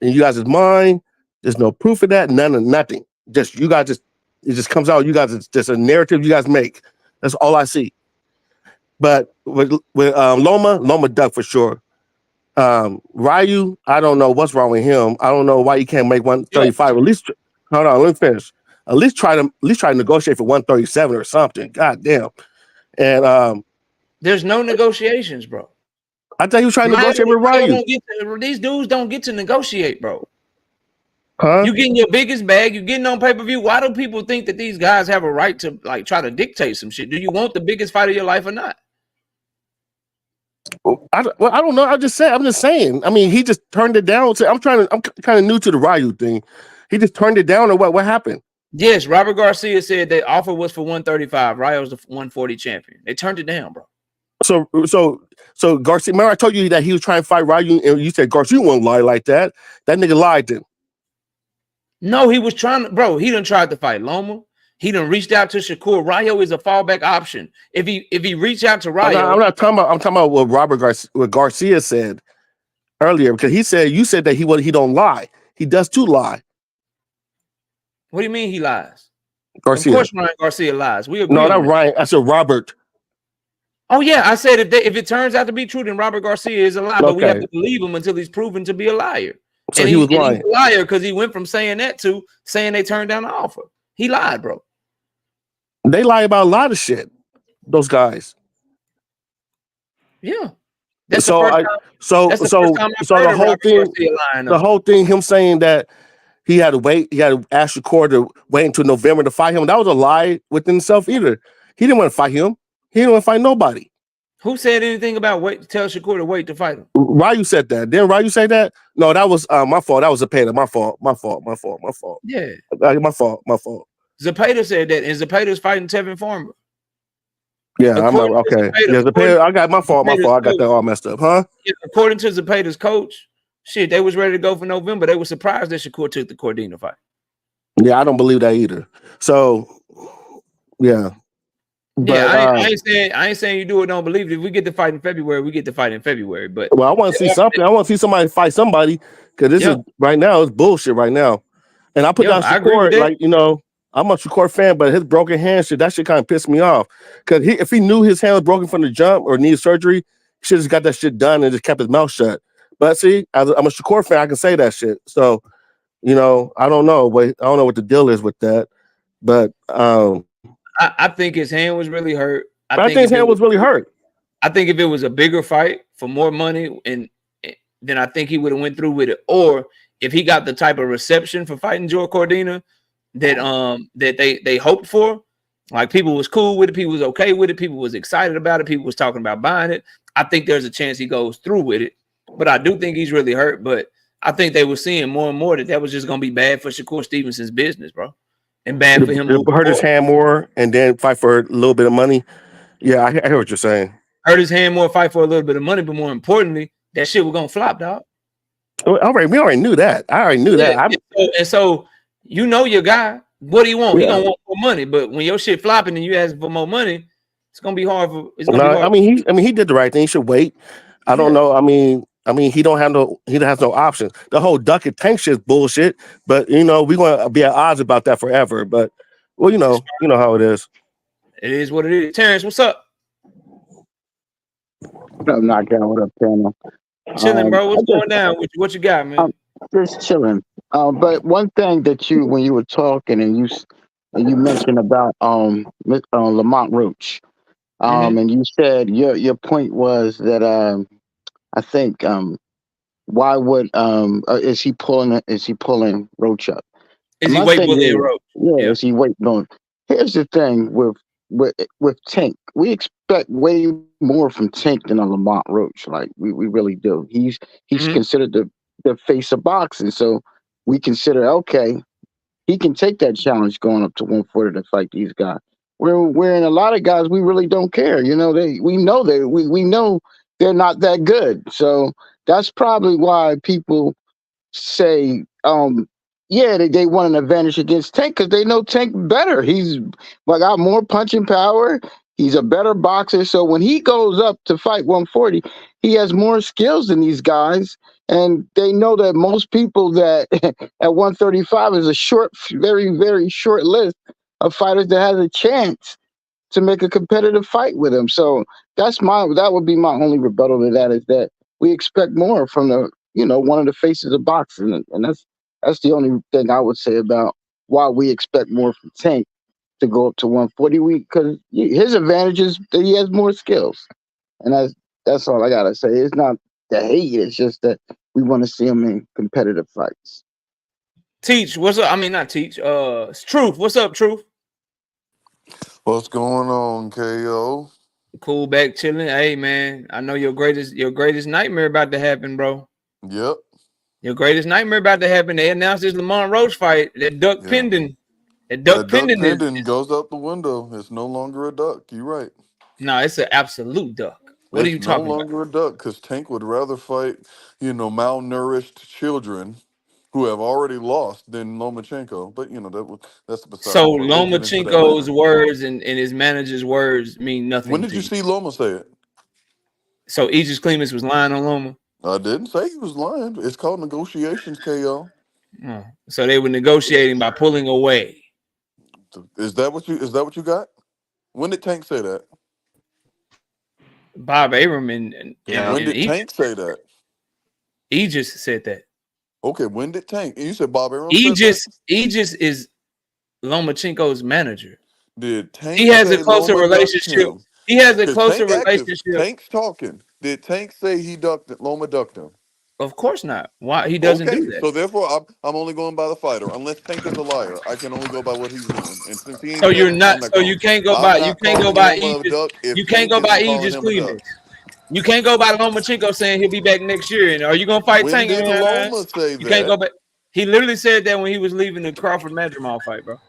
Speaker 4: in you guys' mind. There's no proof of that. Nothing. Just you guys it just comes out. You guys, it's just a narrative you guys make. That's all I see. But with Loma ducked for sure. Ryu, I don't know what's wrong with him. I don't know why he can't make 135. At least hold on, let me finish. At least try to negotiate for 137 or something. God damn. And
Speaker 2: there's no negotiations, bro.
Speaker 4: I thought he was trying to negotiate with Ryu.
Speaker 2: These dudes don't get to negotiate, bro.
Speaker 4: Huh?
Speaker 2: You getting your biggest bag, you getting on pay-per-view. Why do people think that these guys have a right to like try to dictate some shit? Do you want the biggest fight of your life or not?
Speaker 4: I don't know. I'm just saying. I mean, he just turned it down. So I'm kind of new to the Ryu thing. He just turned it down, or what? What happened?
Speaker 2: Yes, Robert Garcia said the offer was for 135. Ryo's the 140 champion. They turned it down, bro.
Speaker 4: So Garcia. Remember, I told you that he was trying to fight Ryu, and you said Garcia won't lie like that. That nigga lied then.
Speaker 2: No, he was trying to, bro. He done tried to fight Loma. He done reached out to Shakur. Ryo is a fallback option. If he reached out to Ryo,
Speaker 4: I'm talking about what Garcia said earlier, because you said that he don't lie. He does too lie.
Speaker 2: What do you mean he lies?
Speaker 4: Garcia.
Speaker 2: Of course, Ryan Garcia lies. We agree.
Speaker 4: No, not Ryan. I said Robert.
Speaker 2: Oh yeah, I said if it turns out to be true, then Robert Garcia is a liar. But we have to believe him until he's proven to be a liar.
Speaker 4: So he was lying.
Speaker 2: He's a liar because he went from saying that to saying they turned down the offer. He lied, bro.
Speaker 4: They lie about a lot of shit. Those guys.
Speaker 2: Yeah.
Speaker 4: The whole thing, him saying that he had to ask Shakur to wait until November to fight him. That was a lie within himself either. He didn't want to fight him. He didn't want to fight nobody.
Speaker 2: Who said anything about tell Shakur to wait to fight him?
Speaker 4: Ryu said that. Didn't Ryu say that? No, that was my fault. That was Zepeda. My fault.
Speaker 2: Yeah.
Speaker 4: My fault.
Speaker 2: Zepeda said that, and Zepeda's fighting Tevin Farmer.
Speaker 4: Yeah, okay. Zepeda, I got my fault. I got that all messed up, huh?
Speaker 2: Yeah, according to Zepeda's coach, shit, they was ready to go for November. They were surprised that Shakur took the Cordina fight.
Speaker 4: Yeah, I don't believe that either. So, yeah. But,
Speaker 2: I ain't saying you do it. Don't believe it. If we get the fight in February, we get the fight in February. But
Speaker 4: well, I want to see something. I want to see somebody fight somebody because this is right now. It's bullshit right now. And I put down Shakur, like I'm a Shakur fan, but his broken hand shit, that shit kind of pissed me off. Because if he knew his hand was broken from the jump or needed surgery, he should have got that shit done and just kept his mouth shut. But see, I'm a Shakur fan. I can say that shit. So I don't know. Wait, I don't know what the deal is with that. But
Speaker 2: I think his hand was really hurt.
Speaker 4: I think his hand was really hurt.
Speaker 2: I think if it was a bigger fight for more money, and then I think he would have went through with it. Or if he got the type of reception for fighting Joe Cordina that they hoped for, like people was cool with it, people was okay with it, people was excited about it, people was talking about buying it. I think there's a chance he goes through with it. But I do think he's really hurt. But I think they were seeing more and more that was just gonna be bad for Shakur Stevenson's business, bro, and bad for him.
Speaker 4: Hurt his hand more and then fight for a little bit of money. Yeah, I hear what you're saying.
Speaker 2: Hurt his hand more, fight for a little bit of money, but more importantly, that shit was gonna flop, dog.
Speaker 4: We already knew that. I already knew that.
Speaker 2: And so your guy. What do you want? He gonna want more money, but when your shit flopping and you ask for more money, it's gonna be hard for. It's gonna be hard.
Speaker 4: I mean, he did the right thing. He should wait. I don't know. I mean, he has no options. The whole duck and tank shit is bullshit. But we're gonna be at odds about that forever. But you know how it is.
Speaker 2: It is what it is. Terrence, what's up?
Speaker 10: What up, Knockout? What up, Daniel?
Speaker 2: Chilling, bro. What's going down? What you got, man?
Speaker 10: Just chilling. But one thing that when you were talking and you mentioned about Lamont Roach, and you said your point was that I think why would is he pulling Roach up?
Speaker 2: Is he weight bullying Roach?
Speaker 10: Yeah, is he weight bullying? Here's the thing with Tank. We expect way more from Tank than a Lamont Roach. Like we really do. He's considered the face of boxing, so we consider he can take that challenge going up to 140 to fight these guys. We're in a lot of guys we really don't care. We know they're not that good. So that's probably why people say they want an advantage against Tank because they know Tank better. He's got more punching power. He's a better boxer. So when he goes up to fight 140, he has more skills than these guys. And they know that most people that at 135 is a short, very, very short list of fighters that has a chance to make a competitive fight with him. So that would be my only rebuttal to that, is that we expect more from one of the faces of boxing. And that's the only thing I would say about why we expect more from Tank to go up to 140. Because his advantage is that he has more skills. And that's all I gotta say. It's not the hate, it's just that we want to see him in competitive fights.
Speaker 2: Teach, what's up? I mean, not Teach. Truth, what's up, Truth?
Speaker 11: What's going on, KO?
Speaker 2: Cool, back chilling. Hey, man, I know your greatest nightmare about to happen, bro.
Speaker 11: Yep.
Speaker 2: Your greatest nightmare about to happen. They announced this Lamont Roach fight. That duck pending. That duck pending
Speaker 11: goes out the window. It's no longer a duck. You're right.
Speaker 2: No, it's an absolute duck. What are you talking about?
Speaker 11: It's no longer a duck because Tank would rather fight, malnourished children who have already lost than Lomachenko. But that's beside.
Speaker 2: So Lomachenko's words and his manager's words mean nothing.
Speaker 11: When did you see Loma say it?
Speaker 2: So Aegis Clemens was lying on Loma?
Speaker 11: I didn't say he was lying. It's called negotiations, KO.
Speaker 2: Oh, so they were negotiating by pulling away.
Speaker 11: Is that what you got? When did Tank say that?
Speaker 2: Bob Arum and
Speaker 11: when did Tank say that?
Speaker 2: Aegis said that.
Speaker 11: Okay, when did Tank? You said Bob Arum.
Speaker 2: Aegis is Lomachenko's manager.
Speaker 11: Did Tank?
Speaker 2: He has a closer relationship. He has a closer relationship.
Speaker 11: Tank's talking. Did Tank say Loma ducked him?
Speaker 2: Of course not. Why he doesn't do that?
Speaker 11: So therefore, I'm only going by the fighter. Unless Tank is a liar, I can only go by what he's doing. And since he ain't
Speaker 2: you're not. So you can't go by. You can't go by Aegis. You can't go by Aegis Clemens. You can't go by Lomachenko saying he'll be back next year. And are you gonna fight Tank?
Speaker 11: When did Loma say that?
Speaker 2: You can't go back. He literally said that when he was leaving the Crawford Madrimal fight, bro.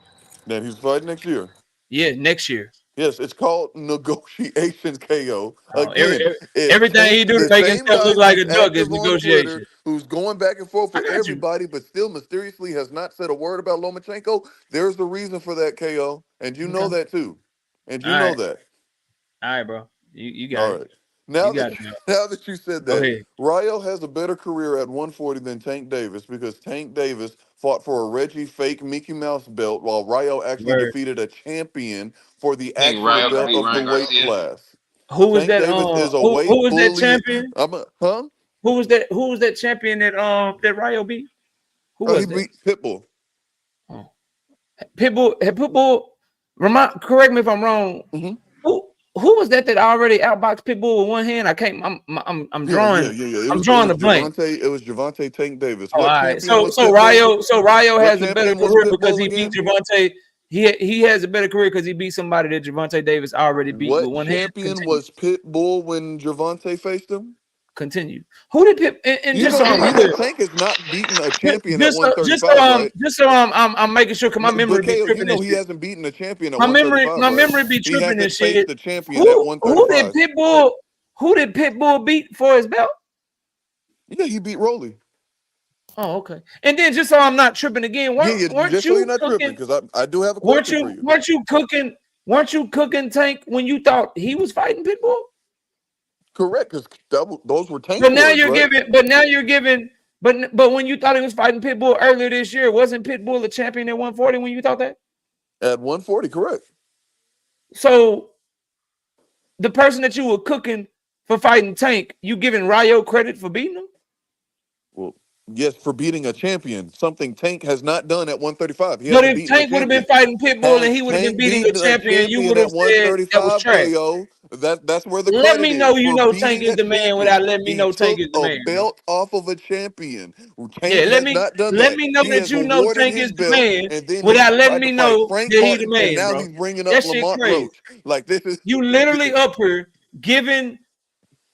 Speaker 11: That he's fighting next year.
Speaker 2: Yeah, next year.
Speaker 11: Yes, it's called negotiations, KO.
Speaker 2: Again, everything he do to make himself look like a duck is negotiation.
Speaker 11: Who's going back and forth with everybody, but still mysteriously has not said a word about Lomachenko. There's the reason for that, KO, and you know that too, and you know that.
Speaker 2: All right, bro. You got it.
Speaker 11: All right. Now that you said that, Rayo has a better career at 140 than Tank Davis because Tank Davis fought for a Reggie fake Mickey Mouse belt while Rayo actually defeated a champion for the actual belt of the weight class.
Speaker 2: Who was that? Who was that champion? Who was that? Who was that champion that Ryo beat? Who was
Speaker 11: he
Speaker 2: that?
Speaker 11: beat Pitbull.
Speaker 2: Oh. Pitbull. Correct me if I'm wrong.
Speaker 11: Mm-hmm.
Speaker 2: Who was that already outboxed Pitbull with one hand? I can't. I'm drawing. I'm drawing a blank.
Speaker 11: It was Gervonta Tank Davis.
Speaker 2: Oh,
Speaker 11: what
Speaker 2: all right.
Speaker 11: champion was
Speaker 2: So
Speaker 11: Pitbull?
Speaker 2: Ryo has a better
Speaker 11: champion was
Speaker 2: career because
Speaker 11: Pitbull
Speaker 2: he
Speaker 11: again?
Speaker 2: beat Gervonta. He has a better career because he beat somebody that Gervonta Davis already beat with one hand.
Speaker 11: What champion was Pitbull when Gervonta faced him?
Speaker 2: Continue. Who did Pip? And
Speaker 11: You
Speaker 2: just
Speaker 11: know,
Speaker 2: so I'm
Speaker 11: you know,
Speaker 2: clear,
Speaker 11: Tank is not beating a champion at
Speaker 2: just
Speaker 11: 135, right?
Speaker 2: just so I'm making sure because my memory
Speaker 11: But
Speaker 2: be
Speaker 11: Kale,
Speaker 2: tripping.
Speaker 11: you know
Speaker 2: and
Speaker 11: he
Speaker 2: shit.
Speaker 11: hasn't beaten a champion at
Speaker 2: My
Speaker 11: 135,
Speaker 2: memory
Speaker 11: right?
Speaker 2: be
Speaker 11: He
Speaker 2: tripping and
Speaker 11: hasn't faced
Speaker 2: shit.
Speaker 11: the champion at 135.
Speaker 2: Who did Pitbull beat for his belt?
Speaker 11: Yeah, he beat Rolly.
Speaker 2: Oh, okay. And then just so I'm not tripping again, weren't
Speaker 11: just
Speaker 2: you
Speaker 11: so you're not
Speaker 2: cooking?
Speaker 11: tripping, because I do have a question for you.
Speaker 2: Weren't you cooking Tank when you thought he was fighting Pitbull?
Speaker 11: Correct, because those were Tank.
Speaker 2: But now you're giving. But when you thought he was fighting Pitbull earlier this year, wasn't Pitbull a champion at 140 when you thought that?
Speaker 11: At 140, correct.
Speaker 2: So the person that you were cooking for fighting Tank, you giving Ryo credit for beating him?
Speaker 11: Well, yes, for beating a champion, something Tank has not done at 135.
Speaker 2: But if Tank would have been fighting Pitbull and he would have been beating a champion, you would have said that was trash.
Speaker 11: That's where the
Speaker 2: Let
Speaker 11: credit
Speaker 2: me know
Speaker 11: is.
Speaker 2: you know Tank is the man without letting me know Tank is the man.
Speaker 11: He took a belt off of a champion.
Speaker 2: Yeah, let me know that you know Tank is the man without letting me know that he's the man,
Speaker 11: now
Speaker 2: bro.
Speaker 11: he's bringing up
Speaker 2: That shit
Speaker 11: Lamont
Speaker 2: crazy.
Speaker 11: Roach. Like, this is
Speaker 2: you literally up here giving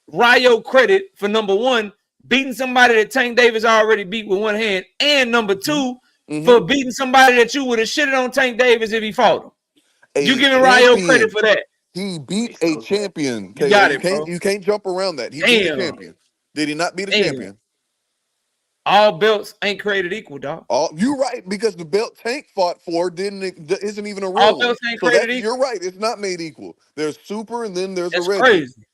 Speaker 2: Ryo credit for number one, beating somebody that Tank Davis already beat with one hand, and number two, for beating somebody that you would have shitted on Tank Davis if he fought him. You giving Ryo credit for that?
Speaker 11: He beat a champion.
Speaker 2: You got it, bro.
Speaker 11: You can't jump around that. He beat a champion. Did he not beat a champion?
Speaker 2: All belts ain't created equal, dog.
Speaker 11: You're right, because the belt Tank fought for isn't even a real
Speaker 2: all
Speaker 11: one.
Speaker 2: belts ain't created equal.
Speaker 11: You're right. It's not made equal. There's super, and then there's a Reggie.
Speaker 2: Crazy.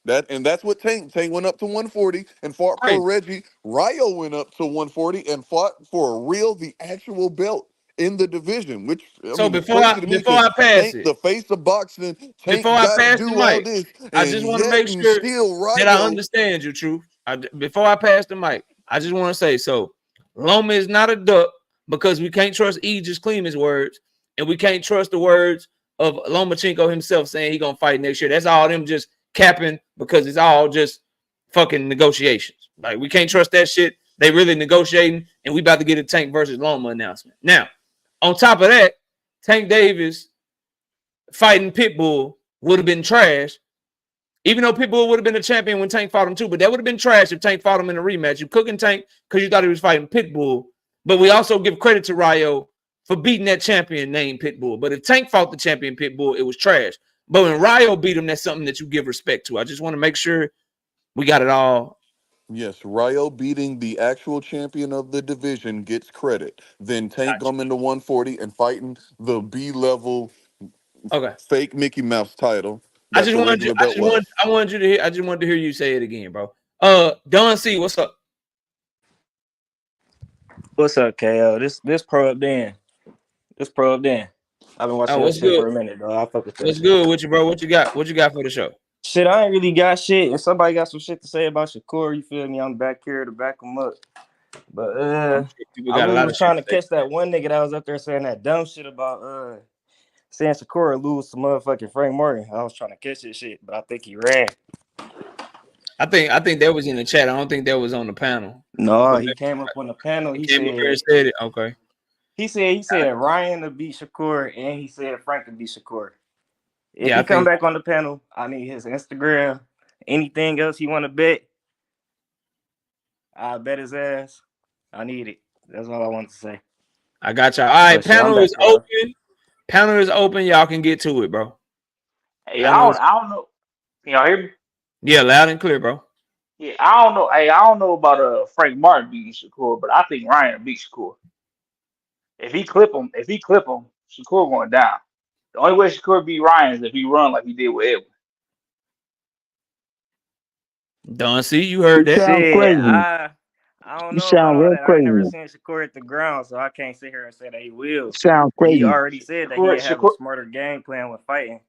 Speaker 11: That's what Tank went up to 140 and fought for Reggie. Ryo went up to 140 and fought for the actual belt in the division. Which
Speaker 2: before I pass it,
Speaker 11: the face of boxing, Tank
Speaker 2: before I pass the mic, I just want to make sure that I understand you, Truth. Before I pass the mic, I just want to say Loma is not a duck because we can't trust Aegis Cleeman's words, and we can't trust the words of Lomachenko himself saying he's gonna fight next year. That's all them just capping because it's all just fucking negotiations. Like, we can't trust that shit. They really negotiating, and we about to get a Tank versus Loma announcement. Now, on top of that, Tank Davis fighting Pitbull would have been trash, even though Pitbull would have been a champion when Tank fought him too. But that would have been trash if Tank fought him in a rematch. You cooking Tank because you thought he was fighting Pitbull, but we also give credit to Ryo for beating that champion named Pitbull. But if Tank fought the champion Pitbull, it was trash. But when Ryo beat him, that's something that you give respect to. I just want to make sure we got it all.
Speaker 11: Yes, Ryo beating the actual champion of the division gets credit. Then Tank coming to 140 and fighting the B-level fake Mickey Mouse title.
Speaker 2: I just wanted you to hear. I just wanted to hear you say it again, bro. Don C, what's up?
Speaker 12: What's up, KO? This pro up then. I've been watching this shit for a minute, though. I fuck with that.
Speaker 2: What's good with you, bro? What you got? What you got for the show?
Speaker 12: Shit, I ain't really got shit. If somebody got some shit to say about Shakur, you feel me? I'm back here to back him up. But I really was trying to catch that one nigga that was up there saying that dumb shit about saying Shakur lose to motherfucking Frank Morgan. I was trying to catch this shit, but I think he ran.
Speaker 2: I think that was in the chat. I don't think that was on the panel.
Speaker 12: No, he came up on the panel. He
Speaker 2: came up here and said it. Okay.
Speaker 12: He said Ryan to beat Shakur, and he said Frank to beat Shakur. If he come back on the panel, I need his Instagram. Anything else he want to bet, I bet his ass. I need it. That's all I want to say.
Speaker 2: I got y'all. All right, panel is open. Panel is open. Y'all can get to it, bro.
Speaker 9: Hey, I don't know. Can y'all hear me?
Speaker 2: Yeah, loud and clear, bro.
Speaker 9: Yeah, I don't know. Hey, I don't know about Frank Martin beating Shakur, but I think Ryan beat Shakur. If he clip him, Shakur going down. The only way Shakur beat Ryan is if he run like he did with Edwin.
Speaker 2: Don C, you heard that?
Speaker 12: Crazy. I don't know. You sound real crazy. I never seen Shakur at the ground, so I can't sit here and say that he will.
Speaker 10: Sound crazy.
Speaker 12: He already said that he'd have a smarter game plan with fighting.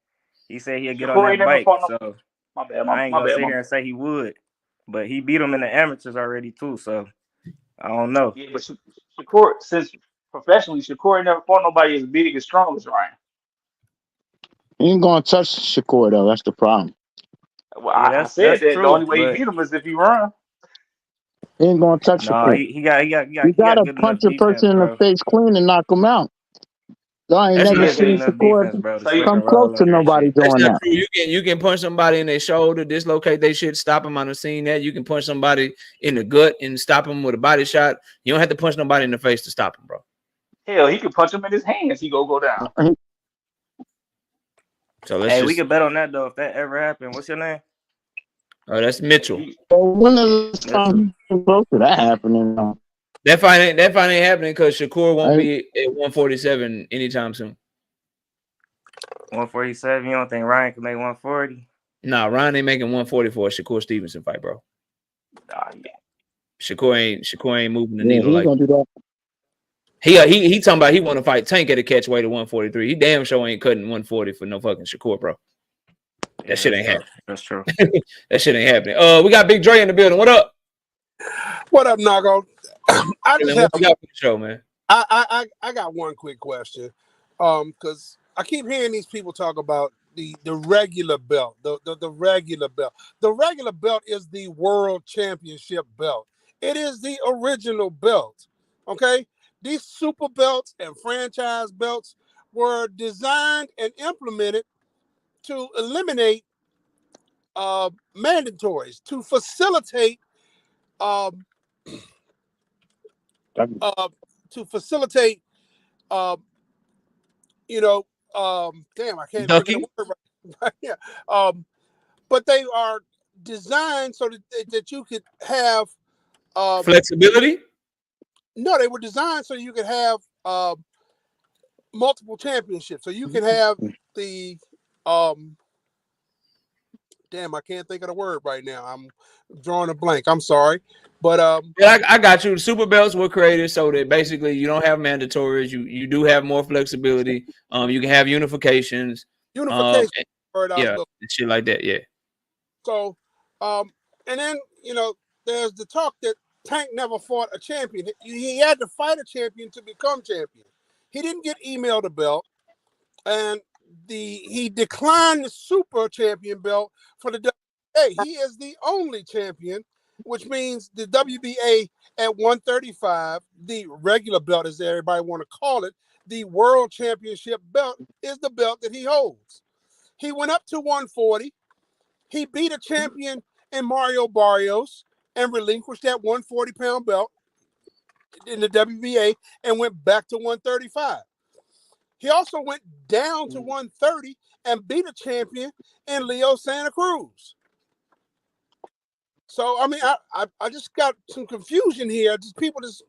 Speaker 12: He said he'd get on that bike, so I ain't gonna sit here and say he would. but he beat him in the amateurs already too. So I don't know.
Speaker 9: Yeah, but Shakur, since professionally, Shakur never fought nobody as big as strong as Ryan.
Speaker 10: He ain't gonna touch Shakur though. That's the problem.
Speaker 9: Well,
Speaker 12: Yeah,
Speaker 9: I said
Speaker 12: that's
Speaker 9: that the
Speaker 12: true.
Speaker 9: only way he
Speaker 12: But
Speaker 9: beat him is if he run.
Speaker 10: He ain't gonna touch
Speaker 12: no,
Speaker 10: Shakur.
Speaker 12: he got
Speaker 10: You
Speaker 12: he got
Speaker 10: gotta
Speaker 12: good enough
Speaker 10: punch a
Speaker 12: defense,
Speaker 10: person in the
Speaker 12: bro.
Speaker 10: face clean and knock him out. Y'all ain't
Speaker 2: That's
Speaker 10: never
Speaker 2: not
Speaker 12: He got good
Speaker 10: seen
Speaker 2: true.
Speaker 12: enough
Speaker 10: Shakur
Speaker 12: defense, bro, to
Speaker 9: So you,
Speaker 12: stick
Speaker 10: come
Speaker 12: and
Speaker 10: close
Speaker 12: roll
Speaker 10: to
Speaker 12: under that
Speaker 10: nobody
Speaker 12: shit.
Speaker 2: That's
Speaker 10: doing
Speaker 2: not
Speaker 10: that.
Speaker 2: true. You can punch somebody in their shoulder, dislocate their shit, stop them. I've seen that. You can punch somebody in the gut and stop them with a body shot. You don't have to punch nobody in the face to stop them, bro.
Speaker 9: hell, he could punch him in his hands. He go down.
Speaker 2: So let's
Speaker 12: Hey, we
Speaker 2: just.
Speaker 12: could bet on that though if that ever happened. What's your name?
Speaker 2: Oh, that's Mitchell.
Speaker 10: Well, when is the
Speaker 12: Mitchell.
Speaker 10: time close to that happening?
Speaker 2: That fight ain't happening because Shakur won't be at 147 anytime soon.
Speaker 12: 147. You don't think Ryan can make 140?
Speaker 2: Nah, Ryan ain't making 140 for a Shakur Stevenson fight, bro.
Speaker 9: Yeah.
Speaker 2: Shakur ain't moving the
Speaker 10: Yeah,
Speaker 2: needle
Speaker 10: he's
Speaker 2: like
Speaker 10: gonna do that.
Speaker 2: he talking about he want to fight Tank at a catch weight of 143. He damn sure ain't cutting 140 for no fucking Shakur, bro. That
Speaker 12: Yeah,
Speaker 2: shit
Speaker 12: that's
Speaker 2: ain't
Speaker 12: true.
Speaker 2: happening.
Speaker 12: That's true.
Speaker 2: That shit ain't happening. We got Big Dre in the building. What up?
Speaker 13: What up, Nago? I just have
Speaker 2: what you got for the show, man?
Speaker 13: I got one quick question. Because I keep hearing these people talk about the regular belt, the regular belt. The regular belt is the world championship belt. It is the original belt. Okay? These super belts and franchise belts were designed and implemented to eliminate mandatories, to facilitate um to facilitate you know, damn, I can't think of the word right. Yeah. But they are designed so that you could have
Speaker 2: flexibility.
Speaker 13: No, they were designed so you could have multiple championships. So you can have the damn, I can't think of the word right now. I'm drawing a blank. I'm sorry. But
Speaker 2: yeah, I got you. The super belts were created so that basically you don't have mandatories. You do have more flexibility. You can have unifications.
Speaker 13: Unification.
Speaker 2: Yeah, shit like that. Yeah.
Speaker 13: So, and then there's the talk that Tank never fought a champion. He had to fight a champion to become champion. He didn't get emailed a belt, and he declined the super champion belt for the WBA. He is the only champion, which means the WBA at 135, the regular belt, as everybody want to call it, the world championship belt, is the belt that he holds. He went up to 140. He beat a champion in Mario Barrios and relinquished that 140-pound belt in the WBA and went back to 135. He also went down to 130 and beat a champion in Leo Santa Cruz. So, I mean, I just got some confusion here. People just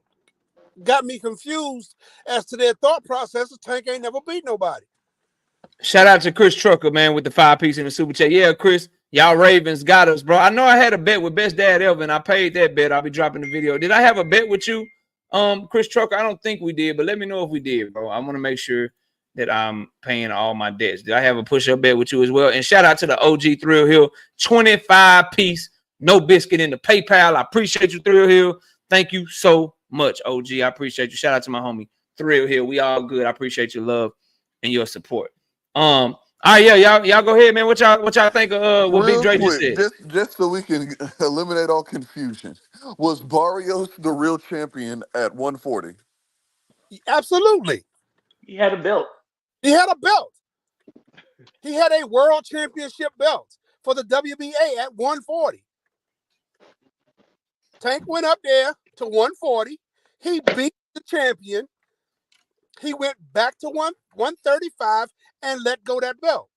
Speaker 13: got me confused as to their thought process. Tank ain't never beat nobody.
Speaker 2: Shout out to Chris Trucker, man, with the 5-piece in the super chat. Yeah, Chris, y'all Ravens got us, bro. I know I had a bet with Best Dad Ever, and I paid that bet. I'll be dropping the video. Did I have a bet with you, Chris Trucker? I don't think we did, but let me know if we did, bro. I want to make sure that I'm paying all my debts. Did I have a push-up bet with you as well? And shout out to the OG Thrill Hill, 25-piece, no biscuit in the PayPal. I appreciate you, Thrill Hill. Thank you so much, OG. I appreciate you. Shout out to my homie, Thrill Hill. We all good. I appreciate your love and your support. All right, yeah, y'all go ahead, man. What y'all think of what Big
Speaker 11: Real
Speaker 2: Dre just
Speaker 11: quick,
Speaker 2: said?
Speaker 11: just so we can eliminate all confusion, was Barrios the real champion at 140?
Speaker 13: Absolutely.
Speaker 9: He had a belt.
Speaker 13: He had a belt. He had a world championship belt for the WBA at 140. Tank went up there to 140. He beat the champion. He went back to 135 and let go that belt.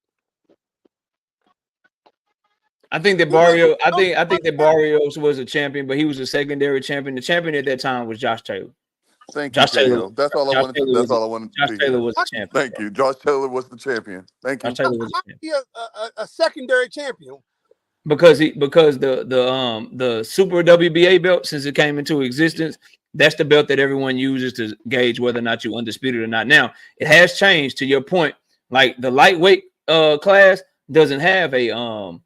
Speaker 2: I think that Barrios, I think that Barrios was a champion, but he was a secondary champion. The champion at that time was Josh Taylor.
Speaker 11: Thank you, KO. That's all I wanted to
Speaker 2: Josh
Speaker 11: hear.
Speaker 2: Taylor was a champion.
Speaker 11: Thank you. Josh Taylor was the champion. Thank you.
Speaker 2: Josh Taylor was
Speaker 13: a secondary champion.
Speaker 2: Because the Super WBA belt, since it came into existence, that's the belt that everyone uses to gauge whether or not you're undisputed or not. Now, it has changed, to your point. Like the lightweight class doesn't have a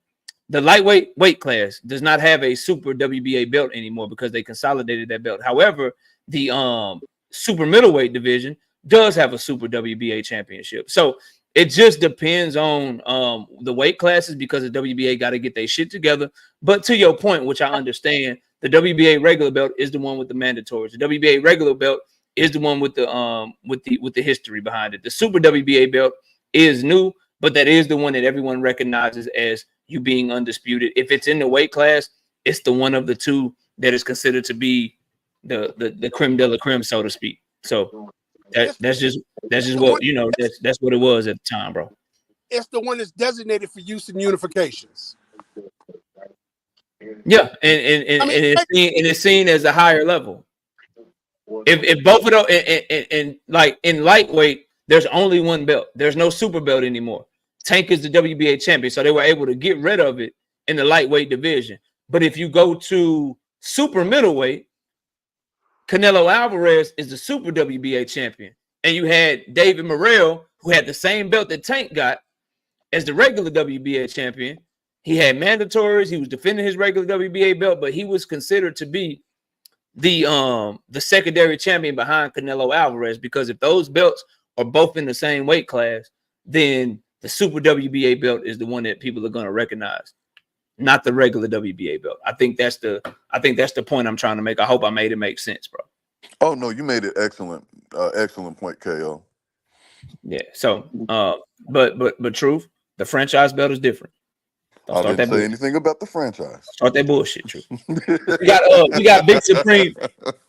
Speaker 2: the lightweight weight class does not have a super WBA belt anymore because they consolidated that belt. However, the super middleweight division does have a super WBA championship. So it just depends on the weight classes because the WBA got to get their shit together. But to your point, which I understand, the WBA regular belt is the one with the mandatories. The WBA regular belt is the one with the history behind it. The super WBA belt is new, but that is the one that everyone recognizes as you being undisputed. If it's in the weight class, it's the one of the two that is considered to be the creme de la creme, so to speak. So that's just what you know. That's what it was at the time, bro.
Speaker 13: It's the one that's designated for use in unifications.
Speaker 2: Yeah, and it's seen as a higher level. If both of those and like in lightweight, there's only one belt. There's no super belt anymore. Tank is the WBA champion, so they were able to get rid of it in the lightweight division. But if you go to super middleweight, Canelo Alvarez is the super WBA champion, and you had David Morrell, who had the same belt that Tank got as the regular WBA champion. He had mandatories. He was defending his regular WBA belt, but he was considered to be the secondary champion behind Canelo Alvarez, because if those belts are both in the same weight class, then the super WBA belt is the one that people are going to recognize, not the regular WBA belt. I think that's the point I'm trying to make. I hope I made it make sense, bro.
Speaker 11: Oh no, you made it excellent. Excellent point, KO.
Speaker 2: Yeah. So but truth, the franchise belt is different.
Speaker 11: I didn't say anything about the franchise.
Speaker 2: Start that bullshit, Truth. We got Big Supreme.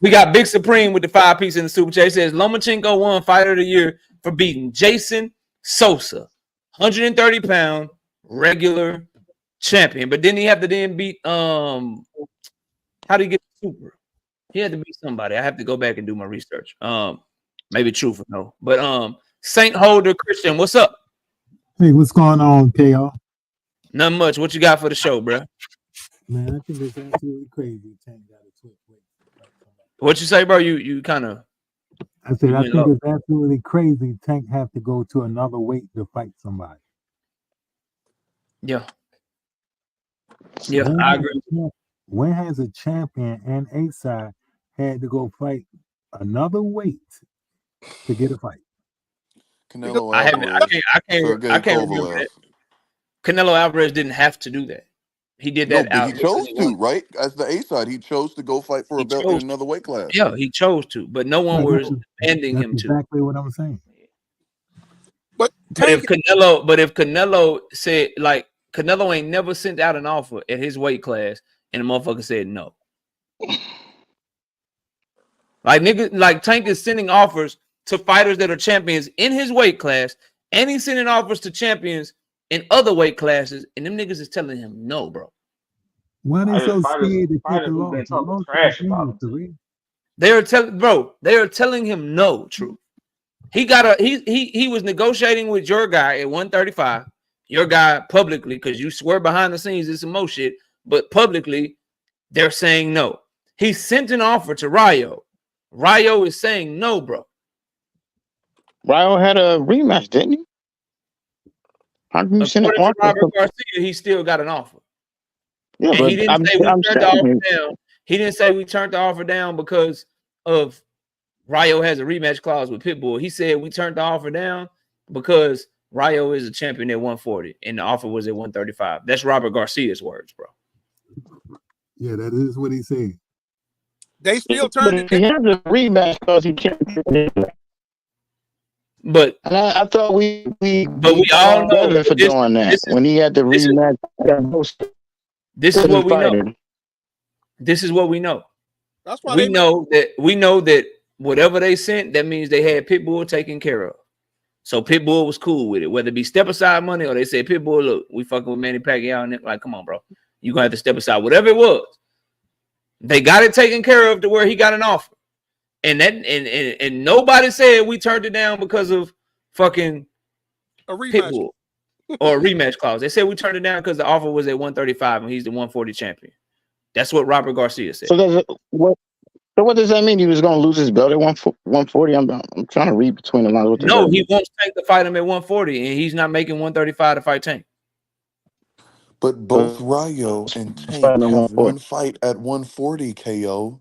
Speaker 2: We got Big Supreme with the 5-piece in the super chat. It says Lomachenko won Fighter of the Year for beating Jason Sosa, 130-pound regular champion. But didn't he have to then beat how did he get super? He had to beat somebody. I have to go back and do my research. Maybe Truth or no. But Saint Holder Christian, what's up?
Speaker 14: Hey, what's going on, KO?
Speaker 2: Nothing much. What you got for the show, bro?
Speaker 14: Man, I think it's absolutely crazy. Tank got a switch weight.
Speaker 2: What you say, bro? You kind of.
Speaker 14: I said I think it's absolutely crazy. Tank have to go to another weight to fight somebody.
Speaker 2: Yeah. Yeah, I agree.
Speaker 14: When has a champion and a side had to go fight another weight to get a fight?
Speaker 11: Canelo
Speaker 2: Alvarez. I can't remember that. Canelo Alvarez didn't have to do that. He did that.
Speaker 11: No, but he chose to, right? As the A side, he chose to go fight for a belt in another weight class.
Speaker 2: Yeah, he chose to, but no one was demanding him to.
Speaker 14: Exactly what I'm saying.
Speaker 13: But
Speaker 2: if Canelo said, like, Canelo ain't never sent out an offer at his weight class, and the motherfucker said no. Like nigga, like Tank is sending offers to fighters that are champions in his weight class, and he's sending offers to champions in other weight classes, and them niggas is telling him no, bro.
Speaker 14: Why are they so scared to take a loss?
Speaker 9: Trash about
Speaker 2: They are telling him no. True. He was negotiating with your guy at 135. Your guy publicly, because you swear behind the scenes it's some more shit, but publicly they're saying no. He sent an offer to Rayo. Rayo is saying no, bro.
Speaker 10: Rayo had a rematch, didn't he? How can you send an offer?
Speaker 2: Robert Garcia, he still got an offer.
Speaker 10: Yeah,
Speaker 2: and
Speaker 10: but
Speaker 2: he didn't say we turned the offer down. He didn't say we turned the offer down because of Rayo has a rematch clause with Pitbull. He said we turned the offer down because Rayo is a champion at 140 and the offer was at 135. That's Robert Garcia's words, bro.
Speaker 14: Yeah, that is what he said.
Speaker 13: They still turned it.
Speaker 10: He has a rematch because he can't.
Speaker 2: But
Speaker 10: and I thought we
Speaker 2: all know
Speaker 10: for doing that when he had the rematch.
Speaker 2: This is what we know. This is what we know.
Speaker 13: That's why
Speaker 2: we know that whatever they sent, that means they had Pitbull taken care of. So Pitbull was cool with it, whether it be step aside money or they said, Pitbull, look, we fucking with Manny Pacquiao, and like, come on, bro, you gonna have to step aside. Whatever it was, they got it taken care of to where he got an offer. And that and nobody said we turned it down because of fucking
Speaker 13: a rematch
Speaker 2: Pitbull or a rematch clause. They said we turned it down because the offer was at 135 and he's the 140 champion. That's what Robert Garcia said.
Speaker 10: So what does that mean? He was going to lose his belt at 140? I'm trying to read between the lines.
Speaker 2: No, he wants Tank to fight him at 140, and he's not making 135 to fight Tank.
Speaker 11: But both Ryo and Tank have one fight at 140 KO.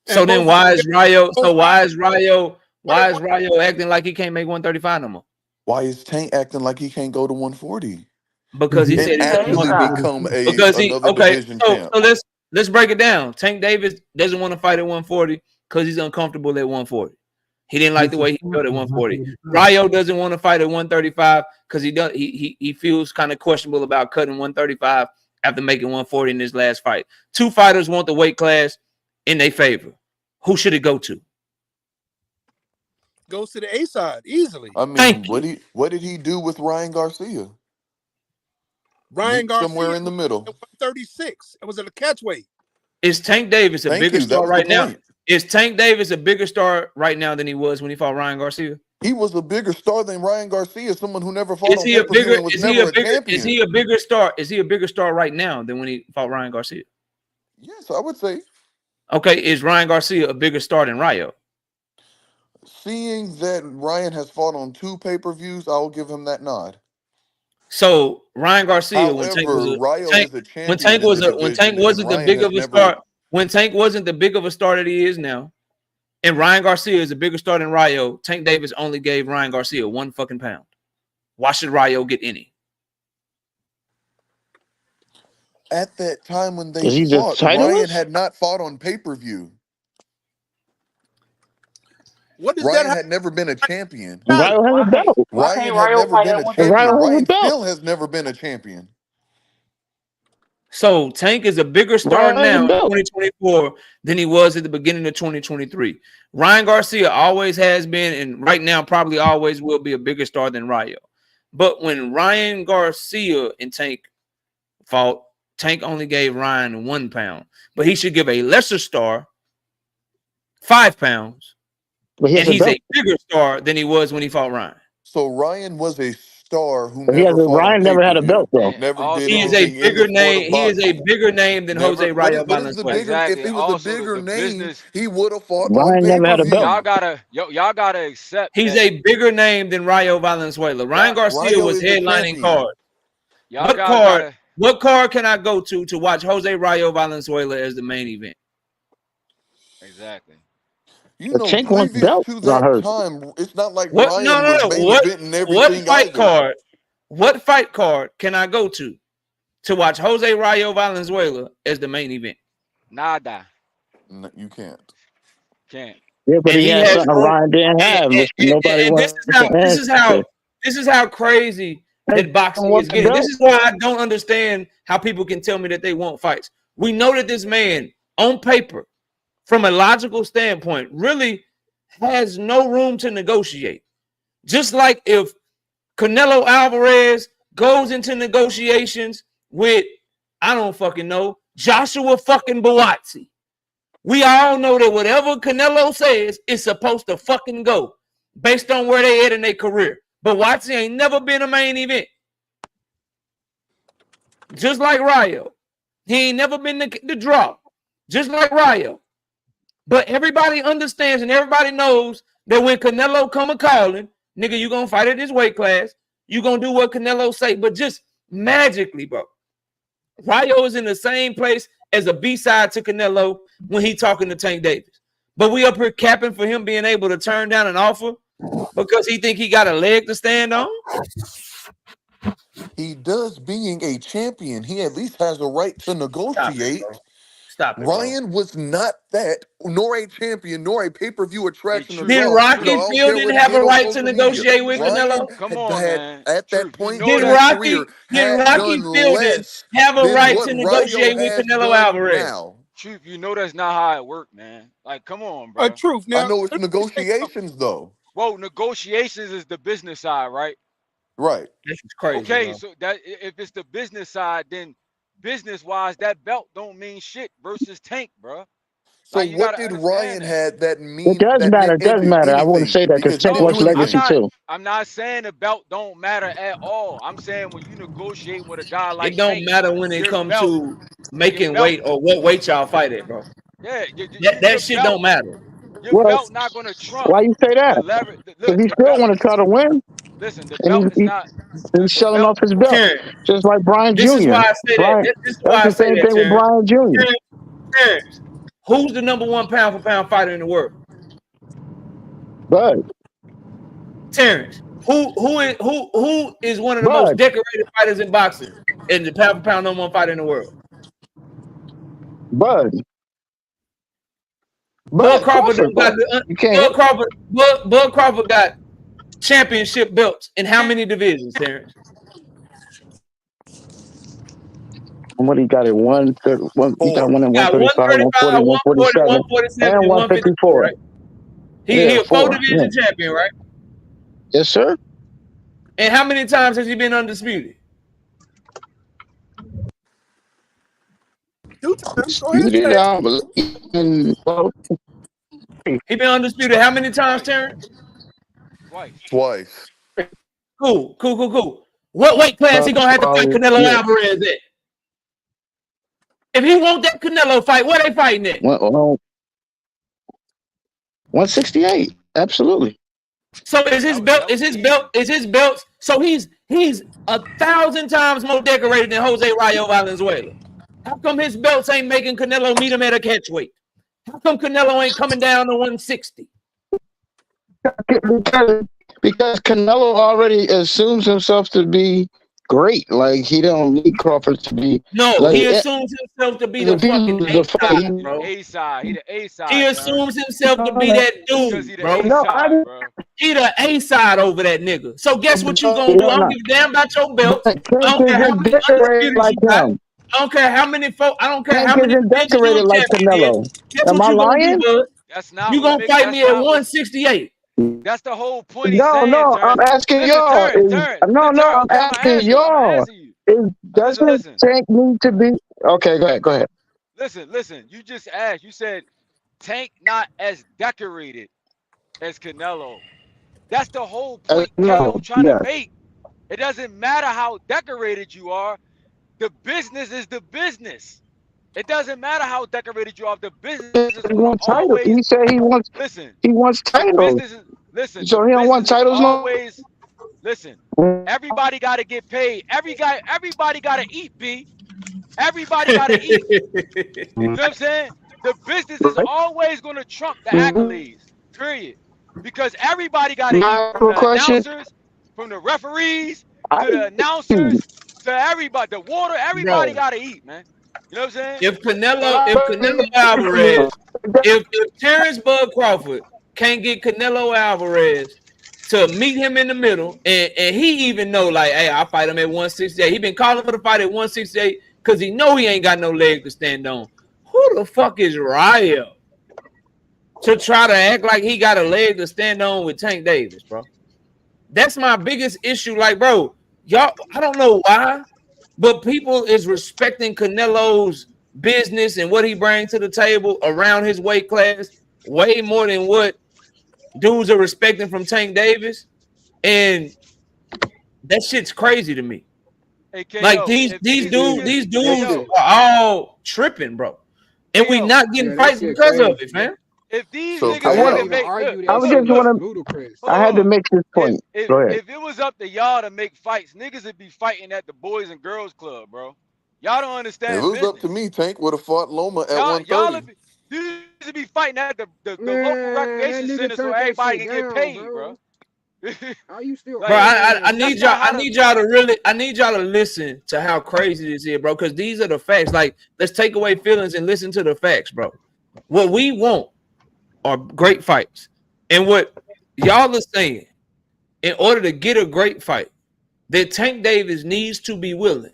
Speaker 2: So then why is Ryo? So why is Ryo? Why is Ryo acting like he can't make 135 no more?
Speaker 11: Why is Tank acting like he can't go to 140?
Speaker 2: Because he said
Speaker 11: actually become another
Speaker 2: okay.
Speaker 11: division
Speaker 2: So
Speaker 11: champ.
Speaker 2: let's break it down. Tank Davis doesn't want to fight at 140 because he's uncomfortable at 140. He didn't like the way he felt at 140. Ryo doesn't want to fight at 135 because he feels kind of questionable about cutting 135 after making 140 in his last fight. Two fighters want the weight class in their favor. Who should it go to?
Speaker 13: Goes to the A side easily.
Speaker 11: I mean, what did he do with Ryan Garcia?
Speaker 13: Ryan Garcia
Speaker 11: somewhere in the middle.
Speaker 13: 136. It was at a catch weight.
Speaker 2: Is Tank Davis a bigger star right now? Is Tank Davis a bigger star right now than he was when he fought Ryan Garcia?
Speaker 11: He was a bigger star than Ryan Garcia, someone who never fought on pay-per-view and was never a champion.
Speaker 2: Is he a bigger star? Is he a bigger star right now than when he fought Ryan Garcia?
Speaker 11: Yes, I would say.
Speaker 2: Okay, is Ryan Garcia a bigger star than Ryo?
Speaker 11: Seeing that Ryan has fought on 2 pay-per-views, I'll give him that nod.
Speaker 2: So Ryan Garcia,
Speaker 11: however,
Speaker 2: when Tank wasn't the big of a star, when Tank wasn't the big of a star that he is now, and Ryan Garcia is a bigger star than Ryo, Tank Davis only gave Ryan Garcia 1 fucking pound. Why should Ryo get any?
Speaker 11: At that time when they fought, Ryan had not fought on pay-per-view. Ryan had never been a champion.
Speaker 10: Ryan had never
Speaker 11: been a champion. Ryan still has never been a champion.
Speaker 2: So Tank is a bigger star now in 2024 than he was at the beginning of 2023. Ryan Garcia always has been, and right now probably always will be, a bigger star than Ryo. But when Ryan Garcia and Tank fought, Tank only gave Ryan 1 pound. But he should give a lesser star 5 pounds. And he's a bigger star than he was when he fought Ryan.
Speaker 11: So Ryan was a star who
Speaker 10: Ryan never had a belt though.
Speaker 2: He is a bigger name. He is a bigger name than Jose Ryo Valenzuela.
Speaker 11: If he was a bigger name, he would have fought.
Speaker 10: Ryan never had a belt.
Speaker 15: Y'all gotta accept.
Speaker 2: He's a bigger name than Ryo Valenzuela. Ryan Garcia was headlining card. What card can I go to watch Jose Ryo Valenzuela as the main event?
Speaker 15: Exactly.
Speaker 11: You know, previous to that time, it's not like Ryan was main eventing everything either.
Speaker 2: What fight card can I go to watch Jose Ryo Valenzuela as the main event?
Speaker 15: Nada.
Speaker 11: No, you can't.
Speaker 15: Can't.
Speaker 10: Yeah, but he has something Ryan didn't have.
Speaker 2: This is how crazy that boxing is getting. This is why I don't understand how people can tell me that they want fights. We know that this man, on paper, from a logical standpoint, really has no room to negotiate. Just like if Canelo Alvarez goes into negotiations with, I don't fucking know, Joshua fucking Buatsi. We all know that whatever Canelo says is supposed to fucking go based on where they at in their career. Buatsi ain't never been a main event. Just like Ryo. He ain't never been the draw. Just like Ryo. But everybody understands and everybody knows that when Canelo come a calling, nigga, you gonna fight at this weight class. You gonna do what Canelo say. But just magically, bro, Ryo is in the same place as a B-side to Canelo when he talking to Tank Davis. But we up here capping for him being able to turn down an offer because he think he got a leg to stand on.
Speaker 11: He does, being a champion. He at least has a right to negotiate.
Speaker 2: Stop it,
Speaker 11: Ryan was not that, nor a champion, nor a pay-per-view attraction.
Speaker 2: Did Rocky Fielding have a right to negotiate with Canelo?
Speaker 15: Come on, man.
Speaker 11: At that point,
Speaker 2: did Rocky Fielding have a right to negotiate with Canelo Alvarez?
Speaker 15: Truth, you know that's not how it worked, man. Like, come on, bro.
Speaker 13: Truth. Now,
Speaker 11: I know it's negotiations, though.
Speaker 15: Well, negotiations is the business side, right?
Speaker 11: Right.
Speaker 2: This is crazy.
Speaker 15: Okay,
Speaker 2: bro.
Speaker 15: so that if it's the business side, then business-wise, that belt don't mean shit versus Tank, bro.
Speaker 11: So like, what did Ryan had that mean?
Speaker 10: It does matter. It does matter. I wouldn't say that because Tank was legacy too.
Speaker 15: I'm not saying the belt don't matter at all. I'm saying when you negotiate with a guy like
Speaker 2: it don't
Speaker 15: Tank,
Speaker 2: matter when it comes to making weight or what weight y'all fight at, bro.
Speaker 15: Yeah,
Speaker 2: that shit don't matter.
Speaker 15: Your belt not gonna trump.
Speaker 10: Why you say that? Because he still want to try to win.
Speaker 15: Listen, the
Speaker 10: And
Speaker 15: belt is not
Speaker 10: he's
Speaker 15: the
Speaker 10: selling
Speaker 15: belt.
Speaker 10: off his belt,
Speaker 2: Terrence,
Speaker 10: just like Brian
Speaker 2: this is
Speaker 10: Jr.
Speaker 2: why I say that.
Speaker 10: Brian,
Speaker 2: This is
Speaker 10: that's
Speaker 2: why I
Speaker 10: the
Speaker 2: say
Speaker 10: same
Speaker 2: that,
Speaker 10: thing with
Speaker 2: Terrence.
Speaker 10: Brian Jr.
Speaker 2: Terrence, who's the number one pound for pound fighter in the world?
Speaker 10: Bud,
Speaker 2: Terrence. Who is one of the most
Speaker 10: Bud,
Speaker 2: decorated fighters in boxing and the pound for pound number one fighter in the world?
Speaker 10: Bud,
Speaker 2: Bud Crawford
Speaker 10: Crawford,
Speaker 2: got
Speaker 10: bro.
Speaker 2: the
Speaker 10: You can't
Speaker 2: Bud
Speaker 10: hit.
Speaker 2: Crawford. Bud Crawford got championship belts in how many divisions, Terrence?
Speaker 10: What he got at 130, he got
Speaker 11: 4.
Speaker 10: one at
Speaker 2: He got
Speaker 10: 135, 140,
Speaker 2: 135, 140,
Speaker 10: 147,
Speaker 2: 147,
Speaker 10: and
Speaker 2: and 154,
Speaker 10: 154.
Speaker 2: right? He
Speaker 10: Yeah,
Speaker 2: a
Speaker 10: 4. Yeah.
Speaker 2: four-division champion, right?
Speaker 10: Yes, sir.
Speaker 2: And how many times has he been undisputed?
Speaker 13: 2 times. Go ahead,
Speaker 10: Disputed.
Speaker 13: say it.
Speaker 2: He been undisputed how many times,
Speaker 15: Twice.
Speaker 2: Terrence?
Speaker 15: Twice.
Speaker 11: Twice.
Speaker 2: Cool. What weight class he gonna have to fight Canelo
Speaker 10: Yeah.
Speaker 2: Alvarez at? If he want that Canelo fight, where they fighting at?
Speaker 10: 168. Absolutely.
Speaker 2: So is his belt? Is his belt? So he's 1,000 times more decorated than Jose Rayo Valenzuela. How come his belts ain't making Canelo meet him at a catch weight? How come Canelo ain't coming down to 160?
Speaker 10: Because Canelo already assumes himself to be great. Like he don't need Crawford to be.
Speaker 2: No,
Speaker 10: like,
Speaker 2: he assumes himself to be the fucking A side, bro.
Speaker 15: A side. He the A side.
Speaker 2: He assumes himself to be that
Speaker 15: Because he
Speaker 2: dude,
Speaker 15: the
Speaker 2: bro.
Speaker 15: A side, bro.
Speaker 2: He the A side over that nigga. So guess what you gonna do? I don't give a damn about your belts. I don't care how many undisputed you got. I don't care how many folks. I don't care how many divisions you a champion in. Guess what you gonna do, bud?
Speaker 15: That's not
Speaker 2: You
Speaker 15: what
Speaker 2: gonna fight me at 168.
Speaker 15: That's the whole point he's saying,
Speaker 10: I'm
Speaker 15: Terrence.
Speaker 10: asking
Speaker 15: Listen,
Speaker 10: y'all.
Speaker 15: Terrence.
Speaker 10: I'm
Speaker 15: Okay, I'm
Speaker 10: asking y'all. Doesn't Tank need to be? Okay, go ahead.
Speaker 15: Listen. You just asked. You said Tank not as decorated as Canelo. That's the whole point KO trying to make. It doesn't matter how decorated you are. The business is the business. It doesn't matter how decorated you are. The business is going to always.
Speaker 10: He said he wants.
Speaker 15: Listen.
Speaker 10: He wants titles.
Speaker 15: Listen.
Speaker 10: So
Speaker 15: the
Speaker 10: he don't want
Speaker 15: business
Speaker 10: titles.
Speaker 15: Is always. Listen. Everybody got to get paid. Everybody got to eat. B. Everybody got to eat. You know what I'm saying? The business is always going to trump the accolades. Period. Because everybody got to eat, from the announcers, from the referees, to the announcers, to everybody. The water, everybody got to eat, man. You know what I'm saying?
Speaker 2: If Canelo Alvarez, if Terrence Bud Crawford can't get Canelo Alvarez to meet him in the middle, and he even know, like, hey, I'll fight him at 168. He been calling for the fight at 168 because he know he ain't got no leg to stand on. Who the fuck is Rayo to try to act like he got a leg to stand on with Tank Davis, bro? That's my biggest issue. Like, bro, y'all, I don't know why, but people is respecting Canelo's business and what he brings to the table around his weight class way more than what dudes are respecting from Tank Davis. And that shit's crazy to me.
Speaker 15: Hey, KO,
Speaker 2: like these dudes are all tripping, bro. And we not getting fights because of it, man.
Speaker 15: If these
Speaker 6: So
Speaker 15: niggas had to make,
Speaker 10: I had to make this point. Go ahead.
Speaker 15: If it was up to y'all to make fights, niggas would be fighting at the Boys and Girls Club, bro. Y'all don't understand.
Speaker 11: If it was
Speaker 15: business.
Speaker 11: up to me, Tank would have fought Loma at
Speaker 15: y'all
Speaker 11: 130.
Speaker 15: Dudes would be fighting at the local recreation center so everybody can get paid, bro.
Speaker 6: How you still?
Speaker 2: Bro, I need y'all. I need y'all to listen to how crazy this is, bro. Because these are the facts. Like, let's take away feelings and listen to the facts, bro. What we want are great fights, and what y'all are saying, in order to get a great fight, that Tank Davis needs to be willing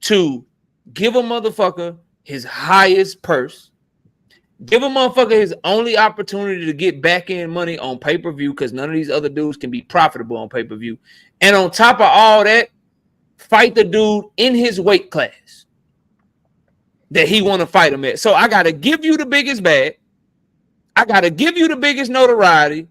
Speaker 2: to give a motherfucker his highest purse. Give a motherfucker his only opportunity to get back end money on pay-per-view, because none of these other dudes can be profitable on pay-per-view. And on top of all that, fight the dude in his weight class that he want to fight him at. So I got to give you the biggest bag. I got to give you the biggest notoriety.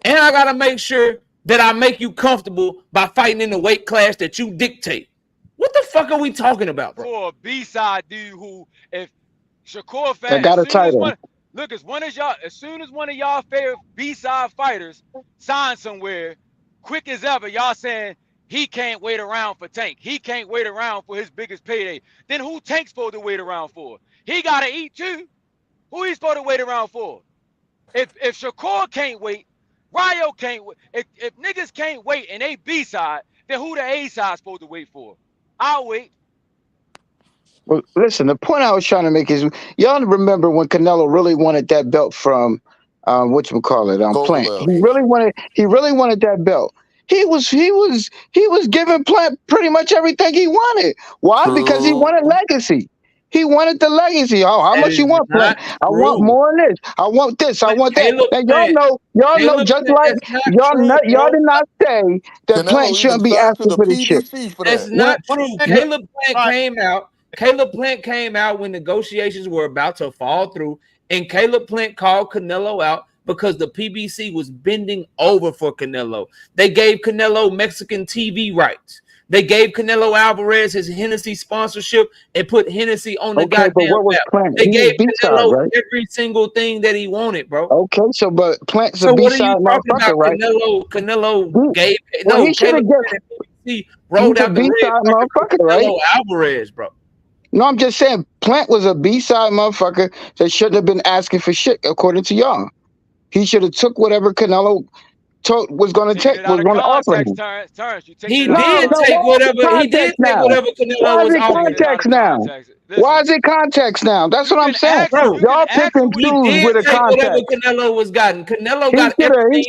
Speaker 2: And I got to make sure that I make you comfortable by fighting in the weight class that you dictate. What the fuck are we talking about, bro?
Speaker 15: For a B-side dude who, if Shakur fan,
Speaker 10: got a title.
Speaker 15: As soon as one of y'all favorite B-side fighters sign somewhere, quick as ever, y'all saying he can't wait around for Tank. He can't wait around for his biggest payday. Then who Tank's supposed to wait around for? He gotta eat too. Who he supposed to wait around for? If Shakur can't wait, Ryo can't wait. If niggas can't wait and they B-side, then who the A-side supposed to wait for? I'll wait.
Speaker 10: Well, listen, the point I was trying to make is y'all remember when Canelo really wanted that belt from whatchamacallit, Plant. He really wanted that belt. He was giving Plant pretty much everything he wanted. Why?
Speaker 11: True.
Speaker 10: Because he wanted legacy. He wanted the legacy. Oh, how much you want, Plant? I want more of this. I want this. I want that. Now y'all know just like y'all did not say that Plant shouldn't be asking for this shit.
Speaker 2: That's not true. Caleb Plant came out when negotiations were about to fall through, and Caleb Plant called Canelo out because the PBC was bending over for Canelo. They gave Canelo Mexican TV rights. They gave Canelo Alvarez his Hennessy sponsorship and put Hennessy on the goddamn map. They gave Canelo every single thing that he wanted, bro.
Speaker 10: Okay, so but Plant's a B-side motherfucker, right?
Speaker 2: Canelo gave PBC rolled out the red
Speaker 10: motherfucker, right?
Speaker 2: Canelo Alvarez, bro.
Speaker 10: No, I'm just saying Plant was a B-side motherfucker that shouldn't have been asking for shit, according to y'all. He should have took whatever Canelo was going to take, was going to offer him.
Speaker 2: He did take whatever Canelo was offering.
Speaker 10: Context now. Why is it context now? That's what I'm saying. Bro, y'all pick and choose with a context.
Speaker 2: Whatever Canelo was gotten. Canelo got everything.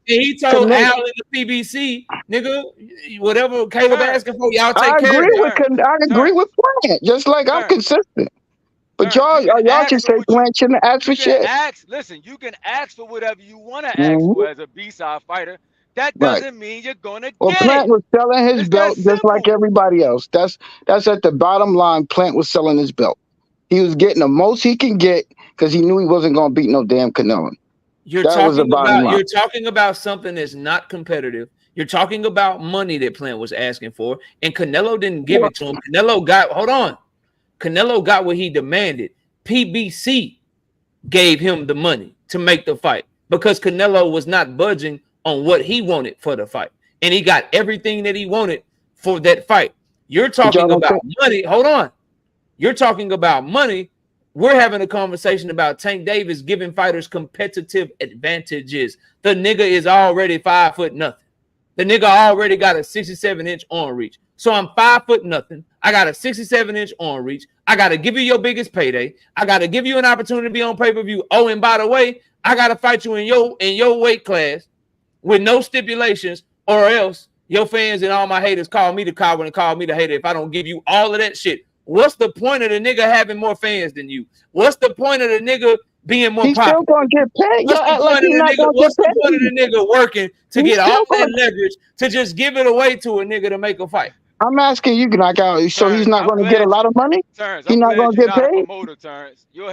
Speaker 2: He told Al in the PBC, nigga, whatever Caleb asking for, y'all take care of it.
Speaker 10: I agree with Plant, just like I'm consistent. But y'all just say Plant shouldn't ask for shit.
Speaker 15: Listen, you can ask for whatever you want to ask for as a B-side fighter. That doesn't mean you're gonna get it.
Speaker 10: Plant was selling his belt just like everybody else. That's at the bottom line. Plant was selling his belt. He was getting the most he can get because he knew he wasn't gonna beat no damn Canelo.
Speaker 2: You're talking about something that's not competitive. You're talking about money that Plant was asking for, and Canelo didn't give it to him. Canelo got what he demanded. PBC gave him the money to make the fight because Canelo was not budging on what he wanted for the fight. And he got everything that he wanted for that fight. You're talking about money. Hold on. You're talking about money. We're having a conversation about Tank Davis giving fighters competitive advantages. The nigga is already 5 foot nothing. The nigga already got a 67-inch arm reach. So I'm 5 foot nothing. I got a 67-inch arm reach. I got to give you your biggest payday. I got to give you an opportunity to be on pay-per-view. Oh, and by the way, I got to fight you in your weight class with no stipulations, or else your fans and all my haters call me the coward and call me the hater if I don't give you all of that shit. What's the point of the nigga having more fans than you? What's the point of the nigga being more popular?
Speaker 10: He's still gonna get paid.
Speaker 2: What's the point of the nigga working to get all that leverage to just give it away to a nigga to make a fight?
Speaker 10: I'm asking you, so he's not going to get a lot of money? He's not going to get paid?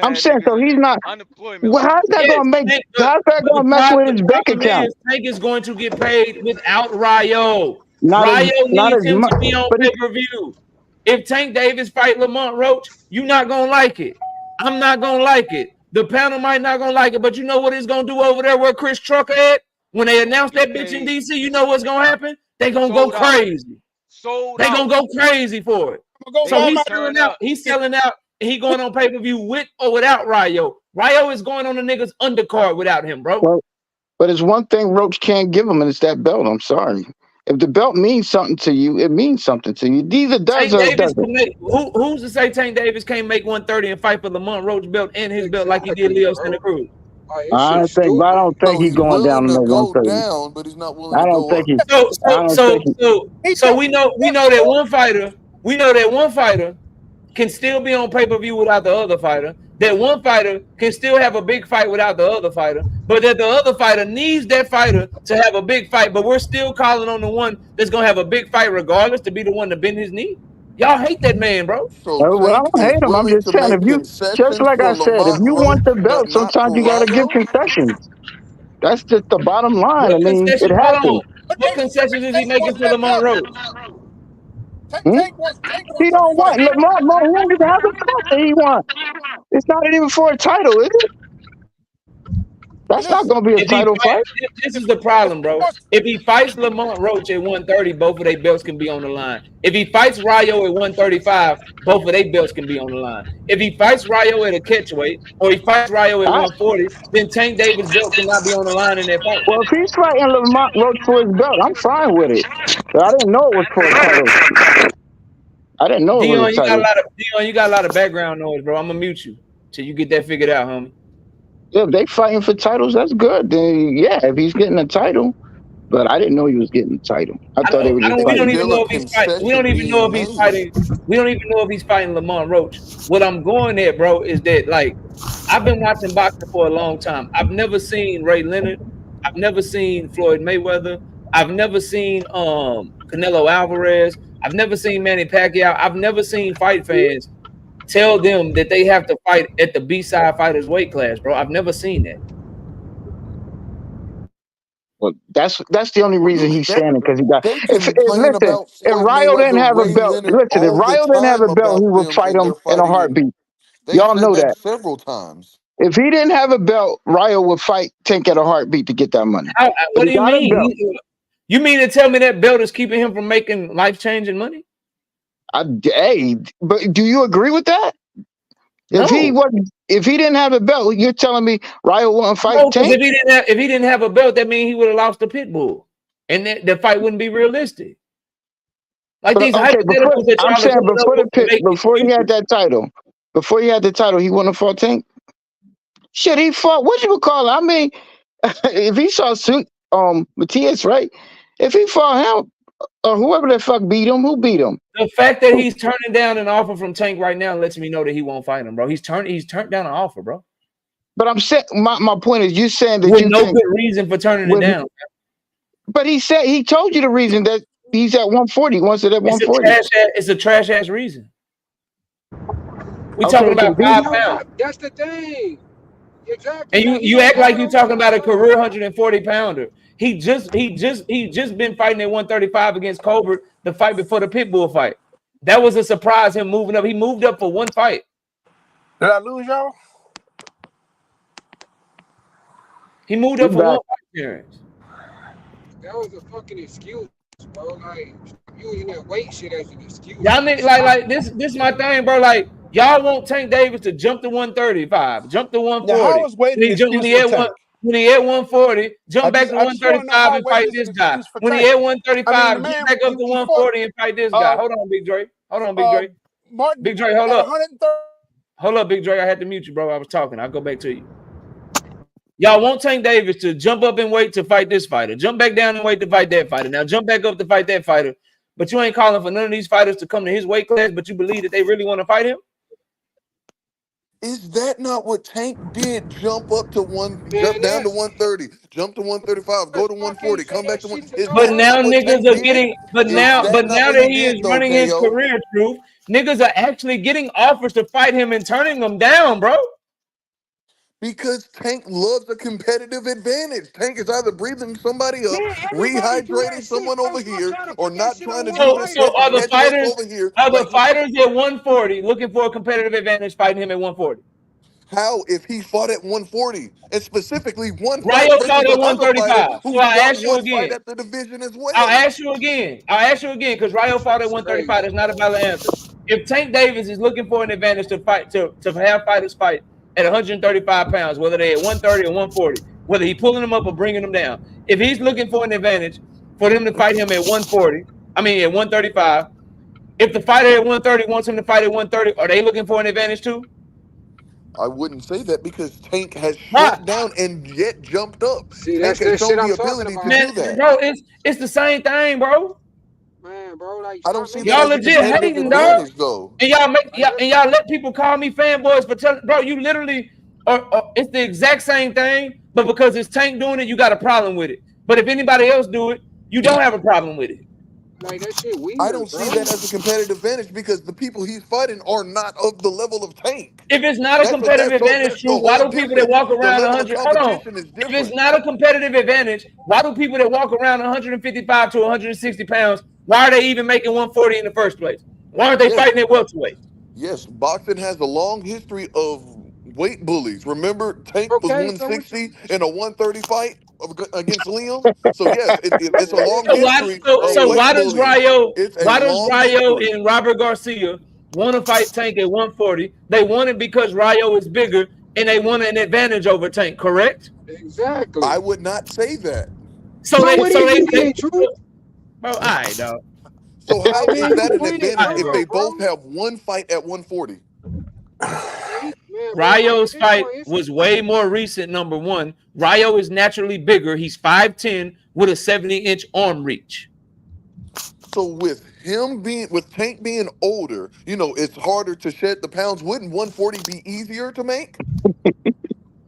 Speaker 10: I'm saying, so he's not. Well, how's that going to mess with his bank account?
Speaker 2: Tank is going to get paid without Ryo. Ryo needs him to be on pay-per-view. If Tank Davis fight Lamont Roach, you're not going to like it. I'm not going to like it. The panel might not going to like it, but you know what it's going to do over there where Chris Trucker at? When they announce that bitch in DC, you know what's going to happen? They going to go crazy. They're gonna go crazy for it. So he's selling out, and he going on pay-per-view with or without Ryo. Ryo is going on the nigga's undercard without him, bro.
Speaker 10: Well, but it's one thing Roach can't give him, and it's that belt. I'm sorry. If the belt means something to you, it means something to you. Either does or it doesn't.
Speaker 2: Who's to say Tank Davis can't make 130 and fight for Lamont Roach belt and his belt like he did Leo Santa Cruz?
Speaker 10: I don't think he's going down to 130.
Speaker 11: Down, but he's not willing
Speaker 10: I don't think he's.
Speaker 2: So we know that one fighter can still be on pay-per-view without the other fighter. That one fighter can still have a big fight without the other fighter, but that the other fighter needs that fighter to have a big fight. But we're still calling on the one that's gonna have a big fight regardless to be the one to bend his knee. Y'all hate that man, bro.
Speaker 10: Well, I don't hate him. I'm just saying, if you, just like I said, if you want the belt, sometimes you got to give concessions. That's just the bottom line. I mean, it happens.
Speaker 2: What concessions is he making for Lamont Roach?
Speaker 10: He don't want Lamont. He don't even have the belt that he wants. It's not even for a title, is it? That's not going to be a title fight.
Speaker 2: This is the problem, bro. If he fights Lamont Roach at 130, both of their belts can be on the line. If he fights Rayo at 135, both of their belts can be on the line. If he fights Rayo at a catchweight, or he fights Rayo at 140, then Tank Davis' belt cannot be on the line in that fight.
Speaker 10: Well, if he's fighting Lamont Roach for his belt, I'm fine with it. But I didn't know it was for a title. I didn't know it was a title.
Speaker 2: Dion, you got a lot of background noise, bro. I'm gonna mute you till you get that figured out, homie.
Speaker 10: Yeah, if they fighting for titles, that's good. Then yeah, if he's getting a title. But I didn't know he was getting the title. I thought they were just
Speaker 2: we don't
Speaker 10: fighting.
Speaker 2: even know if he's fighting. We don't even know if he's fighting. We don't even know if he's fighting Lamont Roach. What I'm going at, bro, is that like I've been watching boxing for a long time. I've never seen Ray Leonard. I've never seen Floyd Mayweather. I've never seen Canelo Alvarez. I've never seen Manny Pacquiao. I've never seen fight fans tell them that they have to fight at the B-side fighters weight class, bro. I've never seen that.
Speaker 10: Well, that's the only reason he's standing, because he got. If
Speaker 11: Rayo
Speaker 10: didn't have a belt, listen. If Rayo didn't have a belt, he would fight him in a heartbeat. Y'all know that
Speaker 11: several times.
Speaker 10: If he didn't have a belt, Rayo would fight Tank at a heartbeat to get that money.
Speaker 2: What do you mean? You mean to tell me that belt is keeping him from making life-changing money?
Speaker 10: Hey, but do you agree with that? If he didn't have a belt, you're telling me Rayo wouldn't fight Tank?
Speaker 2: If he didn't have a belt, that means he would have lost to Pitbull, and the fight wouldn't be realistic. Like these hypotheticals that
Speaker 10: I'm saying before he had that title, he wouldn't have fought Tank. Shit, he fought. What you would call it? I mean, if he saw Matias, right? If he fought him or whoever the fuck beat him, who beat him?
Speaker 2: The fact that he's turning down an offer from Tank right now lets me know that he won't fight him, bro. He's turned down an offer, bro.
Speaker 10: But I'm saying my point is, you saying that
Speaker 2: with no good reason for turning it down.
Speaker 10: But he told you the reason that he's at 140. He wants it at 140.
Speaker 2: It's a trash ass reason. We talking about 5 pounds.
Speaker 6: That's the thing. Exactly.
Speaker 2: And you act like you're talking about a career 140 pounder. He just been fighting at 135 against Colbert the fight before the Pitbull fight. That was a surprise, him moving up. He moved up for one fight.
Speaker 13: Did I lose y'all?
Speaker 2: He moved up for one fight appearance.
Speaker 6: That was a fucking excuse, bro. Like using that weight shit as an excuse.
Speaker 2: Y'all niggas like this is my thing, bro. Like y'all want Tank Davis to jump to 135, jump to 140. When he at 140, jump back to 135 and fight this guy. When he at 135, get back up to 140 and fight this guy. Hold on, Big Dre. Big Dre, hold up. Hold up, Big Dre. I had to mute you, bro. I was talking. I'll go back to you. Y'all want Tank Davis to jump up and wait to fight this fighter. Jump back down and wait to fight that fighter. Now jump back up to fight that fighter. But you ain't calling for none of these fighters to come to his weight class, but you believe that they really want to fight him?
Speaker 11: Is that not what Tank did? Jump down to 130, jump to 135, go to 140, come back to 1.
Speaker 2: But now niggas are getting. But now that he is running his career, Truth, niggas are actually getting offers to fight him and turning them down, bro.
Speaker 11: Because Tank loves a competitive advantage. Tank is either breathing somebody up, rehydrating someone over here, or not trying to do this.
Speaker 2: So are the fighters at 140 looking for a competitive advantage fighting him at 140?
Speaker 11: How if he fought at 140 and specifically one
Speaker 2: Rayo fought at 135? So I ask you again.
Speaker 11: At the division as well.
Speaker 2: I'll ask you again because Rayo fought at 135. That's not a valid answer. If Tank Davis is looking for an advantage to fight to have fighters fight at 135 pounds, whether they're at 130 or 140, whether he's pulling them up or bringing them down. If he's looking for an advantage for them to fight him at 135, if the fighter at 130 wants him to fight at 130, are they looking for an advantage too?
Speaker 11: I wouldn't say that because Tank has shut down and yet jumped up.
Speaker 6: See,
Speaker 11: Tank has shown the ability to do that.
Speaker 2: Bro, it's the same thing, bro.
Speaker 6: Man, bro, like
Speaker 11: I don't see
Speaker 2: y'all legit hating, dog. And y'all let people call me fanboys for telling, bro. You literally, it's the exact same thing, but because it's Tank doing it, you got a problem with it. But if anybody else do it, you don't have a problem with it.
Speaker 6: Like that shit weird.
Speaker 11: I don't see that as a competitive advantage because the people he's fighting are not of the level of Tank.
Speaker 2: If it's not a competitive advantage, true, why do people that walk around 100? Hold on. If it's not a competitive advantage, why do people that walk around 155 to 160 pounds? Why are they even making 140 in the first place? Why aren't they fighting at welterweight?
Speaker 11: Yes, boxing has a long history of weight bullies. Remember, Tank was
Speaker 6: Okay, so what
Speaker 11: 160 in a 130 fight against Liam. So yes, it's a long
Speaker 2: So why
Speaker 11: history of
Speaker 2: so
Speaker 11: weight
Speaker 2: why does
Speaker 11: bullying.
Speaker 2: Rayo
Speaker 11: It's a long history.
Speaker 2: and Robert Garcia want to fight Tank at 140? They want it because Rayo is bigger and they want an advantage over Tank, correct?
Speaker 6: exactly?
Speaker 11: I would not say that.
Speaker 2: So
Speaker 6: What is you saying, Truth?
Speaker 2: bro, all right, dog.
Speaker 11: So how
Speaker 6: Man,
Speaker 11: is
Speaker 6: you
Speaker 11: that an
Speaker 6: playing it
Speaker 11: advantage if
Speaker 6: thorough,
Speaker 11: they
Speaker 6: bro.
Speaker 11: both have one fight at 140?
Speaker 6: Man, bro,
Speaker 2: Rayo's fight was way more recent, number one. Rayo is naturally bigger. He's 5'10 with a 70-inch arm reach.
Speaker 11: So with Tank being older, it's harder to shed the pounds. Wouldn't 140 be easier to make?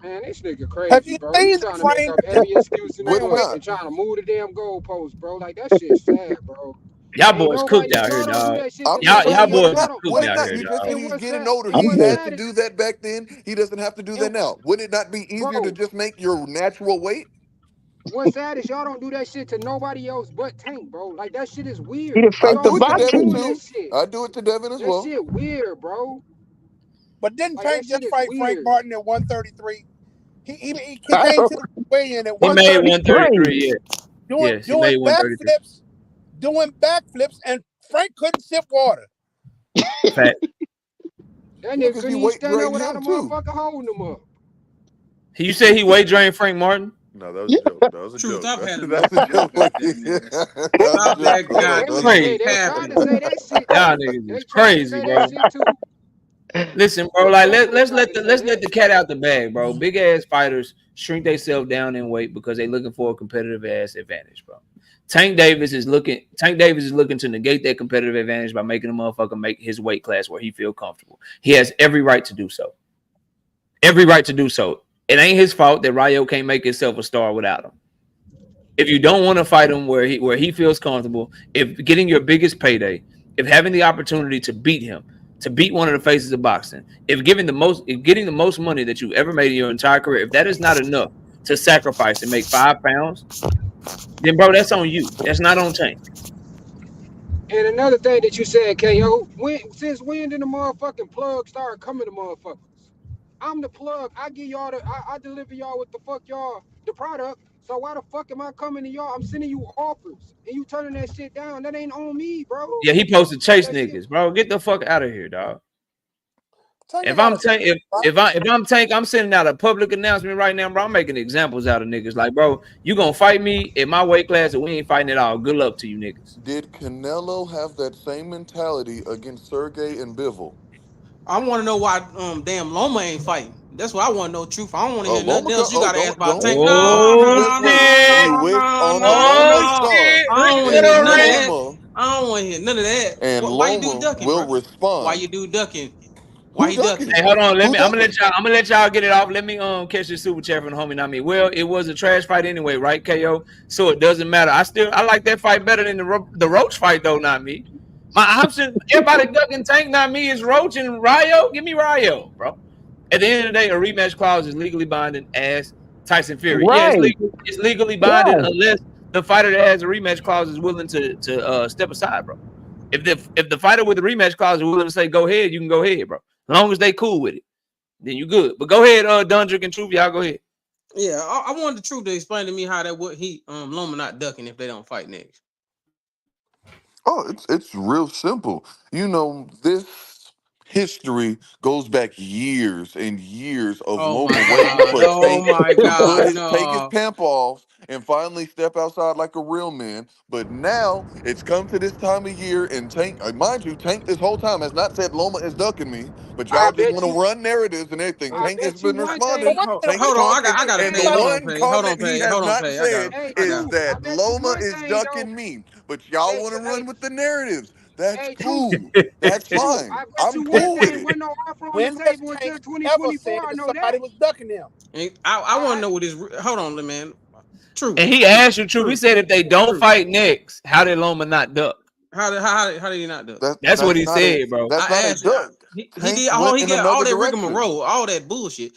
Speaker 6: Man, this nigga
Speaker 13: Have
Speaker 6: crazy,
Speaker 13: you
Speaker 6: bro. He
Speaker 13: seen the
Speaker 6: trying to make
Speaker 13: frame?
Speaker 6: up every excuse in the
Speaker 11: Would it
Speaker 6: book
Speaker 11: not?
Speaker 6: and trying to move the damn goalpost, bro. Like, that shit's sad, bro.
Speaker 2: Y'all
Speaker 6: Ain't
Speaker 2: boys cooked
Speaker 6: nobody,
Speaker 2: out here,
Speaker 6: y'all don't do
Speaker 2: dog.
Speaker 6: that shit
Speaker 11: I'm
Speaker 6: to
Speaker 11: just
Speaker 2: Y'all
Speaker 11: saying,
Speaker 6: nobody
Speaker 11: would
Speaker 6: else.
Speaker 11: it
Speaker 2: boys
Speaker 6: Y'all
Speaker 11: not?
Speaker 6: don't.
Speaker 2: cooked
Speaker 11: Would it
Speaker 2: out
Speaker 11: not?
Speaker 2: here,
Speaker 11: You just
Speaker 2: dog.
Speaker 11: said
Speaker 6: And
Speaker 11: he's
Speaker 6: what's
Speaker 11: getting
Speaker 6: that?
Speaker 11: older.
Speaker 6: And
Speaker 11: He
Speaker 6: what's
Speaker 11: had to
Speaker 6: sad is,
Speaker 11: do that back then. He doesn't have to do that
Speaker 6: and,
Speaker 11: now. Would it not be easier to
Speaker 6: bro,
Speaker 11: just make your natural weight?
Speaker 6: what's sad is y'all don't do that shit to nobody else but Tank, bro. Like, that shit is
Speaker 10: He
Speaker 6: weird.
Speaker 10: the
Speaker 11: I
Speaker 10: face
Speaker 6: Y'all
Speaker 11: do
Speaker 10: of
Speaker 11: it to
Speaker 6: stop
Speaker 11: Devin
Speaker 6: doing
Speaker 10: boxing.
Speaker 6: that
Speaker 11: too.
Speaker 6: shit.
Speaker 11: I do it to Devin as
Speaker 6: That
Speaker 11: well.
Speaker 6: shit weird, bro.
Speaker 13: But didn't
Speaker 6: Like, that
Speaker 13: Tank
Speaker 6: shit
Speaker 13: just
Speaker 6: is
Speaker 13: fight Frank
Speaker 6: weird.
Speaker 13: Martin at 133? He
Speaker 10: I
Speaker 13: came
Speaker 10: don't
Speaker 13: to the weigh-in at
Speaker 2: He made
Speaker 13: 133,
Speaker 2: 133, yeah. Yes, he
Speaker 13: doing
Speaker 2: made 133.
Speaker 13: backflips, and Frank couldn't sip water.
Speaker 2: Fact.
Speaker 6: That
Speaker 11: Yeah,
Speaker 6: nigga
Speaker 11: because he
Speaker 6: couldn't even
Speaker 11: weight
Speaker 6: stand there
Speaker 11: drained
Speaker 6: without a
Speaker 11: him too.
Speaker 6: motherfucker holding him up.
Speaker 2: You said he weight drained Frank Martin?
Speaker 11: No, that was a joke. That was a
Speaker 16: Truth,
Speaker 11: joke.
Speaker 16: I've had enough
Speaker 11: That's a
Speaker 16: of this
Speaker 11: joke.
Speaker 16: goddamn nigga.
Speaker 11: That was a
Speaker 16: Stop
Speaker 11: joke.
Speaker 16: that
Speaker 11: Hold on. That was a
Speaker 16: goddamn
Speaker 6: Hey,
Speaker 11: joke.
Speaker 6: they tried to
Speaker 16: capping.
Speaker 6: say that shit
Speaker 2: Y'all
Speaker 6: too.
Speaker 2: niggas
Speaker 6: They
Speaker 2: is
Speaker 6: tried to
Speaker 2: crazy,
Speaker 6: say that
Speaker 2: bro.
Speaker 6: shit too.
Speaker 2: Listen, bro,
Speaker 6: They
Speaker 2: like
Speaker 6: definitely
Speaker 2: let's
Speaker 6: tried
Speaker 2: let
Speaker 6: to say
Speaker 2: the
Speaker 6: that.
Speaker 2: cat out the bag, bro. Big ass fighters shrink themselves down in weight because they looking for a competitive ass advantage, bro. Tank Davis is looking to negate that competitive advantage by making a motherfucker make his weight class where he feel comfortable. He has every right to do so. Every right to do so. It ain't his fault that Rayo can't make himself a star without him. If you don't want to fight him where he feels comfortable, if getting your biggest payday, if having the opportunity to beat him, to beat one of the faces of boxing, if getting the most money that you've ever made in your entire career, if that is not enough to sacrifice and make 5 pounds, then bro, that's on you. That's not on Tank.
Speaker 6: And another thing that you said, KO, since when did the motherfucking plug start coming to motherfuckers? I'm the plug. I give y'all I deliver y'all with the fuck y'all the product. So why the fuck am I coming to y'all? I'm sending you offers and you turning that shit down. That ain't on me, bro.
Speaker 2: Yeah, he posted
Speaker 6: Like
Speaker 2: chase
Speaker 6: that shit.
Speaker 2: niggas, bro. Get the fuck out of here, dog.
Speaker 13: Tank
Speaker 2: If
Speaker 13: ain't got
Speaker 2: I'm
Speaker 13: a
Speaker 2: Tank, if I'm Tank, I'm sending out a public announcement right now, bro. I'm making examples out of niggas. Like, bro, you gonna fight me in my weight class, and we ain't fighting at all. Good luck to you, niggas.
Speaker 11: Did Canelo have that same mentality against Sergey and Bivol?
Speaker 16: I want to know why damn Loma ain't fighting. That's what I want to know. Truth. I don't want to hear
Speaker 11: Loma
Speaker 16: nothing
Speaker 11: go.
Speaker 16: else. You
Speaker 11: Oh,
Speaker 16: got to ask
Speaker 11: don't
Speaker 16: about
Speaker 11: don't
Speaker 16: Tank.
Speaker 11: don't
Speaker 16: No,
Speaker 11: you
Speaker 2: Oh
Speaker 11: just
Speaker 16: no,
Speaker 11: wait.
Speaker 16: no,
Speaker 2: shit!
Speaker 11: You
Speaker 16: no,
Speaker 11: wish
Speaker 16: no,
Speaker 11: on a
Speaker 2: Oh
Speaker 11: Loma
Speaker 16: no.
Speaker 11: star,
Speaker 2: shit!
Speaker 16: I don't want to hear
Speaker 11: and
Speaker 16: none of that.
Speaker 11: Loma
Speaker 16: I don't want to hear none of that.
Speaker 11: and
Speaker 16: Why you do
Speaker 11: Loma
Speaker 16: ducking,
Speaker 11: will
Speaker 16: bro? Why you
Speaker 11: respond.
Speaker 16: do ducking? Why
Speaker 11: Who
Speaker 16: he ducking?
Speaker 2: Hey,
Speaker 11: ducking?
Speaker 2: hold on.
Speaker 11: Who
Speaker 2: I'm
Speaker 11: ducking?
Speaker 2: gonna let y'all get it off. Let me catch this super chat from the homie, not me. Well, it was a trash fight anyway, right, KO? So it doesn't matter. I like that fight better than the Roach fight, though, not me. My option, everybody ducking Tank, not me, is Roach and Rayo. Give me Rayo, bro. At the end of the day, a rematch clause is legally binding as Tyson Fury. Yeah,
Speaker 10: right.
Speaker 2: it's legally binding
Speaker 10: Yes.
Speaker 2: unless the fighter that has a rematch clause is willing to step aside, bro. If the fighter with the rematch clause is willing to say go ahead, you can go ahead, bro. As long as they cool with it, then you good. But go ahead, Dundrick and Truth, y'all go ahead.
Speaker 16: Yeah, I wanted the Truth to explain to me how that would he Loma not ducking if they don't fight next.
Speaker 11: Oh, it's real simple. This history goes back years and years of
Speaker 16: Oh my
Speaker 11: Loma waiting
Speaker 16: god!
Speaker 11: for
Speaker 16: Oh
Speaker 11: Tank
Speaker 16: my
Speaker 11: to
Speaker 16: god!
Speaker 11: take his
Speaker 16: No.
Speaker 11: pamp off and finally step outside like a real man. But now it's come to this time of year, and Tank, mind you, Tank this whole time has not said Loma is ducking me, but
Speaker 6: I
Speaker 11: y'all just
Speaker 6: bet
Speaker 11: want to
Speaker 6: you.
Speaker 11: run narratives and everything.
Speaker 6: I
Speaker 11: Tank has
Speaker 6: bet you
Speaker 11: been
Speaker 6: one
Speaker 13: But
Speaker 11: responding.
Speaker 6: thing.
Speaker 13: wait a minute,
Speaker 11: Tank's
Speaker 16: Hold on, I
Speaker 11: talking,
Speaker 16: got to
Speaker 11: and
Speaker 16: pay.
Speaker 11: the
Speaker 16: Hold on,
Speaker 11: one
Speaker 16: pay. Hold on,
Speaker 11: comment he
Speaker 16: pay.
Speaker 11: has
Speaker 16: Hold on,
Speaker 11: not
Speaker 16: pay. I got
Speaker 11: said
Speaker 16: him.
Speaker 6: Hey,
Speaker 16: I got
Speaker 11: is
Speaker 16: him.
Speaker 6: Truth. I
Speaker 11: that
Speaker 6: bet you
Speaker 11: Loma
Speaker 6: one
Speaker 11: is
Speaker 6: thing though.
Speaker 11: ducking me. But y'all want to
Speaker 6: Hey,
Speaker 11: run with the narratives. That's
Speaker 6: hey, Truth.
Speaker 11: cool. That's
Speaker 6: Truth.
Speaker 11: fine.
Speaker 6: I bet
Speaker 11: I'm
Speaker 6: you one
Speaker 11: cool with
Speaker 6: thing.
Speaker 11: it.
Speaker 6: Wasn't no offer on the
Speaker 13: when has
Speaker 6: table until
Speaker 13: Tank ever
Speaker 6: 2024.
Speaker 13: said
Speaker 6: I
Speaker 13: that
Speaker 6: know that.
Speaker 13: somebody was ducking him?
Speaker 16: And I want to know what is. Hold on, man. Truth.
Speaker 2: And he asked you, Truth. He
Speaker 16: Truth.
Speaker 2: said if they don't
Speaker 16: Truth.
Speaker 2: fight next, how did Loma not duck?
Speaker 16: How did he not duck?
Speaker 2: That's what
Speaker 11: That's
Speaker 2: he
Speaker 11: not a
Speaker 2: said, bro.
Speaker 11: that's not
Speaker 16: I
Speaker 11: a
Speaker 16: asked.
Speaker 11: duck.
Speaker 16: He
Speaker 11: Tank
Speaker 16: did.
Speaker 11: went
Speaker 16: He
Speaker 11: in
Speaker 16: got all
Speaker 11: another
Speaker 16: that
Speaker 11: direction.
Speaker 16: rigmarole, all that bullshit,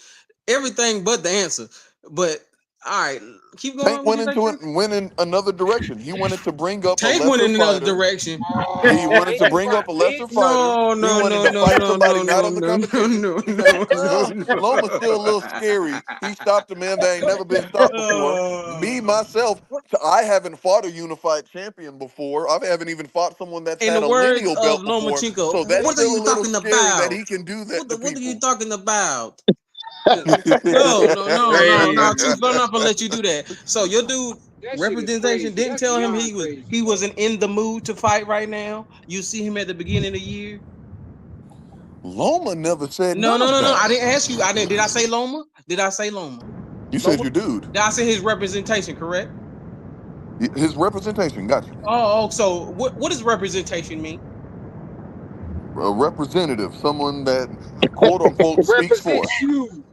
Speaker 16: everything but the answer. But All right, keep going.
Speaker 11: Tank went into it and went in another direction. He wanted to bring up
Speaker 16: Tank
Speaker 11: a lesser
Speaker 16: went in another
Speaker 11: fighter.
Speaker 16: direction.
Speaker 11: He wanted to bring up a lesser fighter. He wanted to fight somebody not on the competition. He said, Loma's still a little scary. He stopped a man that ain't never been stopped before. Me, myself, I haven't fought a unified champion before. I haven't even fought someone that's
Speaker 16: In
Speaker 11: had
Speaker 16: the
Speaker 11: a
Speaker 16: words
Speaker 11: lineal
Speaker 16: of
Speaker 11: belt before.
Speaker 16: Lomachenko,
Speaker 11: So that's
Speaker 16: what are
Speaker 11: still a
Speaker 16: you
Speaker 11: little
Speaker 16: talking
Speaker 11: scary that
Speaker 16: about?
Speaker 11: he can do that to
Speaker 16: What are you
Speaker 11: people.
Speaker 16: talking about? No. Truth, I'm not gonna let you do that. So your dude representation didn't tell him he wasn't in the mood to fight right now. You see him at the beginning of the year.
Speaker 11: Loma never said
Speaker 16: No.
Speaker 11: that.
Speaker 16: I didn't ask you. Did I say Loma? Did I say Loma?
Speaker 11: You said your dude.
Speaker 16: Did I say his representation? Correct.
Speaker 11: His representation. Got you.
Speaker 16: Oh. So what does representation mean?
Speaker 11: A representative, someone that quote unquote speaks for.
Speaker 6: You.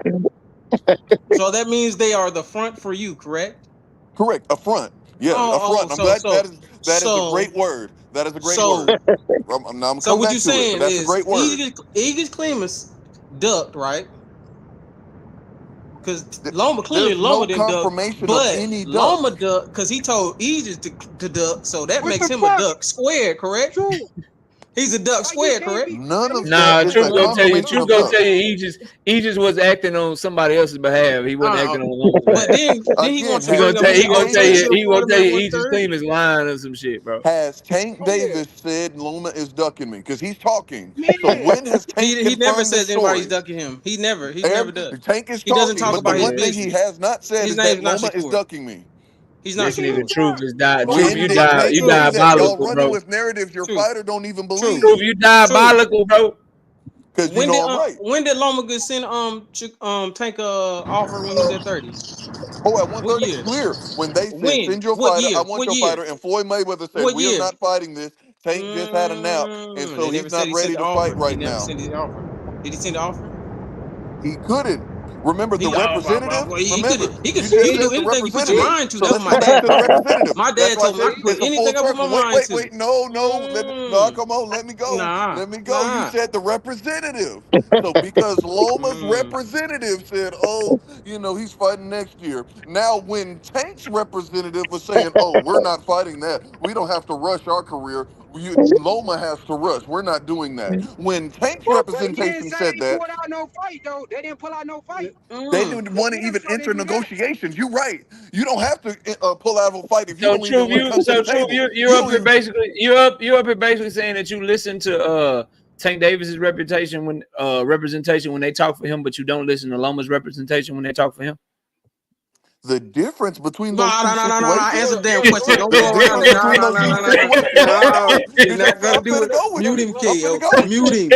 Speaker 16: So that means they are the front for you, correct?
Speaker 11: Correct. A front. Yeah, a front. I'm glad that is a great word. That is a great word. I'm coming
Speaker 16: so what
Speaker 11: back
Speaker 16: you're
Speaker 11: to it,
Speaker 16: saying
Speaker 11: but that's a
Speaker 16: is
Speaker 11: great word.
Speaker 16: Aegis Clemens ducked, right? Because Loma clearly Loma didn't duck, but Loma ducked because he told Aegis to duck, so that makes him a duck square, correct?
Speaker 6: True.
Speaker 16: He's a duck square, correct?
Speaker 11: None of
Speaker 2: Nah,
Speaker 11: that is
Speaker 2: Truth
Speaker 11: a
Speaker 2: gonna tell you.
Speaker 11: confirmation
Speaker 2: Truth
Speaker 11: of
Speaker 2: gonna
Speaker 11: duck.
Speaker 2: tell you. Aegis was acting on somebody else's behalf. He wasn't acting on Loma's behalf.
Speaker 16: But then he wants to bring up.
Speaker 2: He gonna tell you. Aegis Clemens lying or some shit, bro.
Speaker 11: Has Tank Davis said Loma is ducking me? Because he's talking. So when has Tank
Speaker 16: He never
Speaker 11: confirmed this
Speaker 16: says anybody's
Speaker 11: story?
Speaker 16: ducking him. He never does.
Speaker 11: Tank is
Speaker 16: He doesn't
Speaker 11: talking,
Speaker 16: talk
Speaker 11: but the
Speaker 16: about his
Speaker 11: one thing he
Speaker 16: business.
Speaker 11: has not said
Speaker 16: His
Speaker 11: is that
Speaker 16: name's not
Speaker 11: Loma is
Speaker 16: Shakur.
Speaker 11: ducking me.
Speaker 16: He's not
Speaker 2: This nigga
Speaker 16: Shakur.
Speaker 2: Truth is died. Truth,
Speaker 11: When
Speaker 2: you
Speaker 11: did
Speaker 2: die.
Speaker 11: Tank
Speaker 2: You
Speaker 11: say that? Y'all
Speaker 2: diabolical,
Speaker 11: running
Speaker 2: bro.
Speaker 11: with narratives your fighter don't even believe.
Speaker 2: Truth, you diabolical, bro.
Speaker 11: Because you know I'm right.
Speaker 16: When did Loma get send Tank offer when he was at 30?
Speaker 11: Oh, at 130, clear. When they said send your
Speaker 16: What
Speaker 11: fighter,
Speaker 16: year?
Speaker 11: I want your fighter, and Floyd Mayweather said
Speaker 16: What
Speaker 11: we are
Speaker 16: year?
Speaker 11: not fighting this. Tank just had a nap, and so
Speaker 16: They never
Speaker 11: he's
Speaker 16: said
Speaker 11: not
Speaker 16: he sent
Speaker 11: ready
Speaker 16: the
Speaker 11: to
Speaker 16: offer.
Speaker 11: fight right
Speaker 16: He never
Speaker 11: now.
Speaker 16: sent the offer. Did he send the offer?
Speaker 11: He couldn't. Remember the representative? Remember,
Speaker 16: he
Speaker 11: you
Speaker 16: could
Speaker 11: just said
Speaker 16: do
Speaker 11: the
Speaker 16: anything you put your
Speaker 11: representative.
Speaker 16: mind to.
Speaker 11: So
Speaker 16: That's
Speaker 11: let's
Speaker 16: what my
Speaker 11: go back
Speaker 16: dad
Speaker 11: to the
Speaker 16: told me.
Speaker 11: representative.
Speaker 16: My
Speaker 11: That's
Speaker 16: dad
Speaker 11: why I
Speaker 16: told me I
Speaker 11: said
Speaker 16: could put
Speaker 11: it's a full
Speaker 16: anything I put my
Speaker 11: circle.
Speaker 16: mind to.
Speaker 11: Wait. No, come on. Let me go. You said the representative. So because Loma's representative said, oh, he's fighting next year. Now when Tank's representative was saying, oh, we're not fighting that. We don't have to rush our career. Loma has to rush. We're not doing that. When Tank's
Speaker 6: But he didn't
Speaker 11: representation
Speaker 6: say
Speaker 11: said
Speaker 6: they
Speaker 11: that,
Speaker 6: pulled out no fight though. They didn't pull out no fight.
Speaker 11: they didn't want to even enter negotiations. You're right. You don't have to pull out of a fight if you don't even want to come to the table.
Speaker 2: You're up here basically. You're up here basically saying that you listen to Tank Davis's representation when they talk for him, but you don't listen to Loma's representation when they talk for him.
Speaker 11: The difference between those two situations.
Speaker 16: Answer the damn question. Don't go around it. No. He's not gonna do it. Mute him, KO. Mute him.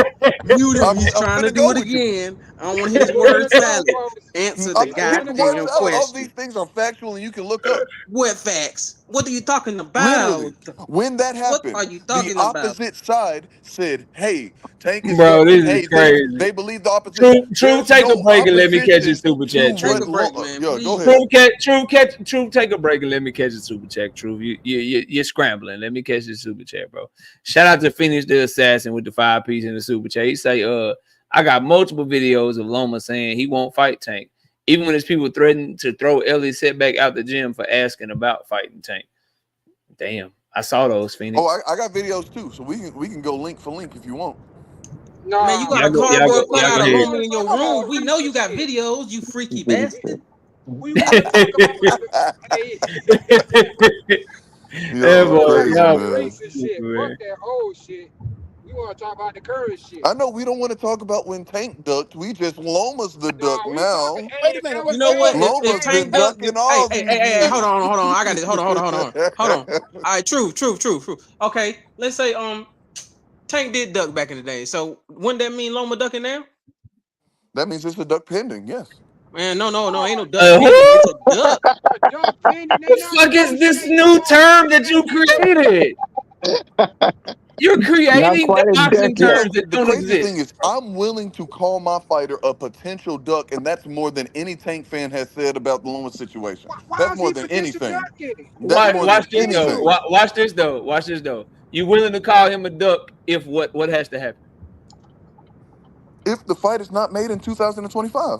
Speaker 16: He's trying to do it again. I don't want to hear his words salad. Answer the goddamn question.
Speaker 11: All these things are factual and you can look up.
Speaker 16: What facts? What are you talking about?
Speaker 11: Literally, when that happened,
Speaker 16: what are you talking
Speaker 11: the opposite side said, "Hey, Tank is
Speaker 2: bro,
Speaker 11: ducking.
Speaker 2: this
Speaker 11: Hey,
Speaker 2: is crazy."
Speaker 11: They believe the opposition.
Speaker 2: Truth, take a break and let me catch his super chat.
Speaker 16: Take a break, man.
Speaker 11: Go ahead.
Speaker 2: Truth, take a break and let me catch the super chat. Truth, you're scrambling. Let me catch the super chat, bro. Shout out to Finish the Assassin with the 5-piece in the super chat. He say, I got multiple videos of Loma saying he won't fight Tank, even when his people threaten to throw Ellie Setback out the gym for asking about fighting Tank. Damn, I saw those, Phoenix.
Speaker 11: Oh, I got videos too, so we can go link for link if you want.
Speaker 6: No,
Speaker 16: man, you got a cardboard cutout of Loma in your room. We know you got videos, you freaky bastard.
Speaker 6: We want to talk about racist shit. Fuck that old shit. We want to talk about the current shit.
Speaker 11: I know we don't want to talk about when Tank ducked. We just Loma's the duck now.
Speaker 6: Wait a minute.
Speaker 16: You know what?
Speaker 11: Loma's the duck in all these
Speaker 16: hey, hold on. I got this. Hold on. All right, true. Okay, let's say Tank did duck back in the day. So wouldn't that mean Loma ducking now?
Speaker 11: That means it's a duck pending, yes.
Speaker 16: Man, no, ain't no duck pending. It's a duck.
Speaker 2: The fuck is this new term that you created? You're creating the boxing terms that don't exist.
Speaker 11: The crazy thing is, I'm willing to call my fighter a potential duck, and that's more than any Tank fan has said about the Loma situation. That's more than anything.
Speaker 2: Watch this though. You willing to call him a duck if what has to happen?
Speaker 11: If the fight is not made in 2025.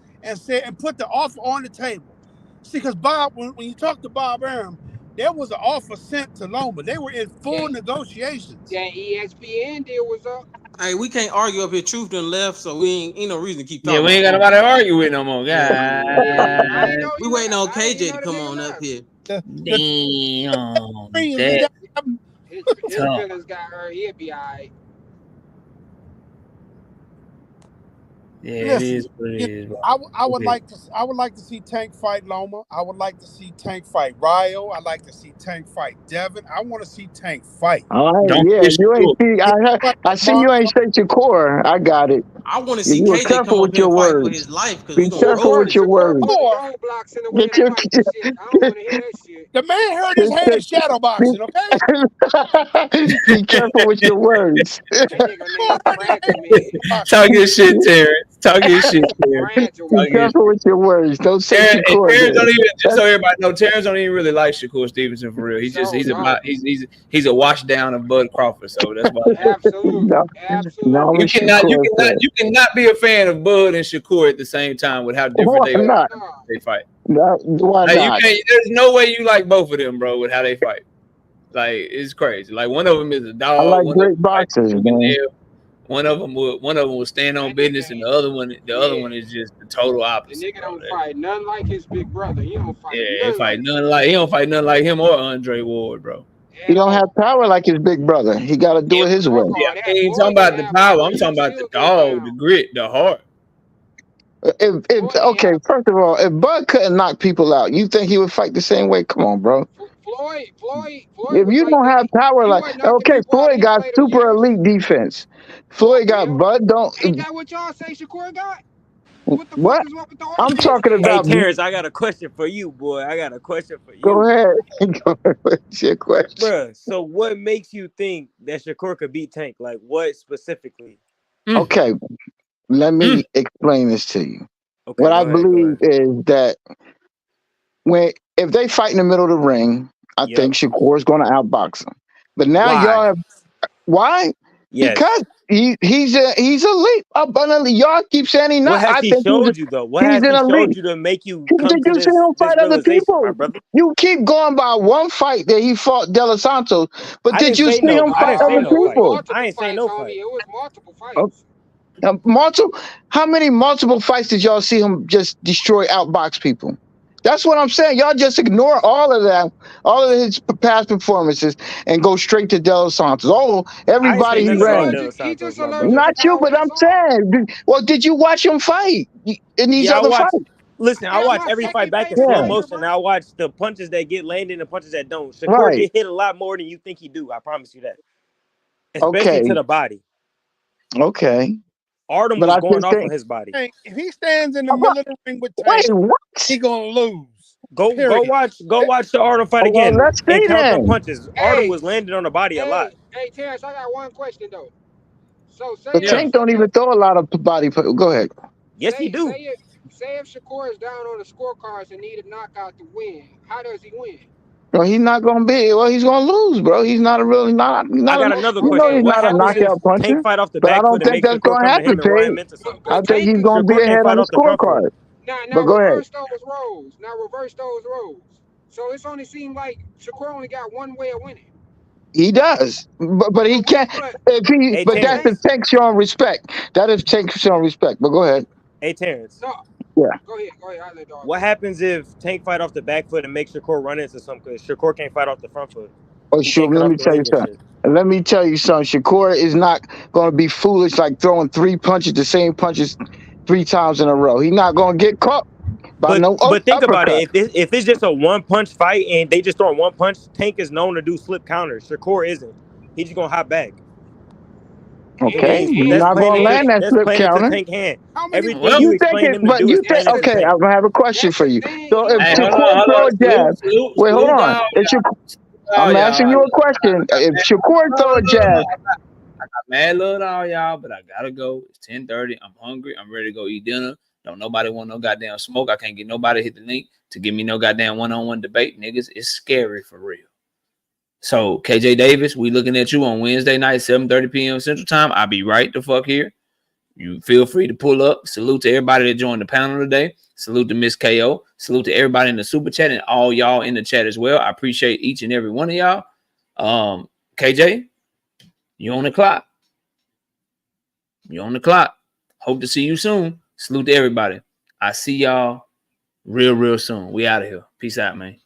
Speaker 13: and put the offer on the table. See, because Bob, when you talk to Bob Arum, there was an offer sent to Loma. They were in full negotiations.
Speaker 6: That ESPN deal was up.
Speaker 16: Hey, we can't argue up here. Truth done left, so we ain't no reason to keep talking.
Speaker 2: Yeah, we ain't got nobody to argue with no more, guys.
Speaker 16: We waiting on KJ to come on up here.
Speaker 2: Damn.
Speaker 6: His feelings got hurt. He'll be all right.
Speaker 2: Yeah, it is what it is, bro.
Speaker 13: I would like to see Tank fight Loma. I would like to see Tank fight Ryo. I like to see Tank fight Devin. I want to see Tank fight.
Speaker 10: All right, yeah, you ain't see. I see you ain't say Shakur. I got it.
Speaker 16: I want to see
Speaker 10: you
Speaker 16: KJ
Speaker 10: careful
Speaker 16: come
Speaker 10: with
Speaker 16: up here
Speaker 10: your
Speaker 16: and fight for
Speaker 10: words.
Speaker 16: his life.
Speaker 10: Be careful with your words.
Speaker 6: Get your
Speaker 13: The man heard his head shadow boxing. Okay.
Speaker 10: Be careful with your words.
Speaker 2: Talk your shit, Terrence. Talk your shit, Terrence.
Speaker 10: Be careful with your words. Don't say Shakur.
Speaker 2: Terrence don't even, just so everybody know, Terrence don't even really like Shakur Stevenson for real. He's a wash down of Bud Crawford. So that's why.
Speaker 10: No,
Speaker 2: you cannot be a fan of Bud and Shakur at the same time with how different they fight.
Speaker 10: No, why not?
Speaker 2: There's no way you like both of them, bro, with how they fight. Like, it's crazy. Like, one of them is a dog.
Speaker 10: I like great boxers, man.
Speaker 2: One of them will stand on business, and the other one is just the total opposite.
Speaker 6: The nigga don't fight nothing like his big brother. He don't fight.
Speaker 2: He don't fight nothing like him or Andre Ward, bro.
Speaker 10: He don't have power like his big brother. He got to do it his way.
Speaker 2: Yeah, I ain't talking about the power. I'm talking about the dog, the grit, the heart.
Speaker 10: Okay, first of all, if Bud couldn't knock people out, you think he would fight the same way? Come on, bro.
Speaker 6: Floyd.
Speaker 10: If you don't have power Floyd got super elite defense. Floyd got Bud.
Speaker 6: Ain't that what y'all say Shakur got?
Speaker 10: What? I'm talking about.
Speaker 12: Hey, Terrence, I got a question for you, boy.
Speaker 10: Go ahead. What's your question?
Speaker 12: Bruh, so what makes you think that Shakur could beat Tank? Like, what specifically?
Speaker 10: Okay, let me explain this to you.
Speaker 12: Okay,
Speaker 10: what I believe is that if they fight in the middle of the ring, I think Shakur is going to outbox him. But now y'all have why?
Speaker 12: Yes.
Speaker 10: Because he's elite. Abundantly, y'all keep saying he's not.
Speaker 12: What has he showed you though? What has he showed you to make you come to this realization, my brother?
Speaker 10: You keep going by one fight that he fought De Los Santos, but did you see him fight other people?
Speaker 12: I ain't say no fight.
Speaker 6: It was multiple fights.
Speaker 10: How many multiple fights did y'all see him just destroy, outbox people? That's what I'm saying. Y'all just ignore all of that, all of his past performances, and go straight to De Los Santos. Oh, everybody he ran. Not you, but I'm saying. Well, did you watch him fight in these other fights?
Speaker 12: Listen, I watch every fight back in slow motion. I watch the punches that get landed and the punches that don't. Shakur get hit a lot more than you think he do. I promise you that. Especially to the body.
Speaker 10: Okay.
Speaker 12: Artem was going off on his body.
Speaker 13: Hey, if he stands in the middle of the ring with Tank, he gonna lose.
Speaker 12: Go watch the Artem fight again and count the punches. Artem was landing on the body a lot.
Speaker 6: Hey, Terrence, I got one question though. So
Speaker 10: but Tank don't even throw a lot of body. Go ahead.
Speaker 12: Yes, he do.
Speaker 6: Say if Shakur is down on the scorecards and need a knockout to win, how does he win?
Speaker 10: Well, he's not gonna be. Well, he's gonna lose, bro. He's not a really not.
Speaker 12: I got another question.
Speaker 10: He's not a knockout puncher.
Speaker 12: Tank fight off the
Speaker 10: but I
Speaker 12: back
Speaker 10: don't think that's gonna happen, Tate. I think he's gonna be ahead on the scorecard.
Speaker 6: Now
Speaker 10: but go ahead.
Speaker 6: Reverse those roles. So it's only seemed like Shakur only got one way of winning.
Speaker 10: He does, but he can't. But that's the Tank showing respect. That is Tank showing respect. But go ahead.
Speaker 12: Hey, Terrence.
Speaker 6: No.
Speaker 10: Yeah.
Speaker 6: Go ahead. I'll let dog.
Speaker 12: What happens if Tank fight off the back foot and make Shakur run into something? Because Shakur can't fight off the front foot.
Speaker 10: Oh, sure. Let me tell you something. Shakur is not going to be foolish like throwing the same punches 3 times in a row. He's not going to get caught by
Speaker 12: But think about it. If it's just a one-punch fight and they just throw one punch, Tank is known to do slip counters. Shakur isn't. He's just going to hop back.
Speaker 10: Okay, you're not going to land that slip counter.
Speaker 12: Everything you explain him to do is
Speaker 10: okay, I'm going to have a question for you. So if Shakur throw a jab, wait, hold on. I'm asking you a question. If Shakur throw a jab.
Speaker 2: I got mad love to all y'all, but I got to go. It's 10:30. I'm hungry. I'm ready to go eat dinner. Don't nobody want no goddamn smoke. I can't get nobody to hit the link to give me no goddamn one-on-one debate. Niggas, it's scary for real. So, KJ Davis, we looking at you on Wednesday night, 7:30 p.m. Central Time. I'll be right the fuck here. You feel free to pull up. Salute to everybody that joined the panel today. Salute to Miss KO. Salute to everybody in the super chat and all y'all in the chat as well. I appreciate each and every one of y'all. KJ, you on the clock. You on the clock. Hope to see you soon. Salute to everybody. I see y'all real soon. We out of here. Peace out, man.